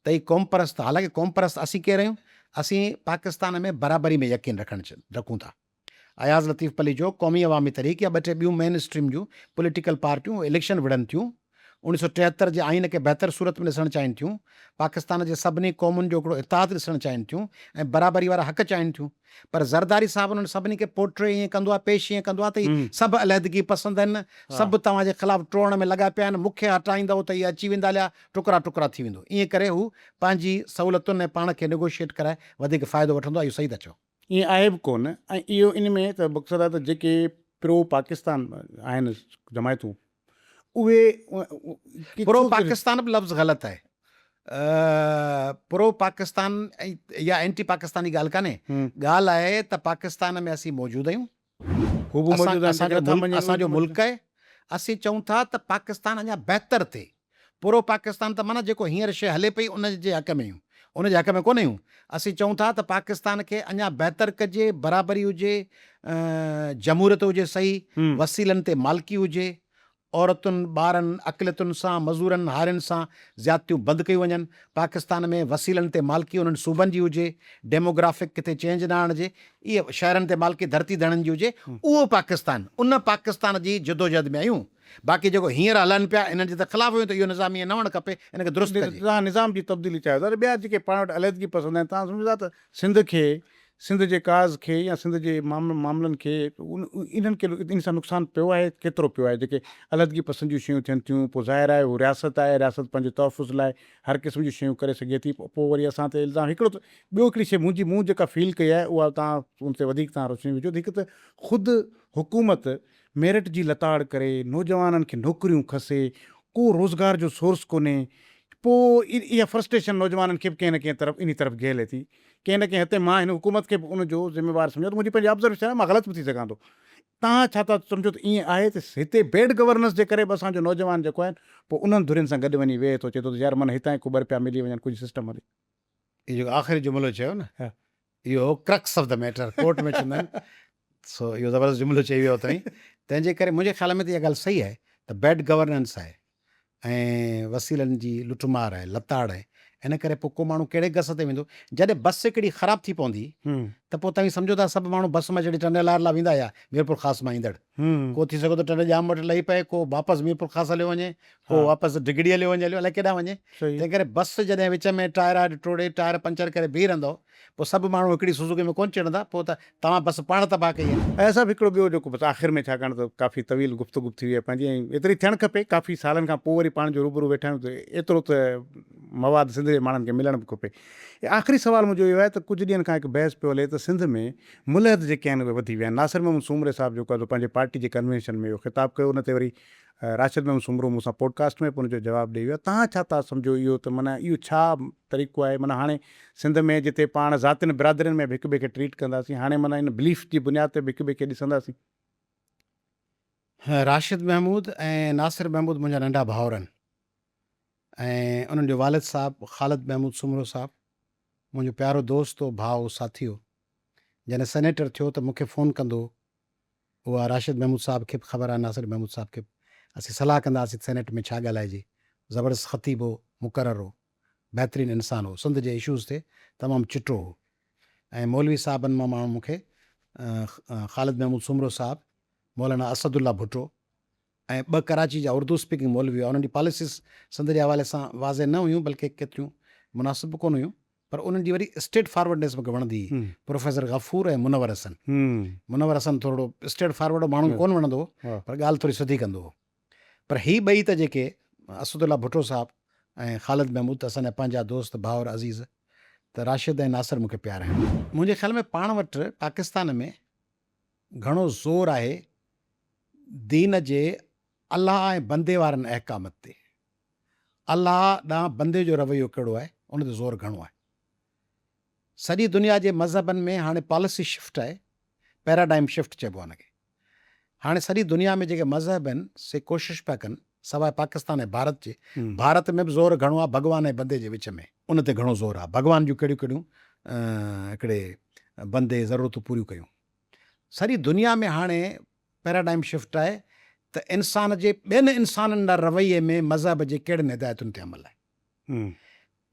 त ही क़ौम परस्त, हालांकि क़ौम परस्त असीं केरु आहियूं, असीं पाकिस्तान में बराबरी में यकीन रखूं था। अयाज़ लतीफ़ पली जो क़ौमी अवामी तहरीक या ॿ टे ॿियूं मेन स्ट्रीम जूं पॉलिटिकल पार्टियूं इलेक्शन विढ़नि थियूं, 1973 जे आइन खे बहितर सूरत में ॾिसणु चाहिनि थियूं, पाकिस्तान जे सभिनी क़ौमुनि जो हिकिड़ो इताद ॾिसणु चाहिनि थियूं ऐं बराबरी वारा हक़ चाहिनि थियूं। पर ज़रदारी साहिबु उन्हनि सभिनी खे पोर्ट्रे ईअं कंदो आहे, पेश ईअं कंदो आहे त ही सभु अलहदगी पसंदि आहिनि, सभु तव्हांजे ख़िलाफ़ु टोड़ण में लॻा पिया आहिनि, मूंखे हटाईंदव त इहे अची वेंदा हलिया, टुकड़ा टुकड़ा थी वेंदो। ईअं करे हू पंहिंजी सहूलियतुनि ऐं पाण खे नेगोशिएट कराए वधीक फ़ाइदो वठंदो आहे। इहो सही था चओ, ईअं आहे बि कोन। ऐं इहो इन में त मक़सदु आहे त जेके प्रो पाकिस्तान आहिनि जमायतूं, उहे प्रो पाकिस्तान बि लफ़्ज़ ग़लति आहे। प्रो पाकिस्तान या एंटी पाकिस्तानी ॻाल्हि कान्हे, ॻाल्हि आहे त पाकिस्तान में असीं मौजूदु आहियूं, असांजो मुल्क आहे, असीं चऊं था त पाकिस्तान अञा बहितर थिए। प्रो पाकिस्तान त माना जेको हींअर शइ हले पई उन जे हक़ में आहियूं, उन जे हक़ में कोन आहियूं। असीं चऊं था त पाकिस्तान खे अञा बहितर कजे, बराबरी हुजे, जमहूरियत हुजे, सही वसीलनि ते मालिकी हुजे, औरतुनि ॿारनि अक़लियतुनि सां मज़ूरनि हारियुनि सां ज़्यादतियूं बंदि कयूं वञनि, पाकिस्तान में वसीलनि ते मालिकी उन्हनि सूबनि जी हुजे, डेमोग्राफिक किथे चेंज न आणिजे, इहे शहरनि ते मालिकी धरती धणनि जी हुजे, उहो पाकिस्तान, उन पाकिस्तान जी जदोजहद में आहियूं। बाक़ी जेको हींअर हलनि पिया इन्हनि जे त ख़िलाफ़ हुयूं त इहो निज़ाम ईअं न हुअणु खपे, इनखे दुरुस्त कजे। तव्हां निज़ाम जी तब्दीली चाहियो था, ॿिया जेके पाण वटि अलहदगी पसंदि आहिनि, तव्हां सम्झो था त सिंध जे काज़ खे या सिंध जे मामलनि खे इन्हनि खे इन सां नुक़सानु पियो आहे, केतिरो पियो आहे? जेके अलहदगी पसंदि जूं शयूं थियनि थियूं, पोइ ज़ाहिर आहे उहो रियासत आहे, रियासत पंहिंजे तहफ़ुज़ लाइ हर क़िस्म जूं शयूं करे सघे थी, पोइ वरी असां ते इल्ज़ाम हिकिड़ो त ॿियो हिकिड़ी शइ मूं जेका फील कई आहे उहा तव्हां उन ते वधीक तव्हां रोशनी विझो, हिकु त ख़ुदि हुकूमत मेरिट जी लताड़ करे नौजवाननि खे नौकरियूं खसे, को रोज़गार जो सोर्स कोन्हे, पोइ इहा फ्रस्ट्रेशन नौजवाननि खे बि कंहिं न कंहिं तरफ़ इन तरफ़ घेले थी, कंहिं न कंहिं हिते मां हिन हुकूमत खे बि उनजो ज़िम्मेवार सम्झो, त मुंहिंजी पंहिंजी ऑब्ज़र्वेशन आहे, मां ग़लति बि थी सघां थो। तव्हां छा था सम्झो त ईअं आहे त हिते बैड गवर्नेंस जे करे बि असांजो नौजवान जेको आहे पोइ उन्हनि धुरियुनि सां गॾु वञी वेहे थो, चए थो त यार माना हितां ख़बर पिया मिली वञनि, कुझु सिस्टम हले। इहो जेको आख़िरी जुमिलो चयो न, इहो crux of the matter, court में चवंदा आहिनि। सो इहो ज़बरदस्त जुमिलो चई वियो अथई। तंहिंजे करे मुंहिंजे ख़्याल में त इहा ॻाल्हि सही आहे त बैड गवर्नेंस आहे ऐं वसीलनि जी लुटमार आहे, लताड़ आहे, इन करे पोइ को माण्हू कहिड़े गस ते वेंदो। जॾहिं बस हिकिड़ी ख़राबु थी पवंदी त पोइ तव्हां सम्झो था सभु माण्हू बस में जॾहिं टंडलार लाइ वेंदा हुआ मीरपुर ख़ासि मां ईंदड़, को थी सघो त टंड जाम वटि लही पए, को वापसि मीरपुर ख़ासि हलियो वञे, को वापसि डिगड़ी हलियो वञे, अलाए केॾांहुं वञे। तंहिं करे बस जॾहिं विच में टायर टोड़े, टायर पंचर करे बीह रहंदो, पोइ सभु माण्हू हिकिड़ी सुज़ुकी में कोन चढ़ंदा, पोइ त तव्हां बस पाण तबाह कई आहे। ऐं सभु हिकिड़ो ॿियो जेको बसि आख़िर में, छाकाणि त काफ़ी तवील गुफ़्तगू थी वई आहे पंहिंजी, ऐं एतिरी थियणु खपे, काफ़ी सालनि खां पोइ वरी पाण जो रूबरू वेठा आहियूं त एतिरो त मवाद सिंध जे माण्हुनि खे मिलणु बि खपे। आख़िरी सवाल मुंहिंजो इहो आहे त कुझु ॾींहंनि खां हिकु बहस पियो हले त सिंध में मुलहद जेके आहिनि उहे वधी विया आहिनि। नासिर महमूद सूमरे साहिबु जेको आहे पंहिंजे पार्टी जे कन्वेंशन में इहो ख़िताबु कयो, उन ते वरी राशिद महमूद सूमरो मूंसां पॉडकास्ट में पोइ उनजो जवाबु ॾेई वियो। तव्हां छा था सम्झो इहो त माना इहो छा तरीक़ो आहे? माना हाणे सिंध में जिते पाण ज़ातियुनि बिरादरियुनि में बि हिक ॿिए खे ट्रीट कंदासीं, हाणे माना इन बिलीफ जी बुनियाद ते बि हिक ॿिए खे ॾिसंदासीं? राशिद महमूद ऐं नासिर महमूद मुंहिंजा नंढा भाउर आहिनि ऐं उन्हनि जो वालिद साहिबु ख़ालिद महमूद सूमरो साहिबु मुंहिंजो प्यारो दोस्त हो, भाउ साथी हो। जॾहिं सेनेटर थियो त मूंखे फ़ोन कंदो, उहा राशिद महमूद साहिब खे बि ख़बर आहे, नासिर महमूद साहिब खे बि। असीं सलाह कंदा हुआसीं सेनेट में छा ॻाल्हाइजे। ज़बरदस्त ख़तीब हो, मुक़ररु हो, बहितरीनु इंसानु हो, सिंध जे इशूज़ ते तमामु चिटो हो। ऐं मौलवी साहिबनि मां माण्हू मूंखे ख़ालिद महमूद सूमरो साहिबु, मौलाना असदुल्ला भुट्टो ऐं 2 कराची जा उर्दू स्पीकिंग मौलवी हुआ। उन्हनि जी पॉलिसीस सिंध जे हवाले सां वाज़े न हुयूं, बल्कि केतिरियूं मुनासिब कोन हुयूं, पर उन्हनि जी वरी स्टेट फॉरवर्डनेस मूंखे वणंदी हुई। प्रोफेसर गफ़ूर ऐं मुनवर हसन। मुनवर हसन थोरो स्टेट फॉरवर्ड माण्हुनि कोन वणंदो हो, पर ॻाल्हि थोरी सिधी कंदो हो। पर ही ॿई त जेके असदुल्ला भुट्टो साहिबु ऐं ख़ालिद महमूद त असांजा पंहिंजा दोस्त भाउर अज़ीज़, त राशिद ऐं नासिर मूंखे प्यारा आहिनि। मुंहिंजे ख़्याल में पाण वटि पाकिस्तान में घणो ज़ोर आहे दीन जे अलाह ऐं बंदे वारनि अहकामत ते। अलाह ॾांहुं बंदे जो रवैयो कहिड़ो आहे, उन ते ज़ोर घणो आहे। सॼी दुनिया जे मज़हबनि में हाणे पॉलिसी शिफ्ट आहे, पैराडाइम शिफ्ट चइबो आहे हुनखे। हाणे सॼी दुनिया में जेके मज़हब आहिनि से कोशिशि पिया कनि, सवाइ पाकिस्तान ऐं भारत जे, भारत में बि ज़ोर घणो आहे भॻवान ऐं बंदे जे विच में, उन ते घणो ज़ोर आहे। भॻवान जूं कहिड़ियूं कहिड़ियूं हिकिड़े बंदे ज़रूरतूं पूरियूं कयूं। सॼी दुनिया में हाणे पैराडाइम शिफ्ट आहे त इंसान जे ॿियनि इंसाननि जा रवैये में मज़हब जे कहिड़ियुनि हिदायतुनि ते अमल आहे।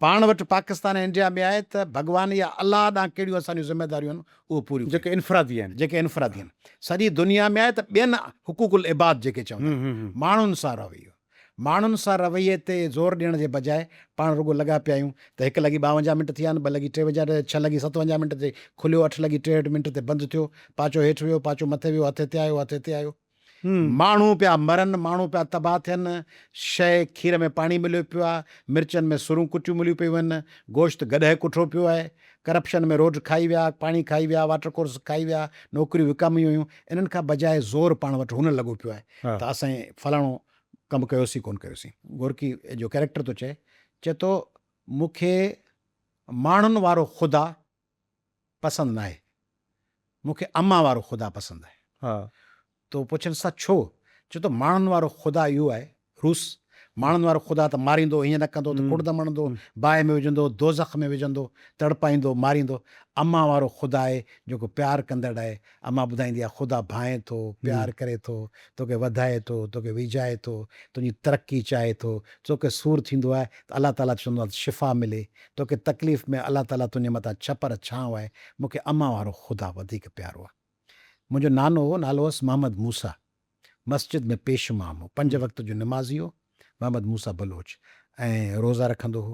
पाण वटि पाकिस्तान ऐं इंडिया में आहे त भॻवान या अलाह ॾांहुं कहिड़ियूं असांजूं ज़िम्मेदारियूं आहिनि उहे पूरियूं, जेके इनफ़रादी आहिनि, जेके इनफ़रादी आहिनि। सॼी दुनिया में आहे त ॿियनि हुकूकुल इबाद जेके चवंदा माण्हुनि सां रवैयो, माण्हुनि सां रवैये ते ज़ोर ॾियण जे बजाए पाण रुॻो लॻा पिया आहियूं त 1 लॻी 52 मिंट थिया आहिनि, 2 लॻी 53, 6 लॻी 57 मिंट ते खुलियो, 8 लॻी 63 मिंट ते बंदि थियो, पाचो हेठि वियो, पाचो मथे वियो, हथ ते आयो, हथ ते आयो। माण्हू पिया मरनि, माण्हू पिया तबाह थियनि, शइ खीर में पाणी मिलियो पियो आहे, मिर्चनि में सुरूं कुटियूं मिलियूं पियूं आहिनि, गोश्त गॾहि कुठो पियो आहे, करप्शन में रोड खाई विया, पाणी खाई विया, वाटर कोर्स खाई विया, नौकरियूं विकामियूं हुयूं। इन्हनि खां बजाए ज़ोर पाण वटि हुन लॻो पियो आहे त असां फलाणो कमु कयोसीं कोन कयोसीं। गोरकी जो कैरेक्टर थो चए थो मूंखे माण्हुनि वारो ख़ुदा पसंदि न आहे, मूंखे अम्मा वारो ख़ुदा पसंदि आहे। तो पुछनि सां छो? चए थो माण्हुनि वारो ख़ुदा इहो आहे, रूस माण्हुनि वारो ख़ुदा त मारींदो, हीअं न कंदो त कुड़द मणंदो, बाहि में विझंदो, दोज़ख में विझंदो, तड़पाईंदो, मारींदो। अम्मा वारो ख़ुदा आहे जेको प्यारु कंदड़ आहे। अम्मा ॿुधाईंदी आहे ख़ुदा भाए थो, प्यारु करे थो, तोखे वधाए थो, तोखे विझाए थो, तुंहिंजी तरक़ी चाहे थो, तोखे सूरु थींदो आहे त अलाह ताला चवंदो आहे शिफ़ा मिले, तोखे तकलीफ़ में अलाह ताला तुंहिंजे मथां छपर छांव आहे। मूंखे अम्मा वारो ख़ुदा वधीक प्यारो आहे। मुंहिंजो नालो हुअसि मोहम्मद मूसा, मस्जिद में पेश इमाम हो, 5 वक़्त जो निमाज़ी हो, मोहम्मद मूसा बलोच, ऐं रोज़ा रखंदो हो,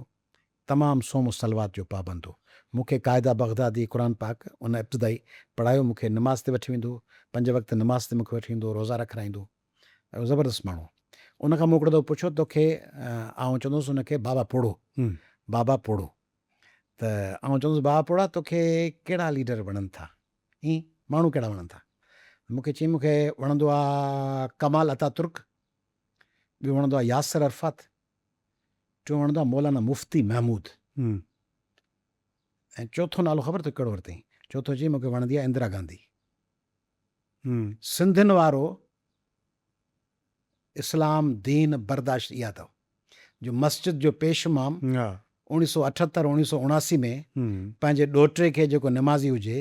तमामु सोम सलवात जो पाबंद हो। मूंखे क़ाइदा बग़दादी क़ुरान पाक उन इब्तिदाई पढ़ायो, मूंखे निमाज़ ते वठी वेंदो, 5 वक़्त निमाज़ ते मूंखे वठी वेंदो, रोज़ा रखाईंदो, ज़बरदस्त माण्हू। उनखां मूं हिकिड़ो दफ़ो पुछो तोखे, आउं चवंदुसि हुनखे बाबा पोड़ो, बाबा पोड़ो, त आउं चवंदुसि बाबा पोड़ा तोखे कहिड़ा लीडर वणनि था, ईअं माण्हू कहिड़ा वणनि था? मूंखे चई मूंखे वणंदो आहे कमाल अतातुर्क, ॿियो वणंदो आहे यासिर अरफ़ात, टियों वणंदो आहे मौलाना मुफ्ती महमूद, ऐं चौथो नालो ख़बर अथई कहिड़ो वरितई? चौथो चई मूंखे वणंदी आहे इंदिरा गांधी। सिंधियुनि वारो इस्लाम दीन बर्दाश्त इहा अथव जो मस्जिद जो पेश इमाम 1978 1979 में पंहिंजे ॾोहिटे खे जेको निमाज़ी हुजे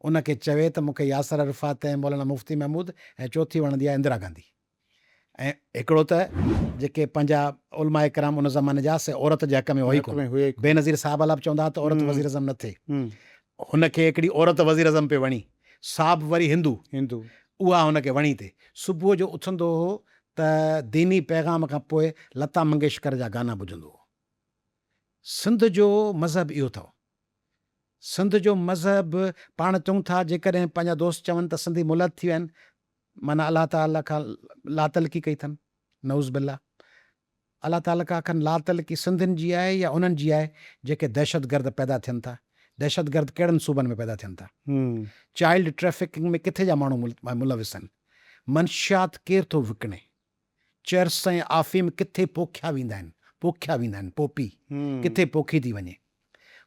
उनखे चवे त मूंखे यासिर अरफ़ात ऐं मौलाना मुफ्ती महमूद, ऐं चौथी वणंदी आहे इंदिरा गांधी। ऐं हिकिड़ो त जेके पंहिंजा उलमा कराम उन ज़माने जा से औरत जे हक़ में हुई कोन, बेनज़ीर साहब अलाप चवंदा त औरत वज़ीर अज़म न थिए, हुनखे हिकिड़ी औरत वज़ीर अज़म पे वणी, साहब वरी हिंदू, उहा हुनखे वणी ते सुबुह जो उथंदो हो त दीनी पैगाम खां पोइ लता मंगेशकर जा गाना ॿुधंदो हो। सिंध जो मज़हब इहो अथव। सिंध जो मज़हब पाण चऊं था जेकॾहिं पंहिंजा दोस्त चवनि त सिंधी मुलद थी विया आहिनि, माना अलाह ताला खां लातलकी कई अथनि, नऊज़ बिल्ला। अलाह ताला खां खनि लातलकी सिंधियुनि जी आहे या उन्हनि जी आहे जेके दहशतगर्द पैदा थियनि था? दहशतगर्द कहिड़नि सूबनि में पैदा थियनि था? चाइल्ड ट्रैफिकिंग में किथे जा माण्हू मुलविस आहिनि? मंशियात केरु थो विकिणे? चर्स ऐं आफ़ीम किथे पोखिया वेंदा आहिनि, पोपी किथे पोखी थी वञे?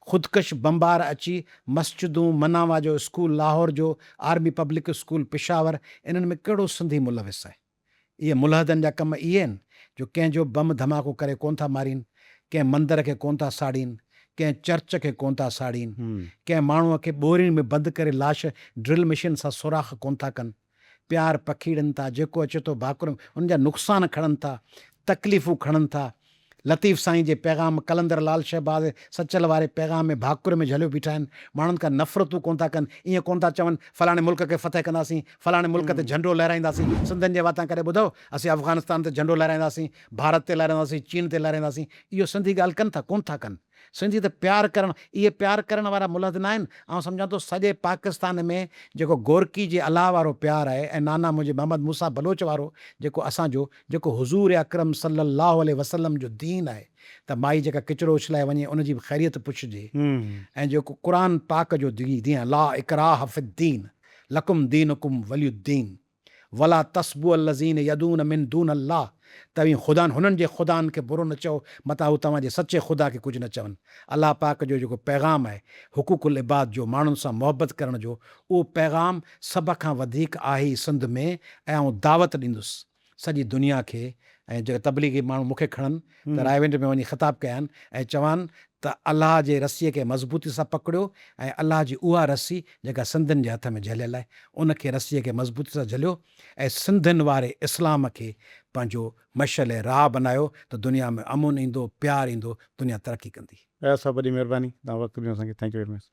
ख़ुदकश बम्बार अची मस्जिदूं, मनावा जो स्कूल लाहौर जो, आर्मी पब्लिक स्कूल पिशावर, इन्हनि में कहिड़ो सिंधी मुलविस आहे? इहे मुलहदनि जा कम इहे आहिनि जो कंहिंजो बम धमाको करे कोन था मारीनि, कंहिं मंदर खे कोन था साड़ीनि, कंहिं चर्च खे कोन था साड़ीनि, कंहिं माण्हूअ खे ॿोरियुनि में बंदि करे लाश ड्रिल मशीन सां सुराख कोन था कनि, प्यार पखीड़नि था, जेको अचे थो भाकुर उन जा नुक़सान खणनि था, तकलीफ़ूं खणनि था, लतीफ़ साईं जे पैगाम, कलंदर लाल शहबाज़ सचल वारे पैगाम में भाकुर में झलियो बीठा आहिनि। माण्हुनि खां नफ़रतूं कोन था कनि, ईअं कोन था चवनि फलाणे मुल्क खे फ़तह कंदासीं, फलाणे मुल्क ते झंडो लहराईंदासीं। सिंधियुनि जे वाता करे ॿुधो, असीं अफ़गानिस्तान ते झंडो लहराईंदासीं, भारत ते लहराईंदासीं, चीन ते लहराईंदासीं। इहो सिंधी ॻाल्हि कनि था? कोन था कनि। सिंधी त प्यारु करणु, इहे प्यारु करण वारा मुल्क न आहिनि। ऐं सम्झां थो सॼे पाकिस्तान में जेको गोरकी जे अलाह वारो प्यारु आहे ऐं नाना मुंहिंजे मोहम्मद मूसा बलोच वारो जेको असांजो जेको हुज़ूर अकरम सल्लल्लाहु अलैहि वसल्लम जो दीन आहे, त माई जेका किचिरो उछलाए वञे उनजी बि ख़ैरियत पुछिजे। ऐं जेको क़ुर पाक जो दीन, ला इकराह फिद्दीन लकुम दीनुकुम वलियुद्दीन वला तस्बु अल्लज़ीन यदून मिन दून अल्लाह, तव्हीं ख़ुदा हुननि जे ख़ुदानि खे बुरो न चओ मता हू तव्हांजे सचे ख़ुदा खे कुझु न चवनि। अलाह पाक जो जेको पैगाम आहे हुकूकुल इबाद जो, माण्हुनि सां मुहबत करण जो, उहो पैगाम सभ खां वधीक आहे ई सिंध में। ऐं आउं दावत ॾींदुसि सॼी दुनिया खे, ऐं जेके तबलीगी माण्हू मूंखे खणनि त रायवेंड में वञी ख़िताब कयानि ऐं चवनि त अलाह जे रसीअ खे मज़बूती सां पकड़ियो ऐं अलाह जी उहा रसी जेका सिंधियुनि जे हथ में झलियल आहे उनखे रसीअ खे मज़बूती सां झलियो ऐं सिंधियुनि वारे इस्लाम खे पंहिंजो मशल ऐं राह बनायो त दुनिया में अमुन ईंदो, प्यारु ईंदो, दुनिया तरक़ी कंदी। ऐं सभु वॾी महिरबानी, तव्हां वक़्तु ॾिनो असांखे। Thank U very much.